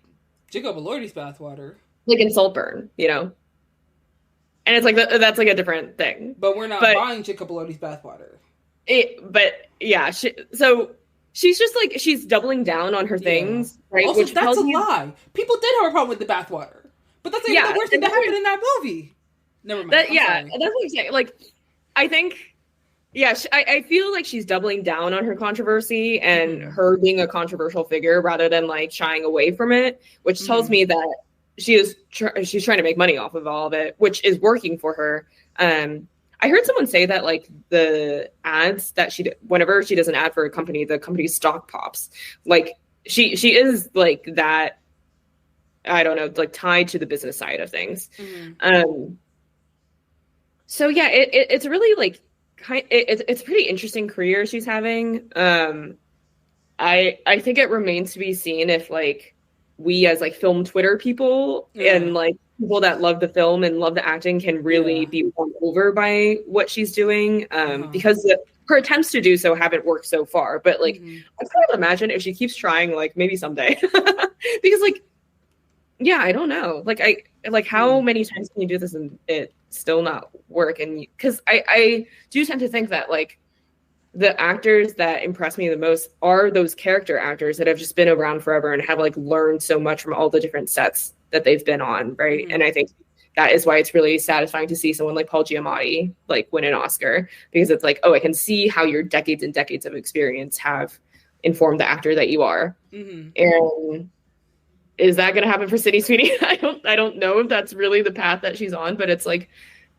A: Jacob Elordi's bathwater,
B: like, in Saltburn, you know, and it's like that's like a different thing.
A: But we're not buying Jacob Elordi's bathwater.
B: So she's just, like, she's doubling down on her things, right?
A: Also, which that's a lie. People did have a problem with the bathwater, but that's like the worst thing that happened in that movie. Never mind. That's what I'm saying. Like, I think, I feel like she's doubling down on her controversy and her being a controversial figure rather than, like, shying away from it, which tells me that she's trying to make money off of all of it, which is working for her.
B: I heard someone say that like the ads that whenever she does an ad for a company, the company's stock pops. Like she is like that. I don't know, like tied to the business side of things. So yeah, it's really like it's a pretty interesting career she's having. I think it remains to be seen if like we as like film Twitter people and like people that love the film and love the acting can really be won over by what she's doing. Because her attempts to do so haven't worked so far. But like I can't imagine if she keeps trying, like maybe someday. Because like, yeah, I don't know. Like how many times can you do this and it still not work? And because I do tend to think that like the actors that impress me the most are those character actors that have just been around forever and have like learned so much from all the different sets that they've been on, right? And I think that is why it's really satisfying to see someone like Paul Giamatti like win an Oscar, because it's like, oh, I can see how your decades and decades of experience have informed the actor that you are. And is that going to happen for Sydney Sweeney? I don't know if that's really the path that she's on, but it's like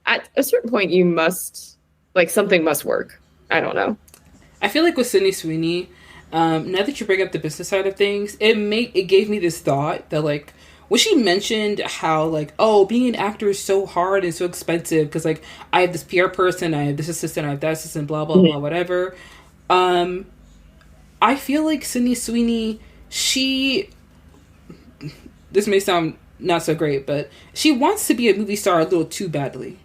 B: at a certain point you must like something must work. I don't know.
A: I feel like with Sydney Sweeney, now that you bring up the business side of things, it gave me this thought that like when she mentioned how like, oh, being an actor is so hard and so expensive because like I have this PR person, I have this assistant, I have that assistant, blah blah blah, whatever. I feel like Sydney Sweeney, this may sound not so great, but she wants to be a movie star a little too badly.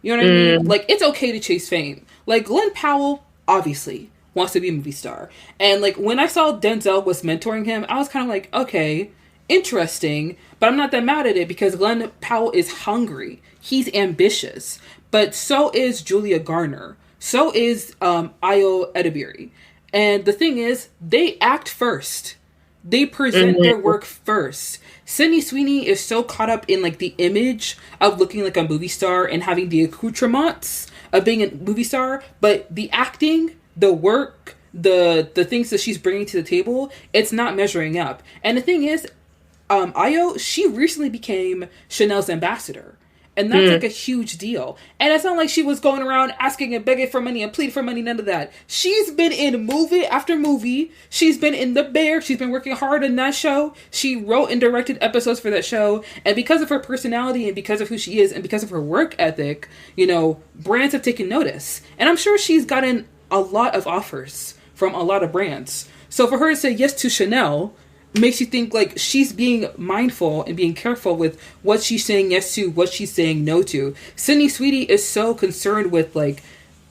A: You know what I mean? Like, it's okay to chase fame. Like, Glenn Powell, obviously, wants to be a movie star. And, like, when I saw Denzel was mentoring him, I was kind of like, okay, interesting. But I'm not that mad at it because Glenn Powell is hungry. He's ambitious. But so is Julia Garner. So is Ayo Edebiri. And the thing is, they act first. They present their work first. Sydney Sweeney is so caught up in like the image of looking like a movie star and having the accoutrements of being a movie star, but the acting, the work, the things that she's bringing to the table, it's not measuring up. And the thing is, Ayo, she recently became Chanel's ambassador. And that's like a huge deal. And it's not like she was going around asking and begging for money and pleading for money, none of that. She's been in movie after movie. She's been in The Bear. She's been working hard on that show. She wrote and directed episodes for that show. And because of her personality and because of who she is and because of her work ethic, you know, brands have taken notice. And I'm sure she's gotten a lot of offers from a lot of brands. So for her to say yes to Chanel makes you think like she's being mindful and being careful with what she's saying yes to, what she's saying no to. Sydney Sweeney is so concerned with like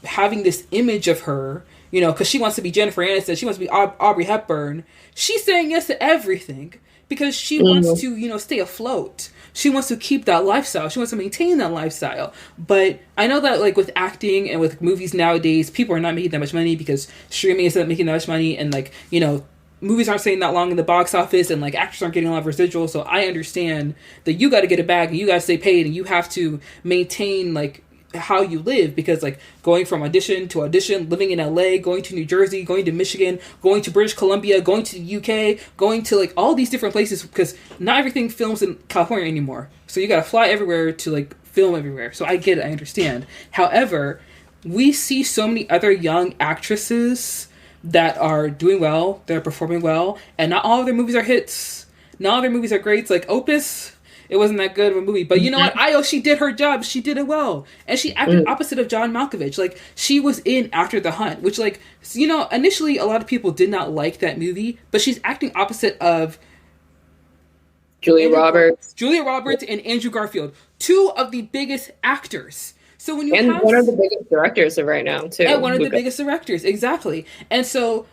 A: having this image of her, you know, because she wants to be Jennifer Aniston, she wants to be Aubrey Hepburn. She's saying yes to everything because she wants to, you know, stay afloat. She wants to keep that lifestyle. She wants to maintain that lifestyle. But I know that like with acting and with movies nowadays, people are not making that much money because streaming isn't making that much money, and like, you know, movies aren't staying that long in the box office and like actors aren't getting a lot of residual. So I understand that you got to get a bag and you got to stay paid and you have to maintain like how you live, because like going from audition to audition, living in LA, going to New Jersey, going to Michigan, going to British Columbia, going to the UK, going to like all these different places, because not everything films in California anymore. So you got to fly everywhere to like film everywhere. So I get it. I understand. However, we see so many other young actresses that are doing well, they're performing well, and not all of their movies are hits. Not all their movies are greats. Like Opus, it wasn't that good of a movie. But you know what? Ayo, she did her job. She did it well. And she acted opposite of John Malkovich. Like, she was in After the Hunt, which, like, you know, initially a lot of people did not like that movie, but she's acting opposite of
B: Julia Roberts
A: and Andrew Garfield, two of the biggest actors. So when you have
B: one of the biggest directors of right now too.
A: And one of the biggest directors, exactly. And so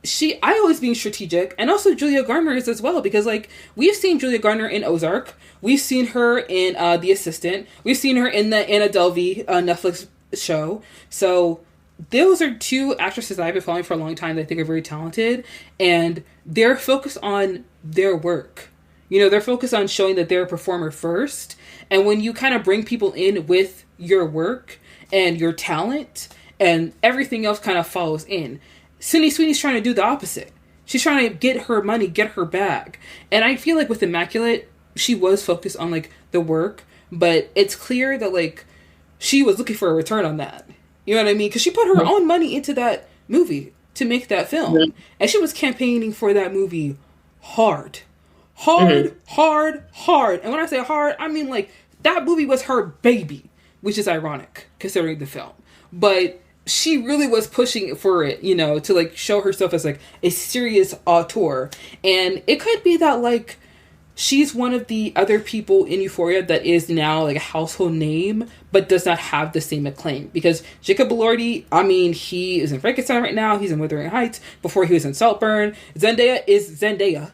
A: Ayo is being strategic, and also Julia Garner is as well, because like we've seen Julia Garner in Ozark, we've seen her in The Assistant, we've seen her in the Anna Delvey Netflix show. So those are two actresses that I've been following for a long time that I think are very talented, and they're focused on their work. You know, they're focused on showing that they're a performer first. And when you kind of bring people in with your work and your talent, and everything else kind of follows in. Sydney Sweeney's trying to do the opposite. She's trying to get her money, get her bag. And I feel like with Immaculate, she was focused on like the work, but it's clear that like she was looking for a return on that. You know what I mean? Because she put her own money into that movie to make that film. And she was campaigning for that movie hard. Hard, hard, hard. And when I say hard, I mean like that movie was her baby, which is ironic considering the film. But she really was pushing for it, you know, to like show herself as like a serious auteur. And it could be that like she's one of the other people in Euphoria that is now like a household name, but does not have the same acclaim. Because Jacob Elordi, I mean, he is in Frankenstein right now. He's in Wuthering Heights. Before he was in Saltburn. Zendaya is Zendaya.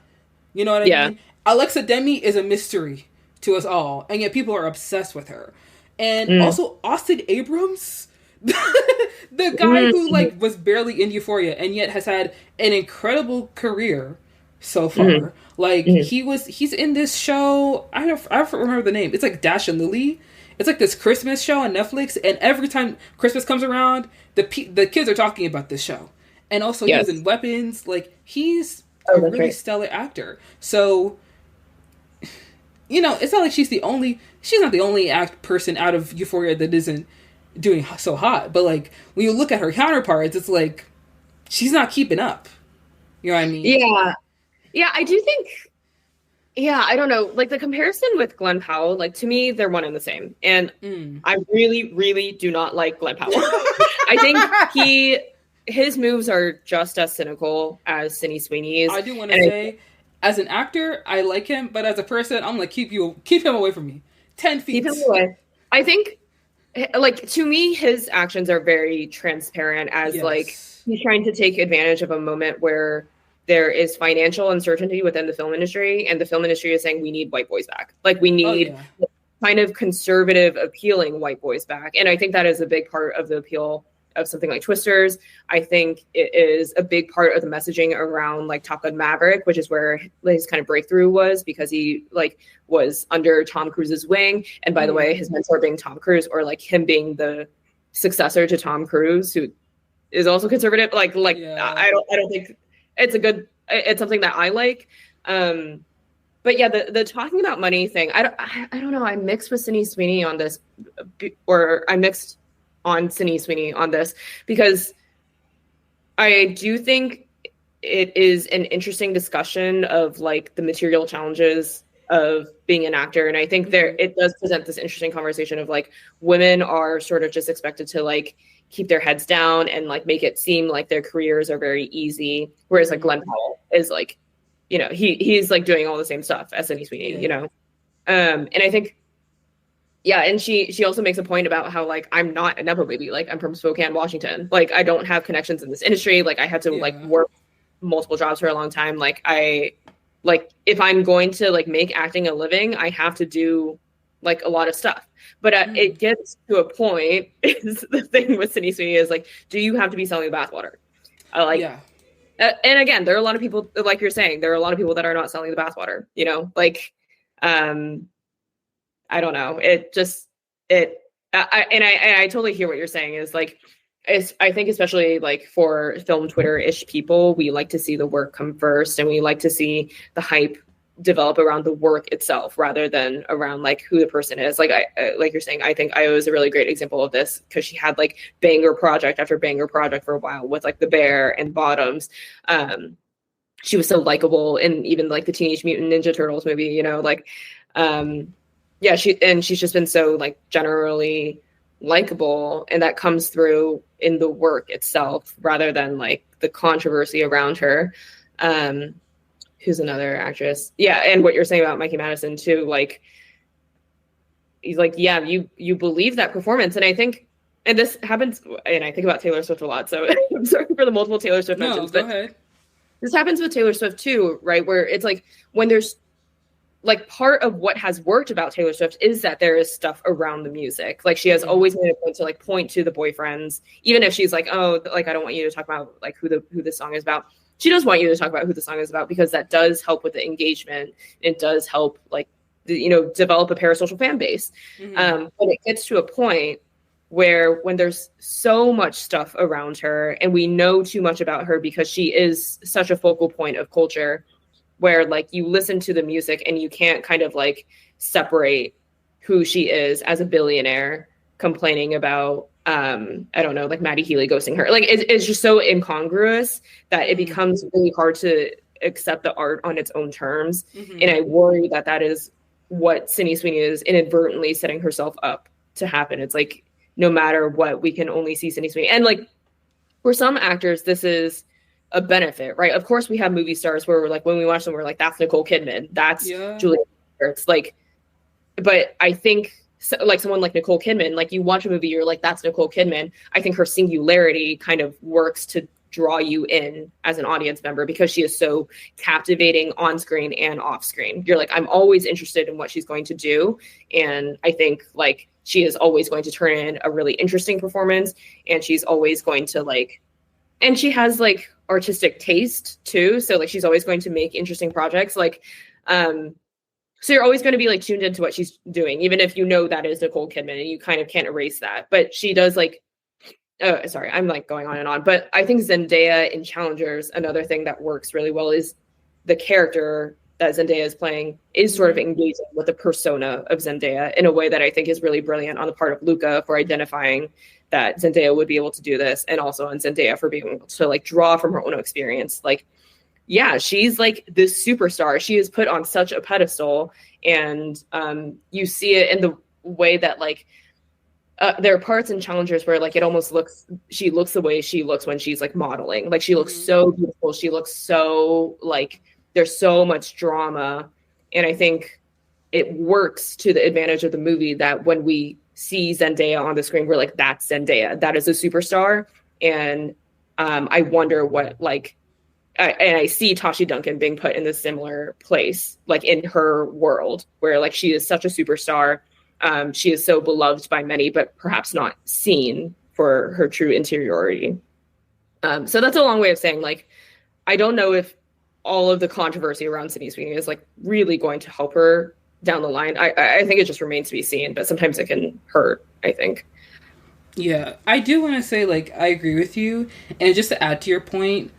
A: You know what I mean? Alexa Demi is a mystery to us all, and yet people are obsessed with her. And also Austin Abrams, the guy who like was barely in Euphoria and yet has had an incredible career so far. Like he's in this show. I don't remember the name. It's like Dash and Lily. It's like this Christmas show on Netflix, and every time Christmas comes around, the kids are talking about this show. And also he was in Weapons. Like he's a really stellar actor. So, you know, it's not like she's not the only person out of Euphoria that isn't doing so hot. But like when you look at her counterparts, it's like she's not keeping up. You know what I mean?
B: Yeah, I do think, I don't know, like the comparison with Glenn Powell, like to me, they're one and the same. And I really, really do not like Glenn Powell. I think his moves are just as cynical as Sydney Sweeney's.
A: I do want to say, as an actor, I like him, but as a person, I'm like, keep him away from me. 10 feet.
B: Keep him away. I think, like, to me, his actions are very transparent as like, he's trying to take advantage of a moment where there is financial uncertainty within the film industry, and the film industry is saying we need white boys back. Like we need kind of conservative, appealing white boys back. And I think that is a big part of the appeal of something like Twisters. I think it is a big part of the messaging around like Top Gun Maverick, which is where his kind of breakthrough was, because he like was under Tom Cruise's wing. And by the way, his mentor being Tom Cruise, or like him being the successor to Tom Cruise, who is also conservative. I don't think it's something that I like. But yeah, the talking about money thing, I don't know. I'm mixed with Sydney Sweeney on this, or I'm mixed on Sydney Sweeney on this, because I do think it is an interesting discussion of like the material challenges of being an actor. And I think it does present this interesting conversation of like women are sort of just expected to like keep their heads down and like make it seem like their careers are very easy. Whereas like Glenn Powell is like, you know, he's like doing all the same stuff as Sydney Sweeney, you know? And I think, and she also makes a point about how like, I'm not a Nepo baby. Like I'm from Spokane, Washington. Like I don't have connections in this industry. Like I had to like work multiple jobs for a long time. Like if I'm going to like make acting a living, I have to do like a lot of stuff. But it gets to a point, is the thing with Sydney Sweeney is like, do you have to be selling the bathwater? And again, there are a lot of people, like you're saying, there are a lot of people that are not selling the bathwater, you know, like, I don't know. I totally hear what you're saying is like, I think especially like for film Twitter-ish people, we like to see the work come first, and we like to see the hype develop around the work itself rather than around like who the person is. Like like you're saying, I think Io is a really great example of this, because she had like banger project after banger project for a while with like The Bear and Bottoms. She was so likable in even like the Teenage Mutant Ninja Turtles movie, you know, like she's just been so like generally likable, and that comes through in the work itself rather than like the controversy around her. Who's another actress? Yeah, and what you're saying about Mikey Madison too, like he's like, yeah, you believe that performance. And I think, and this happens, and I think about Taylor Swift a lot, so I'm sorry for the multiple Taylor Swift mentions,
A: go ahead.
B: This happens with Taylor Swift too, right? Where it's like when there's like part of what has worked about Taylor Swift is that there is stuff around the music. Like she has always made a point to like point to the boyfriends, even if she's like, oh, like I don't want you to talk about like who this song is about. She does want you to talk about who the song is about, because that does help with the engagement. It does help like develop a parasocial fan base. But it gets to a point where when there's so much stuff around her and we know too much about her because she is such a focal point of culture, where like you listen to the music and you can't kind of like separate who she is as a billionaire complaining about I don't know, like Maddie Healy ghosting her. Like it's just so incongruous that it becomes really hard to accept the art on its own terms. And I worry that that is what Sydney Sweeney is inadvertently setting herself up to happen. It's like, no matter what, we can only see Sydney Sweeney. And like, for some actors, this is a benefit, right? Of course, we have movie stars where we're like, when we watch them, we're like, that's Nicole Kidman, that's Julia Roberts. Like, but I think like someone like Nicole Kidman, like you watch a movie, you're like, that's Nicole Kidman. I think her singularity kind of works to draw you in as an audience member because she is so captivating on screen and off screen. You're like, I'm always interested in what she's going to do. And I think like she is always going to turn in a really interesting performance, and she's always going to like, and she has like artistic taste too. So like she's always going to make interesting projects. Like, so you're always going to be like tuned into what she's doing, even if you know that is Nicole Kidman and you kind of can't erase that. But she does like, oh, sorry, I'm like going on and on. But I think Zendaya in Challengers, another thing that works really well is the character that Zendaya is playing is sort of engaging with the persona of Zendaya in a way that I think is really brilliant on the part of Luca for identifying that Zendaya would be able to do this, and also on Zendaya for being able to like draw from her own experience. Like, yeah, she's like this superstar. She is put on such a pedestal, and you see it in the way that like there are parts in Challengers where like it almost looks, she looks the way she looks when she's like modeling. Like she looks so beautiful. She looks so like there's so much drama. And I think it works to the advantage of the movie that when we see Zendaya on the screen, we're like, that's Zendaya. That is a superstar. And I wonder what like, and I see Tashi Duncan being put in this similar place, like in her world where like she is such a superstar. She is so beloved by many, but perhaps not seen for her true interiority. So that's a long way of saying, like, I don't know if all of the controversy around Sydney Sweeney is like really going to help her down the line. I think it just remains to be seen, but sometimes it can hurt, I think.
A: Yeah, I do want to say, like, I agree with you. And just to add to your point,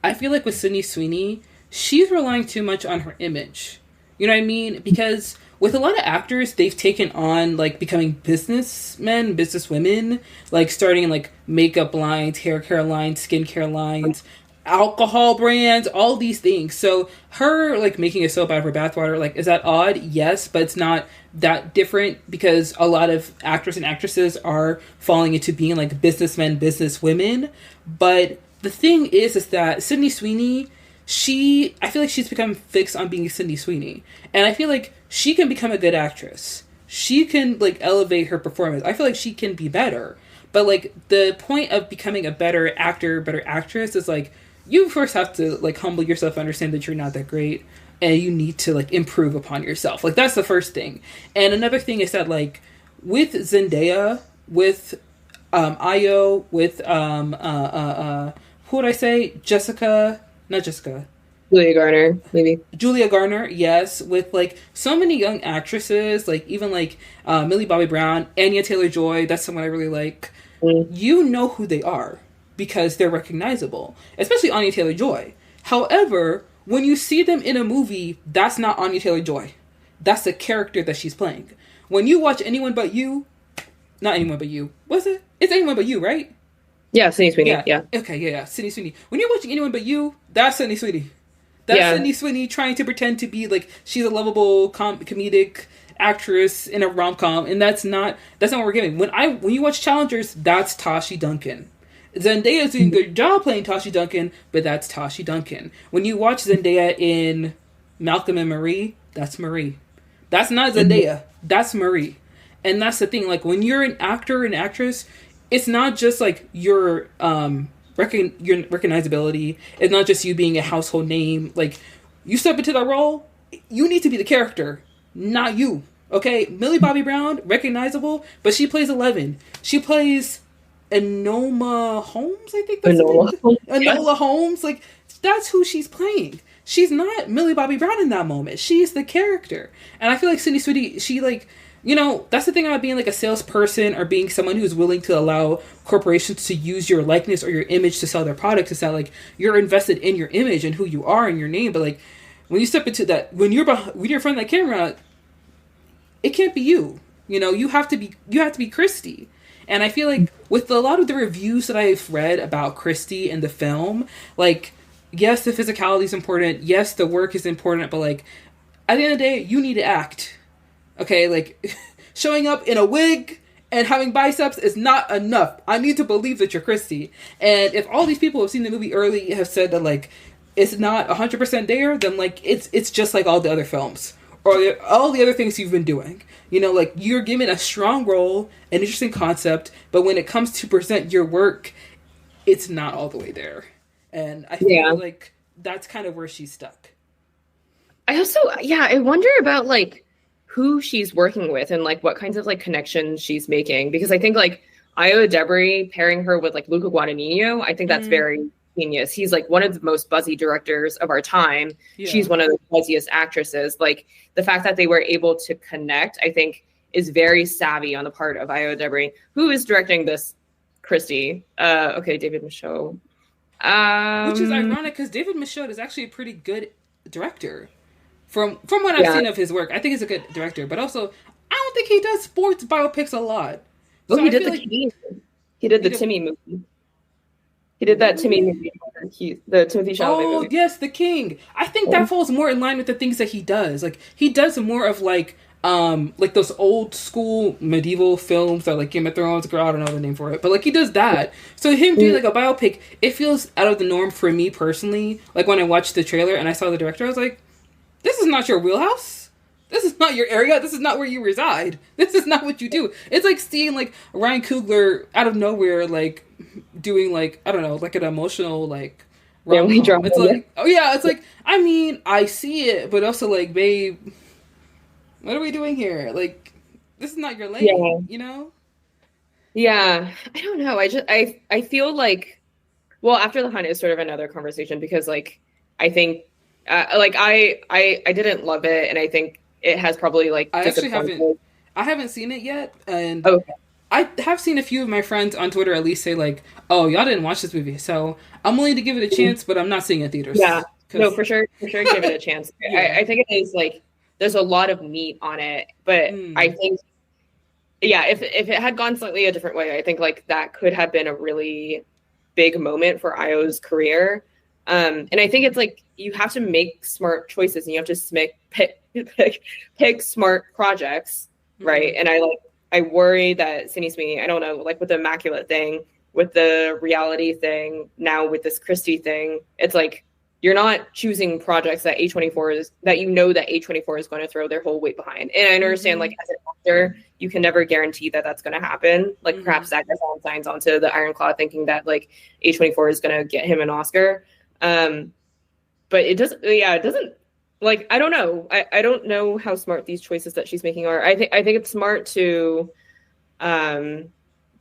A: I feel like with Sydney Sweeney, she's relying too much on her image. You know what I mean? Because with a lot of actors, they've taken on, like, becoming businessmen, businesswomen, like, starting, like, makeup lines, hair care lines, skincare lines, alcohol brands, all these things. So her, like, making a soap out of her bathwater, like, is that odd? Yes, but it's not that different because a lot of actors and actresses are falling into being, like, businessmen, businesswomen. But the thing is that Sydney Sweeney, I feel like she's become fixed on being Sydney Sweeney. And I feel like she can become a good actress. She can, like, elevate her performance. I feel like she can be better. But, like, the point of becoming a better actor, better actress is, like, you first have to, like, humble yourself, understand that you're not that great, and you need to, like, improve upon yourself. Like, that's the first thing. And another thing is that, like, with Zendaya, with Ayo, with, who would I say? Julia
B: Garner, maybe.
A: Julia Garner, yes. With, like, so many young actresses, like, even, like, Millie Bobby Brown, Anya Taylor-Joy, that's someone I really like. You know who they are because they're recognizable, especially Anya Taylor-Joy. However, when you see them in a movie, that's not Anya Taylor-Joy. That's the character that she's playing. When you watch Anyone But You, not Anyone But You, was it? It's Anyone But You, right?
B: Yeah, Sydney Sweeney, yeah.
A: Okay, yeah, Sydney Sweeney. When you're watching Anyone But You, that's Sydney Sweeney. That's Sydney Sweeney trying to pretend to be, like, she's a lovable comedic actress in a rom-com, and that's not what we're getting. When you watch Challengers, that's Tashi Duncan. Zendaya's doing a good job playing Tashi Duncan, but that's Tashi Duncan. When you watch Zendaya in Malcolm and Marie, that's Marie. That's not Zendaya. That's Marie. And that's the thing. Like, when you're an actor and actress, it's not just, like, your recognizability. It's not just you being a household name. Like, you step into that role, you need to be the character, not you. Okay? Millie Bobby Brown, recognizable, but she plays 11. She plays Enola Holmes, I think that's Enola Holmes. Like, that's who she's playing. She's not Millie Bobby Brown in that moment. She's the character. And I feel like Sydney Sweeney, she, like, you know, that's the thing about being, like, a salesperson or being someone who's willing to allow corporations to use your likeness or your image to sell their products. Is that, like, you're invested in your image and who you are and your name. But, like, when you step into that, when you're in front of that camera, it can't be you. You know, you have to be Christy. And I feel like with a lot of the reviews that I've read about Christy in the film, like, yes, the physicality is important. Yes, the work is important. But, like, at the end of the day, you need to act. Okay? Like, showing up in a wig and having biceps is not enough. I need to believe that you're Christy. And if all these people who have seen the movie early have said that, like, it's not 100% there, then, like, it's just like all the other films. Or all the other things you've been doing. You know, like, you're given a strong role, an interesting concept, but when it comes to present your work, it's not all the way there. And I feel like that's kind of where she's stuck.
B: I also, I wonder about, like, who she's working with and, like, what kinds of, like, connections she's making. Because I think, like, Io Debris pairing her with, like, Luca Guadagnino, I think that's very genius. He's, like, one of the most buzzy directors of our time. Yeah. She's one of the buzziest actresses. Like, the fact that they were able to connect, I think, is very savvy on the part of Io Debris, who is directing this Christy. David Michaud.
A: Which is ironic, because David Michaud is actually a pretty good director. From what I've seen of his work, I think he's a good director. But also, I don't think he does sports biopics a lot.
B: So he did the Timmy movie. He did that Timmy movie, the Timothy Chalamet movie.
A: Oh, yes, The King. I think that falls more in line with the things that he does. Like, he does more of, like those old school medieval films that, like, Game of Thrones, girl, I don't know the name for it. But, like, he does that. So him doing, like, a biopic, it feels out of the norm for me personally. Like, when I watched the trailer and I saw the director, I was like, this is not your wheelhouse. This is not your area. This is not where you reside. This is not what you do. It's like seeing, like, Ryan Coogler out of nowhere, like, doing, like, I don't know, like an emotional, like,
B: family drama.
A: It's like, oh yeah, it's like, I mean, I see it, but also, like, babe, what are we doing here? Like, this is not your lane, you know?
B: Yeah, I don't know. I feel like, well, After the Hunt is sort of another conversation because, like, I think, I didn't love it, and I think it has probably, like,
A: I haven't seen it yet, and
B: okay.
A: I have seen a few of my friends on Twitter at least say, like, oh, y'all didn't watch this movie, so I'm willing to give it a chance, but I'm not seeing it in theaters.
B: Yeah, no, for sure, give it a chance. I think it is, like, there's a lot of meat on it, but I think, if it had gone slightly a different way, I think, like, that could have been a really big moment for Io's career. And I think it's, like, you have to make smart choices, and you have to pick smart projects, right? And I worry that Sydney Sweeney, I don't know, like, with the Immaculate thing, with the reality thing, now with this Christy thing, it's like, you're not choosing projects that A24 is, that you know that A24 is going to throw their whole weight behind. And I understand, like, as an actor, you can never guarantee that that's going to happen. Like, perhaps Zac Efron signs onto the Ironclaw thinking that, like, A24 is going to get him an Oscar. But it doesn't, like, I don't know. I don't know how smart these choices that she's making are. I think it's smart to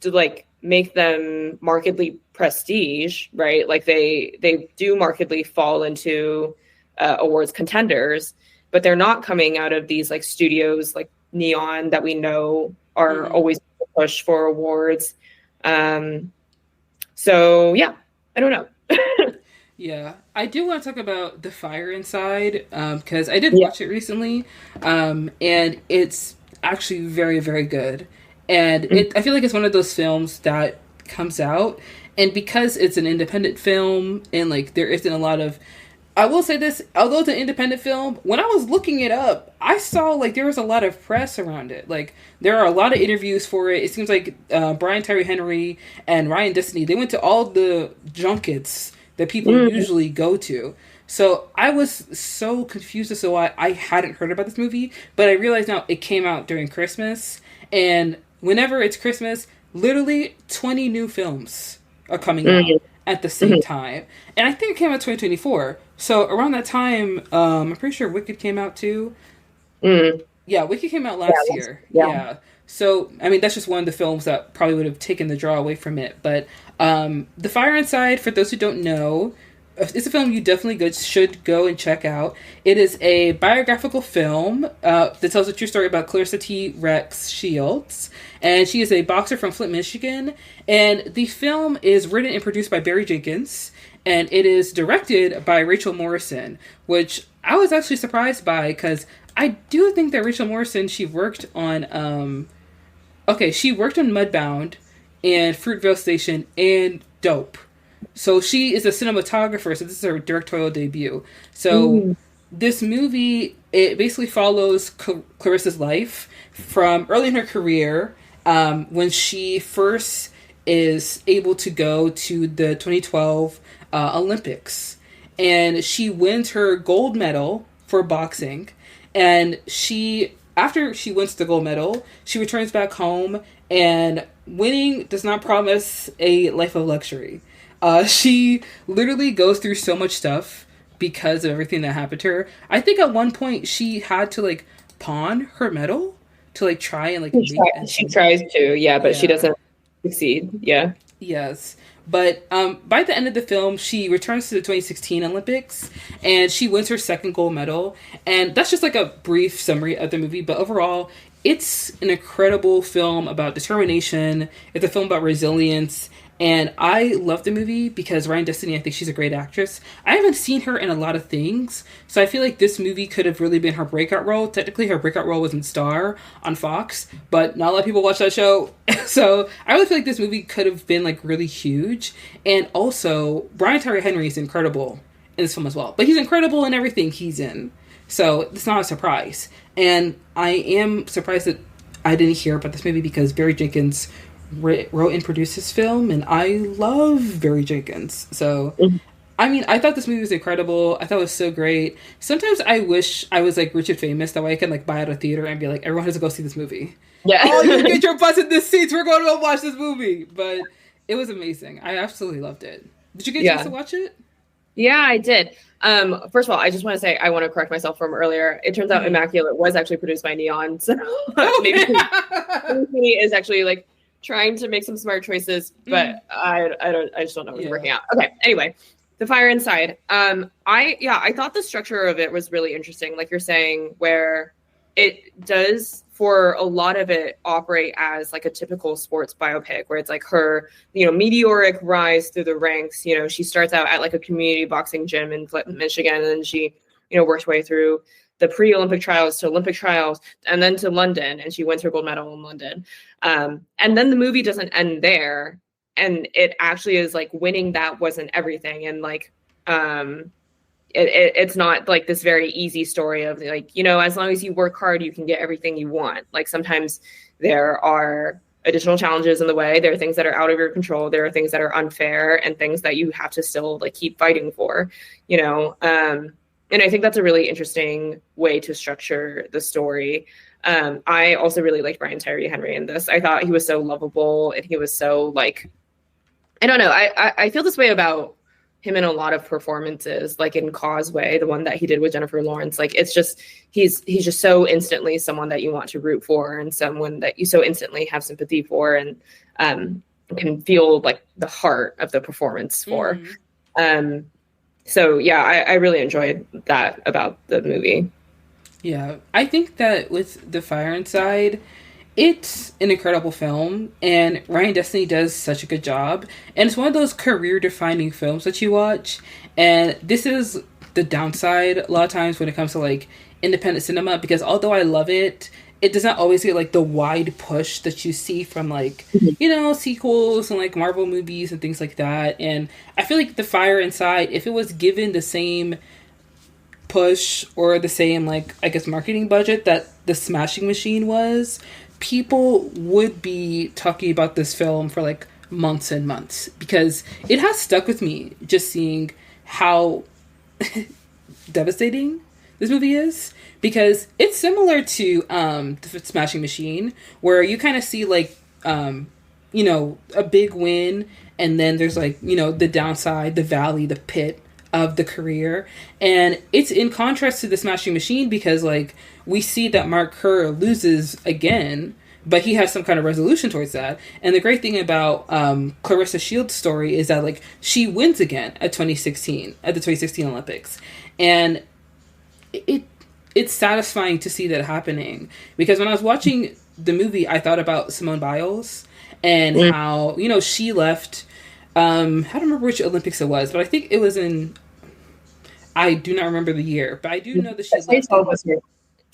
B: like, make them markedly prestige, right? Like, they do markedly fall into awards contenders, but they're not coming out of these, like, studios like Neon that we know are always push for awards. So yeah, I don't know.
A: Yeah, I do want to talk about The Fire Inside, because I did watch it recently, and it's actually very, very good. And I feel like it's one of those films that comes out, and because it's an independent film, and, like, there isn't a lot of, I will say this, although it's an independent film, when I was looking it up, I saw, like, there was a lot of press around it. Like, there are a lot of interviews for it. It seems like Brian Tyree Henry and Ryan Disney, they went to all the junkets that people usually go to. So I was so confused as to why I hadn't heard about this movie, but I realized now it came out during Christmas, and whenever it's Christmas, literally 20 new films are coming out at the same time. And I think it came out 2024. So around that time, I'm pretty sure Wicked came out too. Yeah, Wicked came out last year. Yeah. So, I mean, that's just one of the films that probably would have taken the draw away from it. But The Fire Inside, for those who don't know, it's a film you definitely should go and check out. It is a biographical film that tells a true story about Clarissa Shields. And she is a boxer from Flint, Michigan. And the film is written and produced by Barry Jenkins. And it is directed by Rachel Morrison, which I was actually surprised by because I do think that Rachel Morrison, she worked on she worked on Mudbound and Fruitvale Station and Dope. So she is a cinematographer, so this is her directorial debut. So
B: Mm.
A: this movie, it basically follows Clarissa's life from early in her career, when she first is able to go to the 2012 Olympics. And she wins her gold medal for boxing. And after she wins the gold medal, she returns back home, and winning does not promise a life of luxury. She literally goes through so much stuff because of everything that happened to her. I think at one point she had to like pawn her medal to like try and like
B: She tries to, yeah, but she
A: Yeah.
B: doesn't succeed. Yeah.
A: Yes. But by the end of the film, she returns to the 2016 Olympics and she wins her second gold medal. And that's just like a brief summary of the movie. But overall, it's an incredible film about determination. It's a film about resilience. And I love the movie because Ryan Destiny, I think she's a great actress. I haven't seen her in a lot of things, so I feel like this movie could have really been her breakout role. Technically, her breakout role was in Star on Fox, but not a lot of people watch that show. So I really feel like this movie could have been like really huge. And also, Brian Tyree Henry is incredible in this film as well. But he's incredible in everything he's in, so it's not a surprise. And I am surprised that I didn't hear about this movie because Barry Jenkins wrote and produced this film, and I love Barry Jenkins. So, I mean, I thought this movie was incredible. I thought it was so great. Sometimes I wish I was like rich and famous, that way I could like buy out a theater and be like, everyone has to go see this movie.
B: Yeah.
A: Oh, you get your butts in this seats. We're going to go watch this movie. But it was amazing. I absolutely loved it. Did you get a chance to watch it?
B: Yeah, I did. First of all, I just want to say I want to correct myself from earlier. It turns out Immaculate was actually produced by Neon, so maybe he is actually like trying to make some smart choices, but I just don't know what's working out. Okay, anyway, The Fire Inside. I thought the structure of it was really interesting, like you're saying, where it does for a lot of it operate as like a typical sports biopic, where it's like her, meteoric rise through the ranks. She starts out at like a community boxing gym in Clinton, Michigan, and then she, works her way through the pre-Olympic trials to Olympic trials, and then to London, and she wins her gold medal in London. And then the movie doesn't end there, and it actually is like winning that wasn't everything, and like it's not like this very easy story of like, as long as you work hard, you can get everything you want. Like sometimes there are additional challenges in the way. There are things that are out of your control. There are things that are unfair and things that you have to still like keep fighting for, and I think that's a really interesting way to structure the story. I also really liked Brian Tyree Henry in this. I thought he was so lovable, and he was so like, I don't know. I feel this way about him in a lot of performances, like in Causeway, the one that he did with Jennifer Lawrence. Like it's just, he's just so instantly someone that you want to root for, and someone that you so instantly have sympathy for, and can feel like the heart of the performance for. So yeah, I really enjoyed that about the movie.
A: Yeah, I think that with The Fire Inside, it's an incredible film, and Ryan Destiny does such a good job. And it's one of those career-defining films that you watch. And this is the downside a lot of times when it comes to like independent cinema, because although I love it, it does not always get like the wide push that you see from like, sequels and like Marvel movies and things like that. And I feel like The Fire Inside, if it was given the same push or the same like, I guess, marketing budget that The Smashing Machine was, people would be talking about this film for like months and months, because it has stuck with me just seeing how devastating this movie is, because it's similar to the Smashing Machine, where you kind of see like a big win, and then there's like the downside, the valley, the pit of the career. And it's in contrast to the Smashing Machine, because like we see that Mark Kerr loses again, but he has some kind of resolution towards that. And the great thing about Clarissa Shields' story is that like she wins again at the 2016 Olympics, and it's satisfying to see that happening, because when I was watching the movie, I thought about Simone Biles and how she left. I don't remember which Olympics it was, but I think it was in. I do not remember the year, but I do know that she left.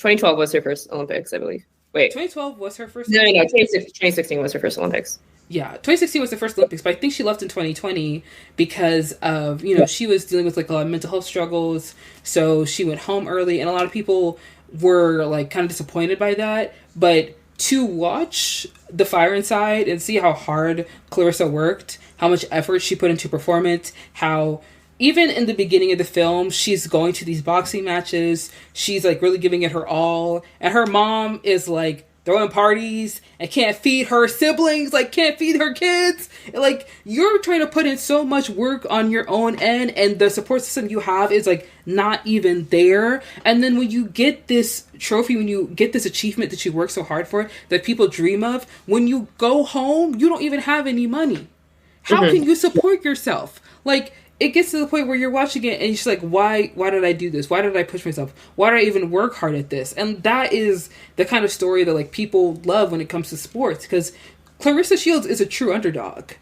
B: 2012 was her first Olympics, I believe. Wait.
A: 2012 was her first
B: No,
A: Olympics?
B: 2016 was her first Olympics.
A: Yeah, 2016 was the first Olympics, but I think she left in 2020 because of, she was dealing with like a lot of mental health struggles. So she went home early, and a lot of people were like kind of disappointed by that. But to watch The Fire Inside and see how hard Clarissa worked, how much effort she put into performance, how even in the beginning of the film, she's going to these boxing matches, she's like really giving it her all, and her mom is like throwing parties and can't feed her siblings, like can't feed her kids. Like, you're trying to put in so much work on your own end, and the support system you have is like not even there. And then when you get this trophy, when you get this achievement that you work so hard for, that people dream of, when you go home, you don't even have any money. How can you support yourself? Like, it gets to the point where you're watching it and you're just like, why did I do this? Why did I push myself? Why did I even work hard at this? And that is the kind of story that like people love when it comes to sports, because Clarissa Shields is a true underdog.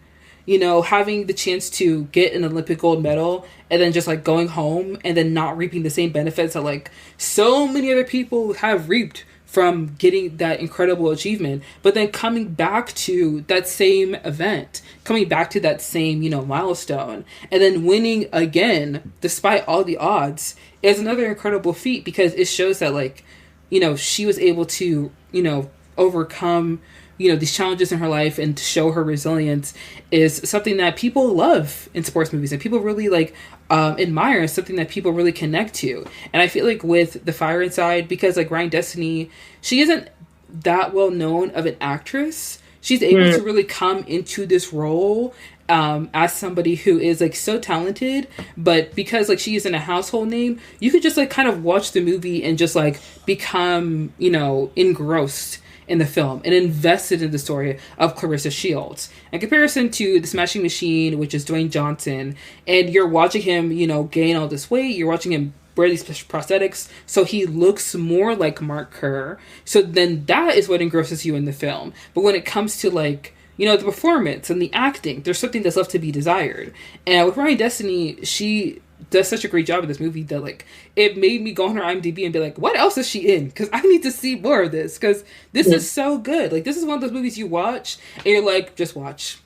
A: Having the chance to get an Olympic gold medal and then just like going home and then not reaping the same benefits that like so many other people have reaped from getting that incredible achievement, but then coming back to that same event, coming back to that same, milestone, and then winning again, despite all the odds, is another incredible feat, because it shows that like, she was able to, overcome, these challenges in her life, and to show her resilience is something that people love in sports movies, and people really like admire, is something that people really connect to. And I feel like with The Fire Inside, because like Ryan Destiny, she isn't that well known of an actress, she's able to really come into this role as somebody who is like so talented, but because like she isn't a household name, you could just like kind of watch the movie and just like become, engrossed in the film and invested in the story of Clarissa Shields. In comparison to The Smashing Machine, which is Dwayne Johnson, and you're watching him, gain all this weight, you're watching him wear these prosthetics so he looks more like Mark Kerr. So then that is what engrosses you in the film. But when it comes to like, the performance and the acting, there's something that's left to be desired. And with Ryan Destiny, she does such a great job in this movie that like it made me go on her IMDb and be like, what else is she in? Because I need to see more of this, because this is so good. Like, this is one of those movies you watch and you're like, just watch.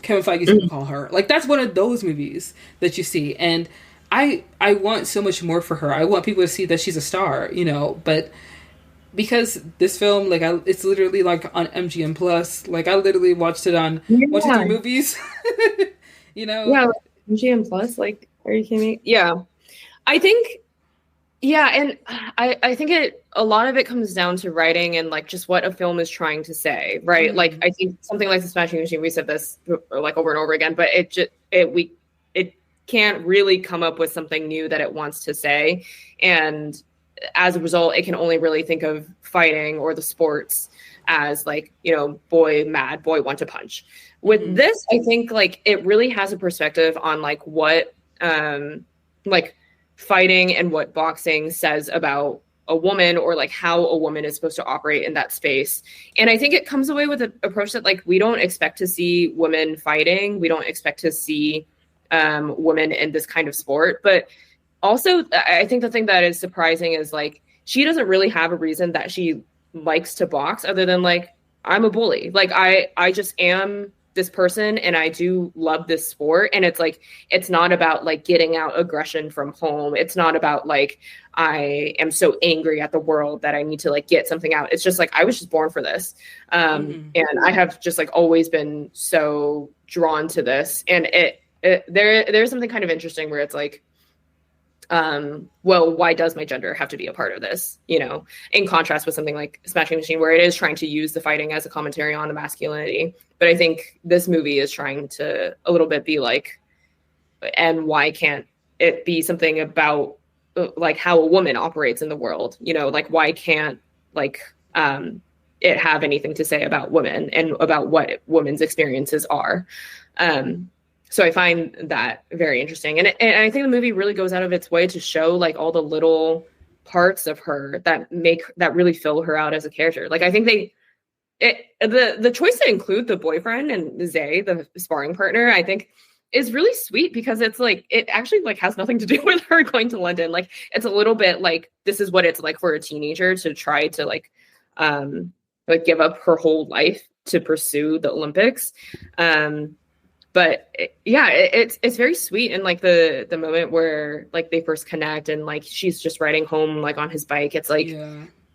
A: Kevin Feige's gonna call her. Like, that's one of those movies that you see, and I want so much more for her. I want people to see that she's a star, but because this film, like, it's literally like on MGM Plus. Like, I literally watched it on 1, 2, 3 movies.
B: Yeah, MGM Plus. Like, are you kidding me? Yeah, I think. Yeah, and I think a lot of it comes down to writing and like just what a film is trying to say, right? Mm-hmm. Like, I think something like The Smashing Machine, we said this like over and over again, but it can't really come up with something new that it wants to say, and as a result, it can only really think of fighting or the sports as like, boy mad, boy want to punch. With this, I think like it really has a perspective on like what like fighting and what boxing says about a woman, or like how a woman is supposed to operate in that space. And I think it comes away with an approach that like we don't expect to see women fighting. We don't expect to see women in this kind of sport. But also, I think the thing that is surprising is like she doesn't really have a reason that she likes to box other than like, I'm a bully. Like I just am this person and I do love this sport. And it's like, it's not about like getting out aggression from home. It's not about like, I am so angry at the world that I need to like get something out. It's just like, I was just born for this. And I have just like always been so drawn to this. And there's something kind of interesting where it's like, well, why does my gender have to be a part of this? In contrast with something like Smashing Machine, where it is trying to use the fighting as a commentary on the masculinity. But I think this movie is trying to a little bit be like, and why can't it be something about like how a woman operates in the world? Like why can't like it have anything to say about women and about what women's experiences are? So I find that very interesting. And I think the movie really goes out of its way to show like all the little parts of her that really fill her out as a character. Like, I think the choice to include the boyfriend and Zay, the sparring partner, I think is really sweet because it's like it actually like has nothing to do with her going to London. Like it's a little bit like this is what it's like for a teenager to try to like give up her whole life to pursue the Olympics. But it's very sweet. And like the moment where like they first connect and like she's just riding home like on his bike, it's like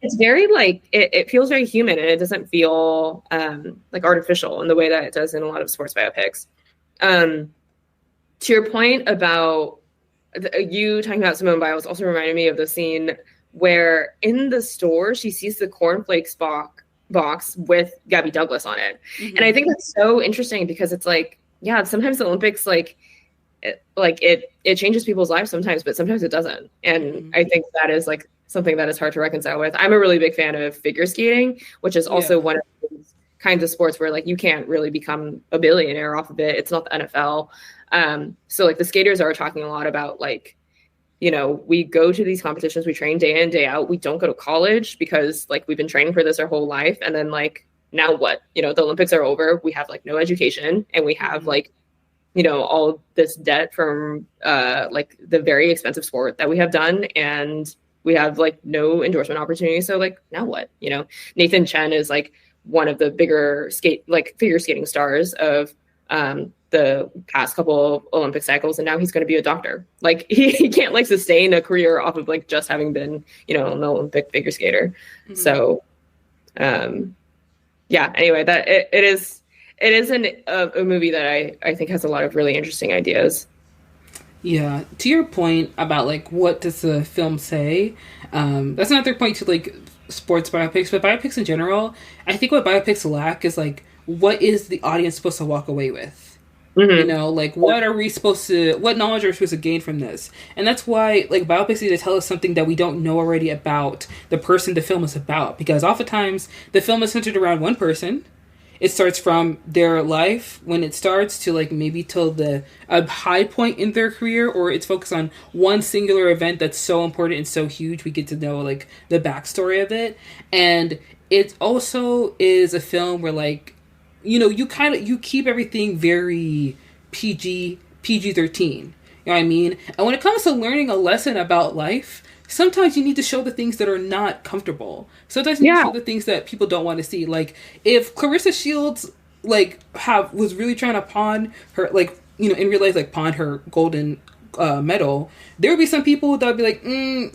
B: it's very like it feels very human, and it doesn't feel like artificial in the way that it does in a lot of sports biopics. To your point about you talking about Simone Biles also reminded me of the scene where in the store she sees the cornflakes box with Gabby Douglas on it. And I think that's so interesting because it's like, yeah, sometimes the Olympics it changes people's lives sometimes, but sometimes it doesn't. And I think that is like something that is hard to reconcile with. I'm a really big fan of figure skating, which is also one of those kinds of sports where like you can't really become a billionaire off of it. It's not the NFL. So like the skaters are talking a lot about like, you know, we go to these competitions, we train day in, day out. We don't go to college because like we've been training for this our whole life. And then like, now what? You know, the Olympics are over. We have like no education, and we have like, you know, all this debt from like the very expensive sport that we have done. And we have like no endorsement opportunities. So like, now what? You know, Nathan Chen is like one of the bigger figure skating stars of the past couple of Olympic cycles, and now he's going to be a doctor. Like he can't like sustain a career off of like just having been, you know, an Olympic figure skater. So yeah, anyway, that it is a movie that I think has a lot of really interesting ideas.
A: Yeah, to your point about like what does the film say, that's another point to like sports biopics, but biopics in general, I think what biopics lack is like, what is the audience supposed to walk away with? You know, like what knowledge are we supposed to gain from this? And that's why like biopics need to tell us something that we don't know already about the person the film is about, because oftentimes the film is centered around one person. It starts from their life when it starts to like maybe till a high point in their career, or it's focused on one singular event that's so important and so huge we get to know like the backstory of it. And it also is a film where like, you know, you keep everything very PG-13. You know what I mean? And when it comes to learning a lesson about life, sometimes you need to show the things that are not comfortable. Sometimes you need to show the things that people don't want to see. Like if Clarissa Shields like was really trying to pawn her, like, you know, in real life, like pawn her golden medal, there would be some people that would be like,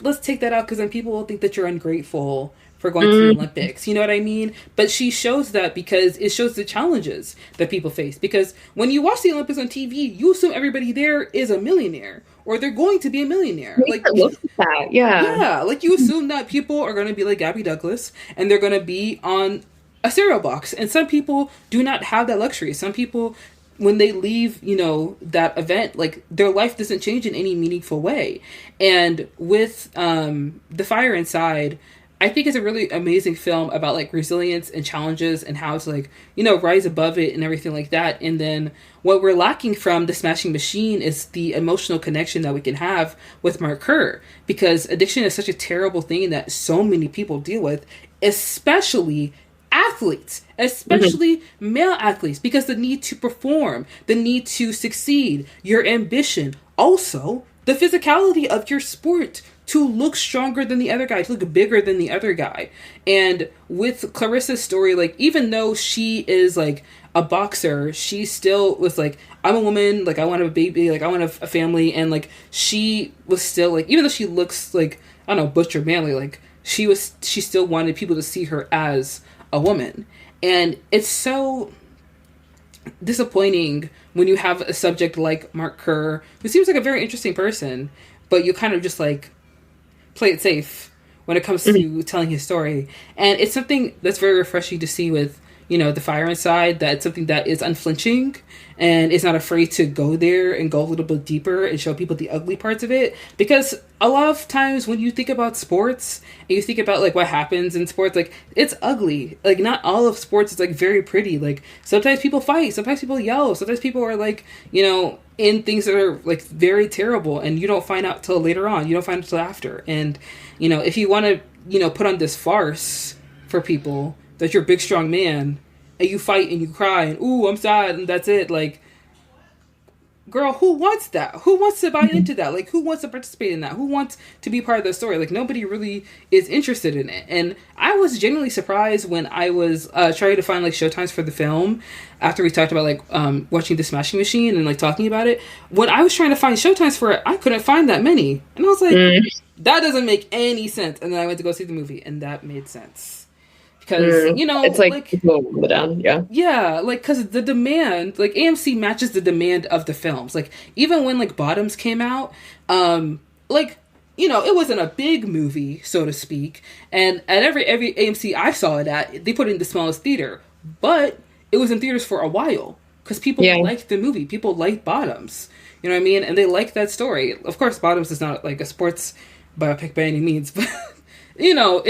A: let's take that out because then people will think that you're ungrateful for going to the Olympics. You know what I mean? But she shows that because it shows the challenges that people face. Because when you watch the Olympics on TV, you assume everybody there is a millionaire, or they're going to be a millionaire. Like,
B: look at that.
A: Yeah, like you assume that people are going to be like Gabby Douglas, and they're going to be on a cereal box. And some people do not have that luxury. Some people, when they leave, you know, that event, like their life doesn't change in any meaningful way. And with The Fire Inside, I think it's a really amazing film about like resilience and challenges and how to like, you know, rise above it and everything like that. And then what we're lacking from The Smashing Machine is the emotional connection that we can have with Mark Kerr, because addiction is such a terrible thing that so many people deal with, especially athletes, especially male athletes, because the need to perform, the need to succeed, your ambition, also the physicality of your sport, to look stronger than the other guy, to look bigger than the other guy. And with Clarissa's story, like, even though she is like a boxer, she still was like, I'm a woman, like I want a baby, like I want a family. And like she was still like, even though she looks like, I don't know, butch or manly, like she still wanted people to see her as a woman. And it's so disappointing when you have a subject like Mark Kerr, who seems like a very interesting person, but you kind of just like play it safe when it comes to telling his story. And it's something that's very refreshing to see with, you know, The Fire Inside, that it's something that is unflinching and is not afraid to go there and go a little bit deeper and show people the ugly parts of it. Because a lot of times when you think about sports and you think about like what happens in sports, like it's ugly. Like not all of sports is like very pretty. Like sometimes people fight, sometimes people yell, sometimes people are like, you know, in things that are like very terrible, and you don't find out till later on. You don't find out till after. And, you know, if you want to, you know, put on this farce for people that you're a big strong man and you fight and you cry and ooh, I'm sad and that's it, like girl, who wants that? Who wants to buy into that? Like, who wants to participate in that? Who wants to be part of the story? Like, nobody really is interested in it. And I was genuinely surprised when I was trying to find, like, showtimes for the film after we talked about, like, watching The Smashing Machine and, like, talking about it. When I was trying to find showtimes for it, I couldn't find that many. And I was like, that doesn't make any sense. And then I went to go see the movie, and that made sense. Because, you know,
B: it's like down,
A: yeah, like, because the demand, like, AMC matches the demand of the films. Like, even when, like, Bottoms came out, like, you know, it wasn't a big movie, so to speak, and at every AMC I saw it at, they put it in the smallest theater, but it was in theaters for a while, because people liked the movie, people liked Bottoms, you know what I mean, and they liked that story. Of course, Bottoms is not, like, a sports biopic by any means, but, you know,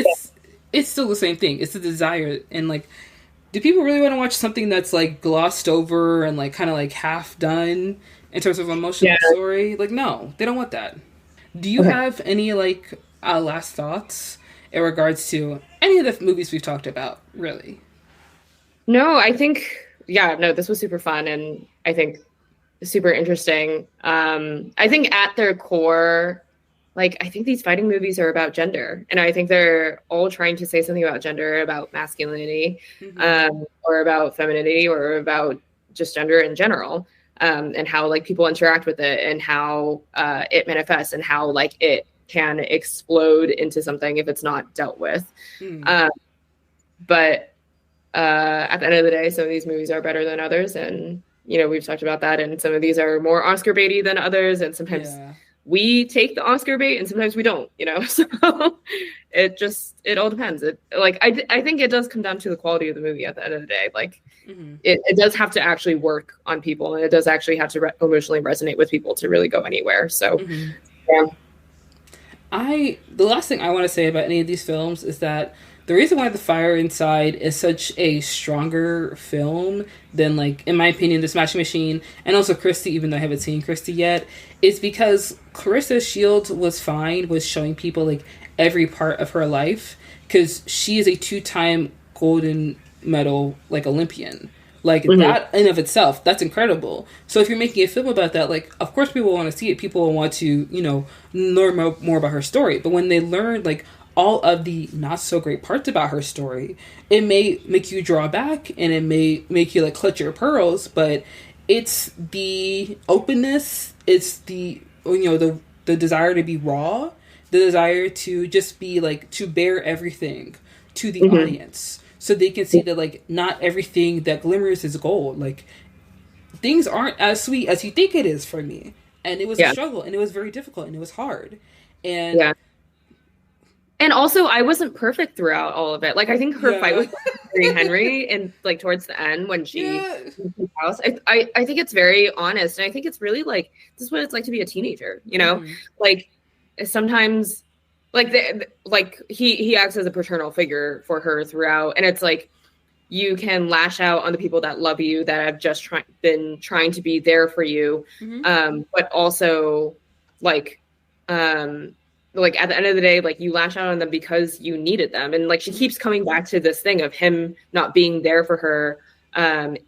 A: it's still the same thing. It's the desire. And, like, do people really want to watch something that's, like, glossed over and, like, kind of, like, half done in terms of emotional story? Like, no, they don't want that. Do you have any, like, last thoughts in regards to any of the movies we've talked about, really?
B: No, I think, this was super fun and I think super interesting. I think at their core, like, I think these fighting movies are about gender, and I think they're all trying to say something about gender, about masculinity, or about femininity, or about just gender in general, and how, like, people interact with it, and how it manifests, and how, like, it can explode into something if it's not dealt with. But at the end of the day, some of these movies are better than others, and, you know, we've talked about that, and some of these are more Oscar baity than others, and sometimes we take the Oscar bait and sometimes we don't, you know, so it all depends. I think it does come down to the quality of the movie at the end of the day. Like, it does have to actually work on people, and it does actually have to emotionally resonate with people to really go anywhere. So,
A: the last thing I want to say about any of these films is that the reason why The Fire Inside is such a stronger film than, like, in my opinion, The Smashing Machine, and also Christy, even though I haven't seen Christy yet, is because Clarissa Shields was fine with showing people, like, every part of her life, because she is a 2-time golden medal, like, Olympian. Like, that in of itself, that's incredible. So if you're making a film about that, like, of course people want to see it. People will want to, you know, learn more about her story. But when they learn, like, all of the not so great parts about her story, it may make you draw back, and it may make you, like, clutch your pearls, but it's the openness, it's the, you know, the desire to be raw, the desire to just be, like, to bear everything to the audience, so they can see that, like, not everything that glimmers is gold. Like, things aren't as sweet as you think it is for me, and it was a struggle, and it was very difficult, and it was hard, and
B: and also, I wasn't perfect throughout all of it. Like, I think her fight with Tyree Henry, and, like, towards the end when she house, I think it's very honest, and I think it's really, like, this is what it's like to be a teenager. You know, like, sometimes, like, he acts as a paternal figure for her throughout, and it's like, you can lash out on the people that love you, that have just been trying to be there for you, but also, like at the end of the day, like, you lash out on them because you needed them. And, like, she keeps coming back to this thing of him not being there for her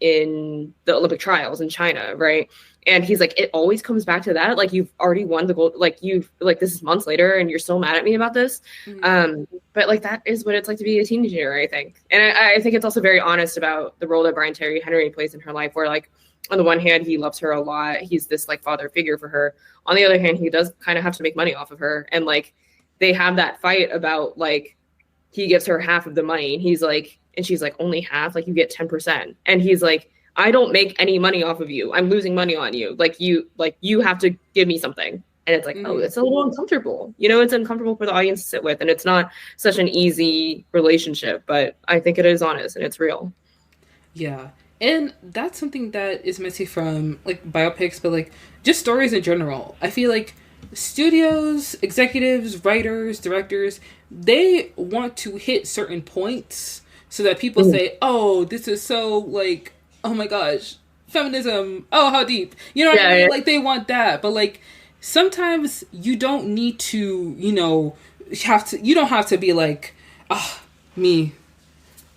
B: in the Olympic trials in China, right? And he's like, it always comes back to that. Like, you've already won the gold. Like, this is months later and you're still mad at me about this. But, like, that is what it's like to be a teenager, I think. And I think it's also very honest about the role that Brian Tyree Henry plays in her life, where, like, on the one hand, he loves her a lot. He's this, like, father figure for her. On the other hand, he does kind of have to make money off of her. And, like, they have that fight about, like, he gives her half of the money. And he's like, and she's like, only half? Like, you get 10%. And he's like, I don't make any money off of you. I'm losing money on you. Like, you have to give me something. And it's like, oh, it's a little uncomfortable. You know, it's uncomfortable for the audience to sit with. And it's not such an easy relationship. But I think it is honest and it's real.
A: Yeah. And that's something that is messy from, like, biopics, but, like, just stories in general. I feel like studios, executives, writers, directors, they want to hit certain points so that people say, oh, this is so, like, oh my gosh, feminism, oh, how deep. You know what I mean? Like, they want that. But, like, sometimes you don't need to, you know, you don't have to be like, me.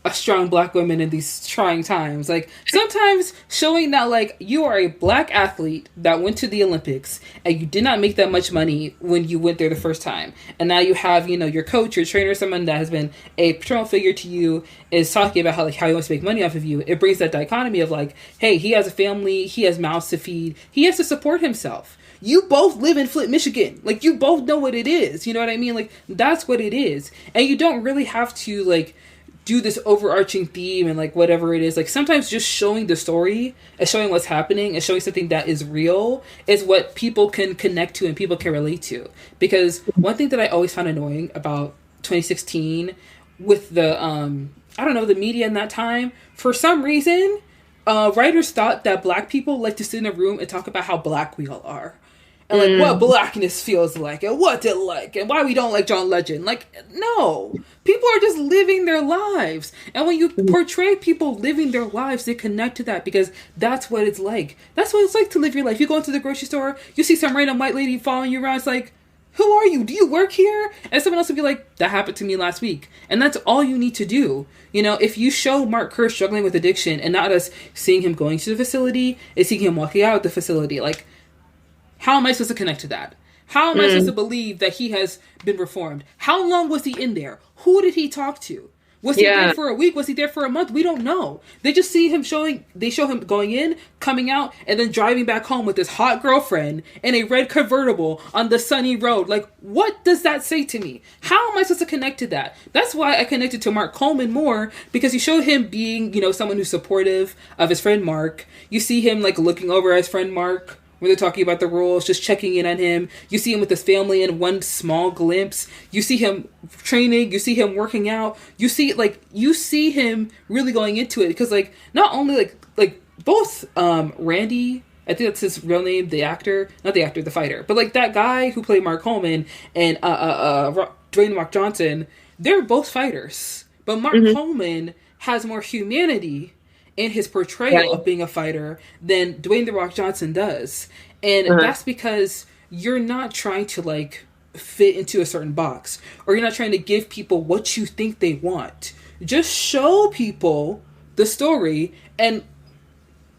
A: a strong black woman in these trying times. Like, sometimes showing that, like, you are a black athlete that went to the Olympics and you did not make that much money when you went there the first time. And now you have, you know, your coach, your trainer, someone that has been a paternal figure to you is talking about how, like, how he wants to make money off of you. It brings that dichotomy of, like, hey, he has a family, he has mouths to feed, he has to support himself. You both live in Flint, Michigan. Like, you both know what it is. You know what I mean? Like, that's what it is. And you don't really have to, like, do this overarching theme and like whatever it is. Like, sometimes just showing the story and showing what's happening and showing something that is real is what people can connect to and people can relate to. Because one thing that I always found annoying about 2016 with the I don't know, the media in that time, for some reason writers thought that black people like to sit in a room and talk about how black we all are. And, like, what blackness feels like, and what's it like, and why we don't like John Legend. Like, no. People are just living their lives. And when you portray people living their lives, they connect to that, because that's what it's like. That's what it's like to live your life. You go into the grocery store, you see some random white lady following you around. It's like, who are you? Do you work here? And someone else would be like, that happened to me last week. And that's all you need to do. You know, if you show Mark Kerr struggling with addiction and not us seeing him going to the facility and seeing him walking out of the facility, like, how am I supposed to connect to that? How am I supposed to believe that he has been reformed? How long was he in there? Who did he talk to? Was he there for a week? Was he there for a month? We don't know. They just see him they show him going in, coming out, and then driving back home with his hot girlfriend in a red convertible on the sunny road. Like, what does that say to me? How am I supposed to connect to that? That's why I connected to Mark Coleman more, because you show him being, you know, someone who's supportive of his friend Mark. You see him, like, looking over at his friend Mark when they're talking about the rules, just checking in on him. You see him with his family in one small glimpse. You see him training. You see him working out. You see him really going into it, because, like, not only like both Randy, I think that's his real name, the actor, not the actor, the fighter, but, like, that guy who played Mark Coleman and Dwayne Johnson, they're both fighters, but Mark Coleman has more humanity in his portrayal of being a fighter than Dwayne "The Rock" Johnson does. And that's because you're not trying to, like, fit into a certain box, or you're not trying to give people what you think they want. Just show people the story and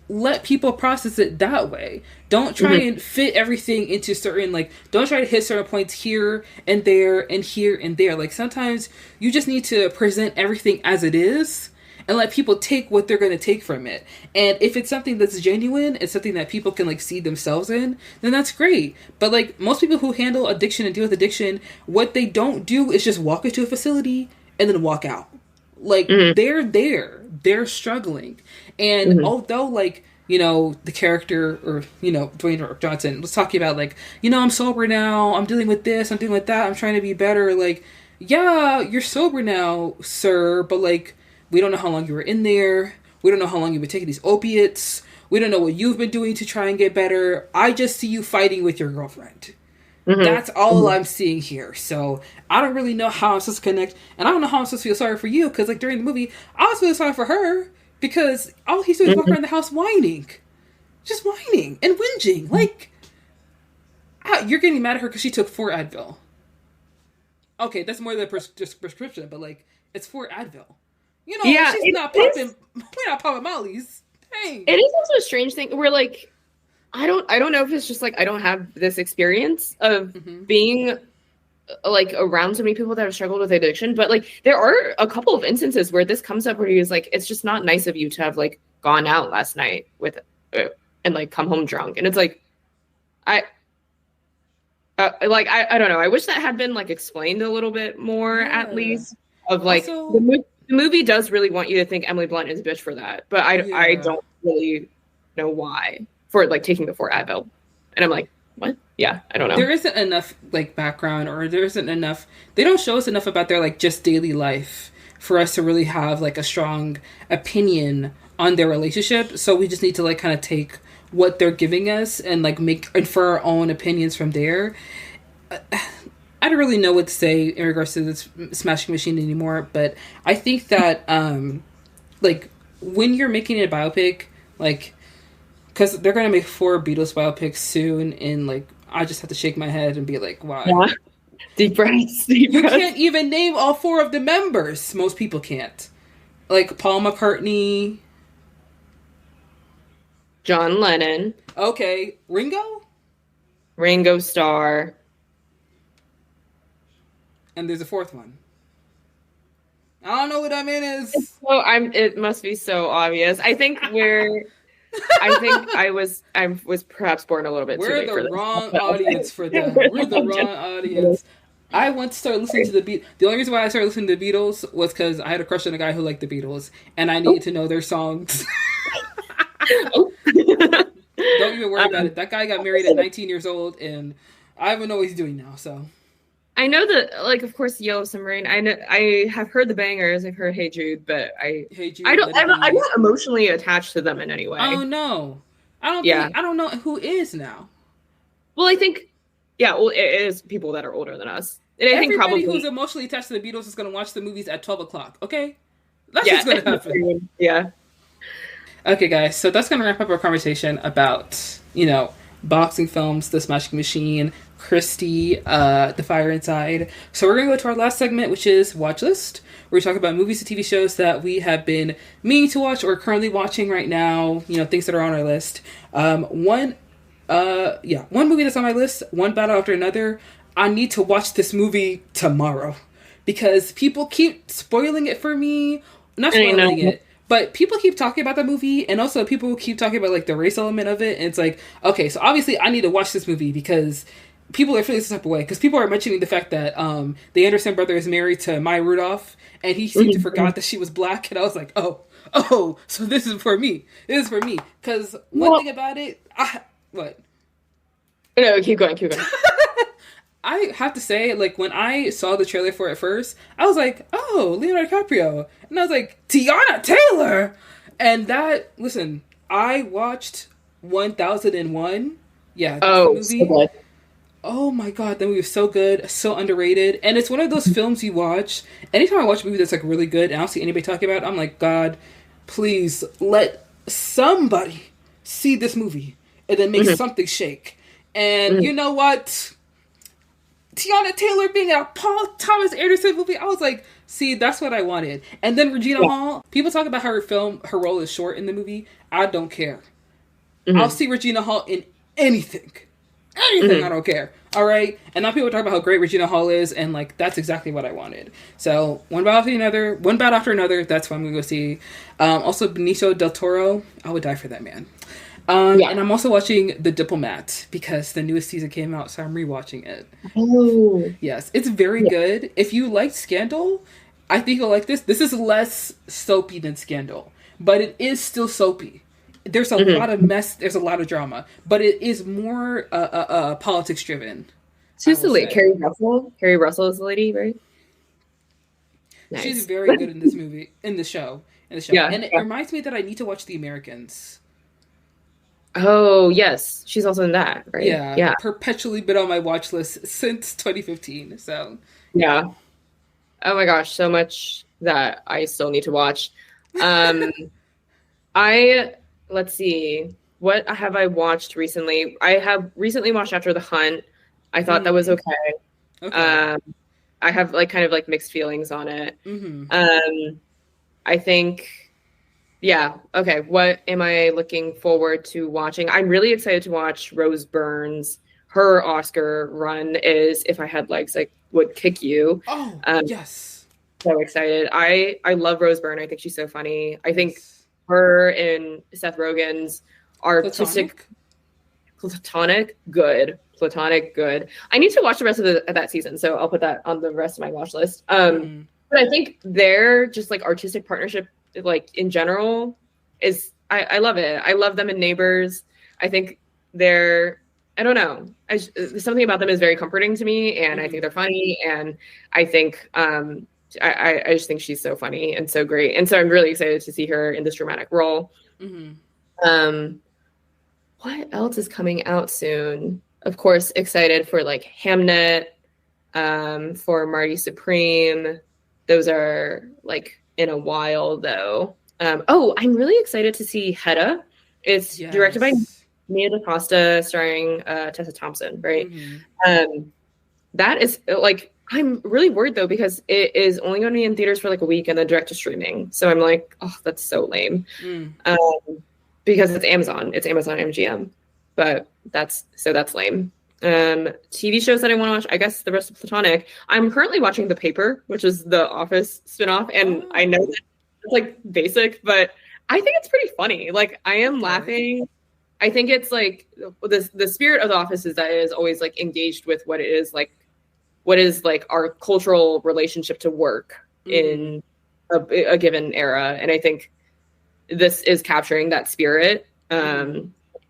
A: let people process it that way. Don't try and fit everything into certain, like, don't try to hit certain points here and there and here and there. Like, sometimes you just need to present everything as it is and let people take what they're going to take from it. And if it's something that's genuine, it's something that people can, like, see themselves in, then that's great. But, like, most people who handle addiction and deal with addiction, what they don't do is just walk into a facility and then walk out. Like, they're there. They're struggling. And although, like, you know, the character, or, you know, Dwayne Johnson was talking about, like, you know, I'm sober now, I'm dealing with this, I'm dealing with that, I'm trying to be better. Like, yeah, you're sober now, sir, but, like, we don't know how long you were in there. We don't know how long you've been taking these opiates. We don't know what you've been doing to try and get better. I just see you fighting with your girlfriend. That's all I'm seeing here. So I don't really know how I'm supposed to connect. And I don't know how I'm supposed to feel sorry for you. Because, like, during the movie, I was feeling sorry for her. Because all he's doing is walking around the house whining. Just whining and whinging. Like, you're getting mad at her because she took 4 Advil. Okay, that's more than prescription. But, like, it's 4 Advil. You know, she's not popping. We're not popping Molly's. Dang.
B: It is also a strange thing where, like, I don't know if it's just, like, I don't have this experience of being, like, around so many people that have struggled with addiction, but, like, there are a couple of instances where this comes up where he was like, it's just not nice of you to have, like, gone out last night with and, like, come home drunk. And it's like, I don't know. I wish that had been, like, explained a little bit more, at least, of, like, also, the movie does really want you to think Emily Blunt is a bitch for that, but I don't really know why, for, like, taking the 4 Advil. And I'm like, what? Yeah, I don't know.
A: There isn't enough, like, background, or there isn't enough, they don't show us enough about their, like, just daily life for us to really have, like, a strong opinion on their relationship. So we just need to, like, kind of take what they're giving us and, like, infer our own opinions from there. I don't really know what to say in regards to this Smashing Machine anymore, but I think that, like, when you're making a biopic, like, because they're going to make 4 Beatles biopics soon, and, like, I just have to shake my head and be like, wow.
B: Yeah. Deep breaths.
A: You can't even name all 4 of the members. Most people can't. Like Paul McCartney.
B: John Lennon.
A: Okay, Ringo.
B: Ringo Starr.
A: And there's a fourth one. I don't know what that man is.
B: So it must be so obvious. I think I was perhaps born a little bit too late for this.
A: We're the wrong audience for that. We're the wrong audience. I went to start listening to the Beatles. The only reason why I started listening to the Beatles was because I had a crush on a guy who liked the Beatles, and I needed to know their songs. Don't even worry about it. That guy got married at 19 years old, and I don't know what he's doing now. So
B: I know that, like, of course, Yellow Submarine. I have heard the bangers. I've heard Hey Jude, but I'm not emotionally attached to them in any way.
A: Oh no, I don't know who is now.
B: Well, I think, well, it is people that are older than us. And I think
A: everybody who's emotionally attached to the Beatles is going to watch the movies at 12 o'clock. Okay, that's just going to happen.
B: Yeah.
A: Okay, guys. So that's going to wrap up our conversation about boxing films, The Smashing Machine, Christy, The Fire Inside. So we're going to go to our last segment, which is Watch List, where we talk about movies and TV shows that we have been meaning to watch or currently watching right now, things that are on our list. One movie that's on my list, one battle after another. I need to watch this movie tomorrow because people keep spoiling it for me. Not spoiling it, but people keep talking about the movie, and also people keep talking about like the race element of it. And it's like, okay, so obviously I need to watch this movie because people are feeling some type of way. Because people are mentioning the fact that the Anderson brother is married to Maya Rudolph, and he seemed to forgot that she was black. And I was like, oh, so this is for me. This is for me. Because one thing about it, what?
B: No, keep going.
A: I have to say, like, when I saw the trailer for it first, I was like, oh, Leonardo DiCaprio. And I was like, Tiana Taylor! And listen, I watched 1001. Yeah,
B: the
A: movie.
B: So good.
A: Oh my god, that movie was so good, so underrated. And it's one of those films you watch, anytime I watch a movie that's, like, really good, and I don't see anybody talking about it, I'm like, God, please let somebody see this movie and then make something shake. And you know what? Tiana Taylor being a Paul Thomas Anderson movie, I was like, see, that's what I wanted. And then Regina Hall, people talk about her role is short in the movie. I don't care. I'll see Regina Hall in anything. I don't care. All right? And now people talk about how great Regina Hall is, and like, that's exactly what I wanted. So, one battle after another, that's what I'm going to go see. Also, Benicio del Toro, I would die for that man. And I'm also watching The Diplomat because the newest season came out, so I'm rewatching it.
B: Oh.
A: Yes, it's very good. If you liked Scandal, I think you'll like this. This is less soapy than Scandal, but it is still soapy. There's a lot of mess. There's a lot of drama, but it is more politics driven.
B: Who's the lady? Carrie Russell? Carrie Russell is the lady, right?
A: Nice. She's very good in this movie, in the show. Yeah, and it reminds me that I need to watch The Americans.
B: Oh, yes. She's also in that, right?
A: Yeah. Perpetually been on my watch list since 2015, so.
B: Yeah. Oh my gosh, so much that I still need to watch. Let's see. What have I watched recently? I have recently watched After the Hunt. I thought that was okay. I have kind of mixed feelings on it. I think... Yeah. Okay. What am I looking forward to watching? I'm really excited to watch Rose Byrne's. Her Oscar run is If I Had Legs, I Would Kick You.
A: Oh, yes.
B: So excited. I love Rose Byrne. I think she's so funny. I think her and Seth Rogen's artistic platonic good. I need to watch the rest of that season, so I'll put that on the rest of my watch list. But I think their just artistic partnership in general is I love it. I love them in Neighbors. I think they're, I don't know, something about them is very comforting to me, and I think they're funny, and I think I just think she's so funny and so great, and so I'm really excited to see her in this dramatic role. What else is coming out soon? Of course, excited for Hamnet, for Marty Supreme. Those are in a while, though. I'm really excited to see Hedda. It's directed by Nia DaCosta, starring Tessa Thompson, right? That is I'm really worried though, because it is only going to be in theaters for like a week and then direct to streaming. So I'm like, oh, that's so lame. Because it's Amazon MGM, but that's lame. TV shows that I want to watch, I guess the rest of Platonic. I'm currently watching The Paper, which is the Office spinoff, and I know that it's like basic, but I think it's pretty funny. Like, I am laughing. I think it's like the spirit of The Office is that it is always like engaged with what is like our cultural relationship to work in a given era, and I think this is capturing that spirit.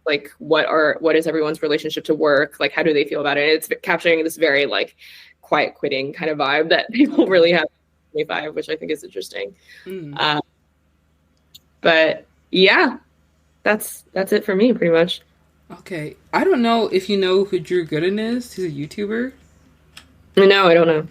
B: Like what is everyone's relationship to work? Like, how do they feel about it? It's capturing this very like quiet quitting kind of vibe that people really have in 25, which I think is interesting. But yeah, that's it for me pretty much.
A: Okay. I don't know if you know who Drew Gooden is. He's a YouTuber.
B: No, I don't know.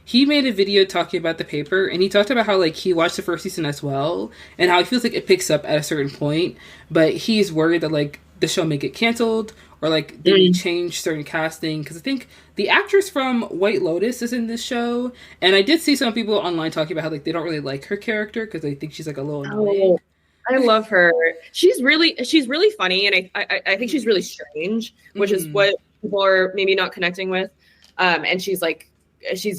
A: He made a video talking about The Paper, and he talked about how, like, he watched the first season as well, and how he feels like it picks up at a certain point, but he's worried that, like, the show may get canceled, or, like, they may change certain casting, because I think the actress from White Lotus is in this show, and I did see some people online talking about how, like, they don't really like her character, because they think she's, like, a little annoying.
B: I love her. She's really funny, and I think she's really strange, which is what people are maybe not connecting with. And she's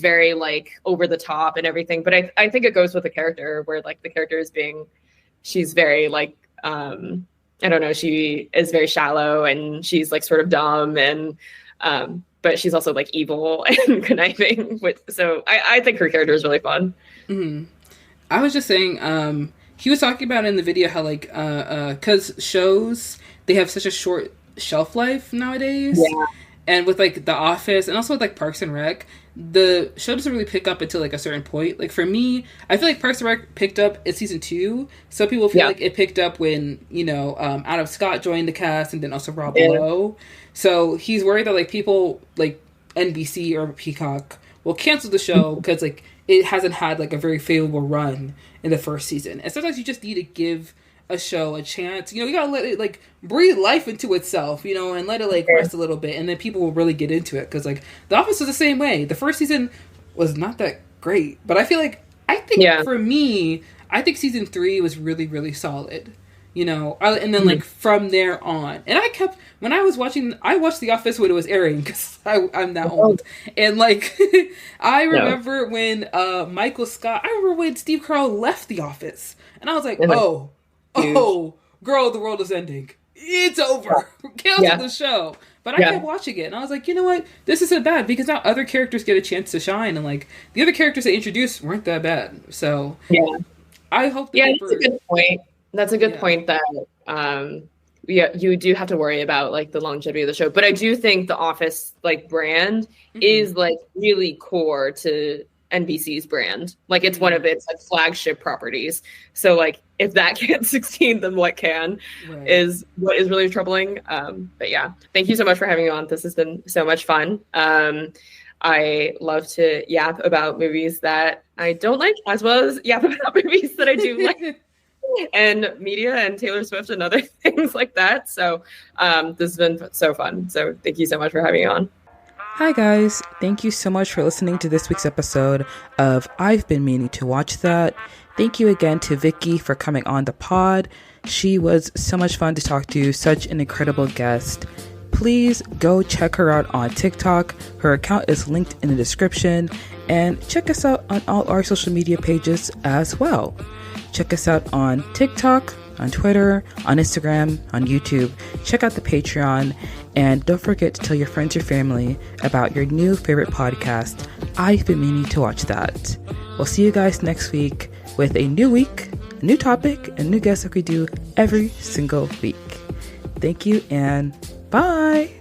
B: very like over the top and everything, but I think it goes with the character, where like the character is she's very like I don't know, she is very shallow and she's like sort of dumb, and but she's also like evil and conniving so I think her character is really fun.
A: I was just saying, he was talking about in the video how like because shows, they have such a short shelf life nowadays. And with, like, The Office, and also with, like, Parks and Rec, the show doesn't really pick up until, like, a certain point. Like, for me, I feel like Parks and Rec picked up at season 2. Some people feel like it picked up when, you know, Adam Scott joined the cast, and then also Rob Lowe. So he's worried that, like, people, like, NBC or Peacock will cancel the show because, like, it hasn't had, like, a very favorable run in the first season. And sometimes you just need to give a show a chance, you know. You gotta let it like breathe life into itself, you know, and let it like rest a little bit, and then people will really get into it. Because like The Office was the same way. The first season was not that great, but I think for me, I think season 3 was really, really solid, you know. And then like from there on, and when I watched The Office when it was airing, because I'm that old, and like I remember when Michael Scott, I remember when Steve Carell left The Office, and I was like, oh, girl, the world is ending. It's over. Cancel the show. But I kept watching it, and I was like, you know what? This isn't bad, because now other characters get a chance to shine, and like the other characters they introduced weren't that bad. So I hope.
B: That's a good point. That's a good point. That you do have to worry about like the longevity of the show, but I do think the Office like brand is like really core to NBC's brand. Like it's one of its like flagship properties. So like if that can't succeed, then what can is what is really troubling. But yeah, thank you so much for having me on. This has been so much fun. I love to yap about movies that I don't like, as well as yap about movies that I do like, and media and Taylor Swift and other things like that. So this has been so fun. So thank you so much for having me on.
A: Hi guys, thank you so much for listening to this week's episode of I've Been Meaning to Watch That. Thank you again to Vicky for coming on the pod. She was so much fun to talk to, such an incredible guest. Please go check her out on TikTok. Her account is linked in the description, and check us out on all our social media pages as well. Check us out on TikTok, on Twitter, on Instagram, on YouTube. Check out the Patreon. And don't forget to tell your friends or family about your new favorite podcast. I've been meaning to watch that. We'll see you guys next week with a new week, a new topic, and new guests like we do every single week. Thank you and bye.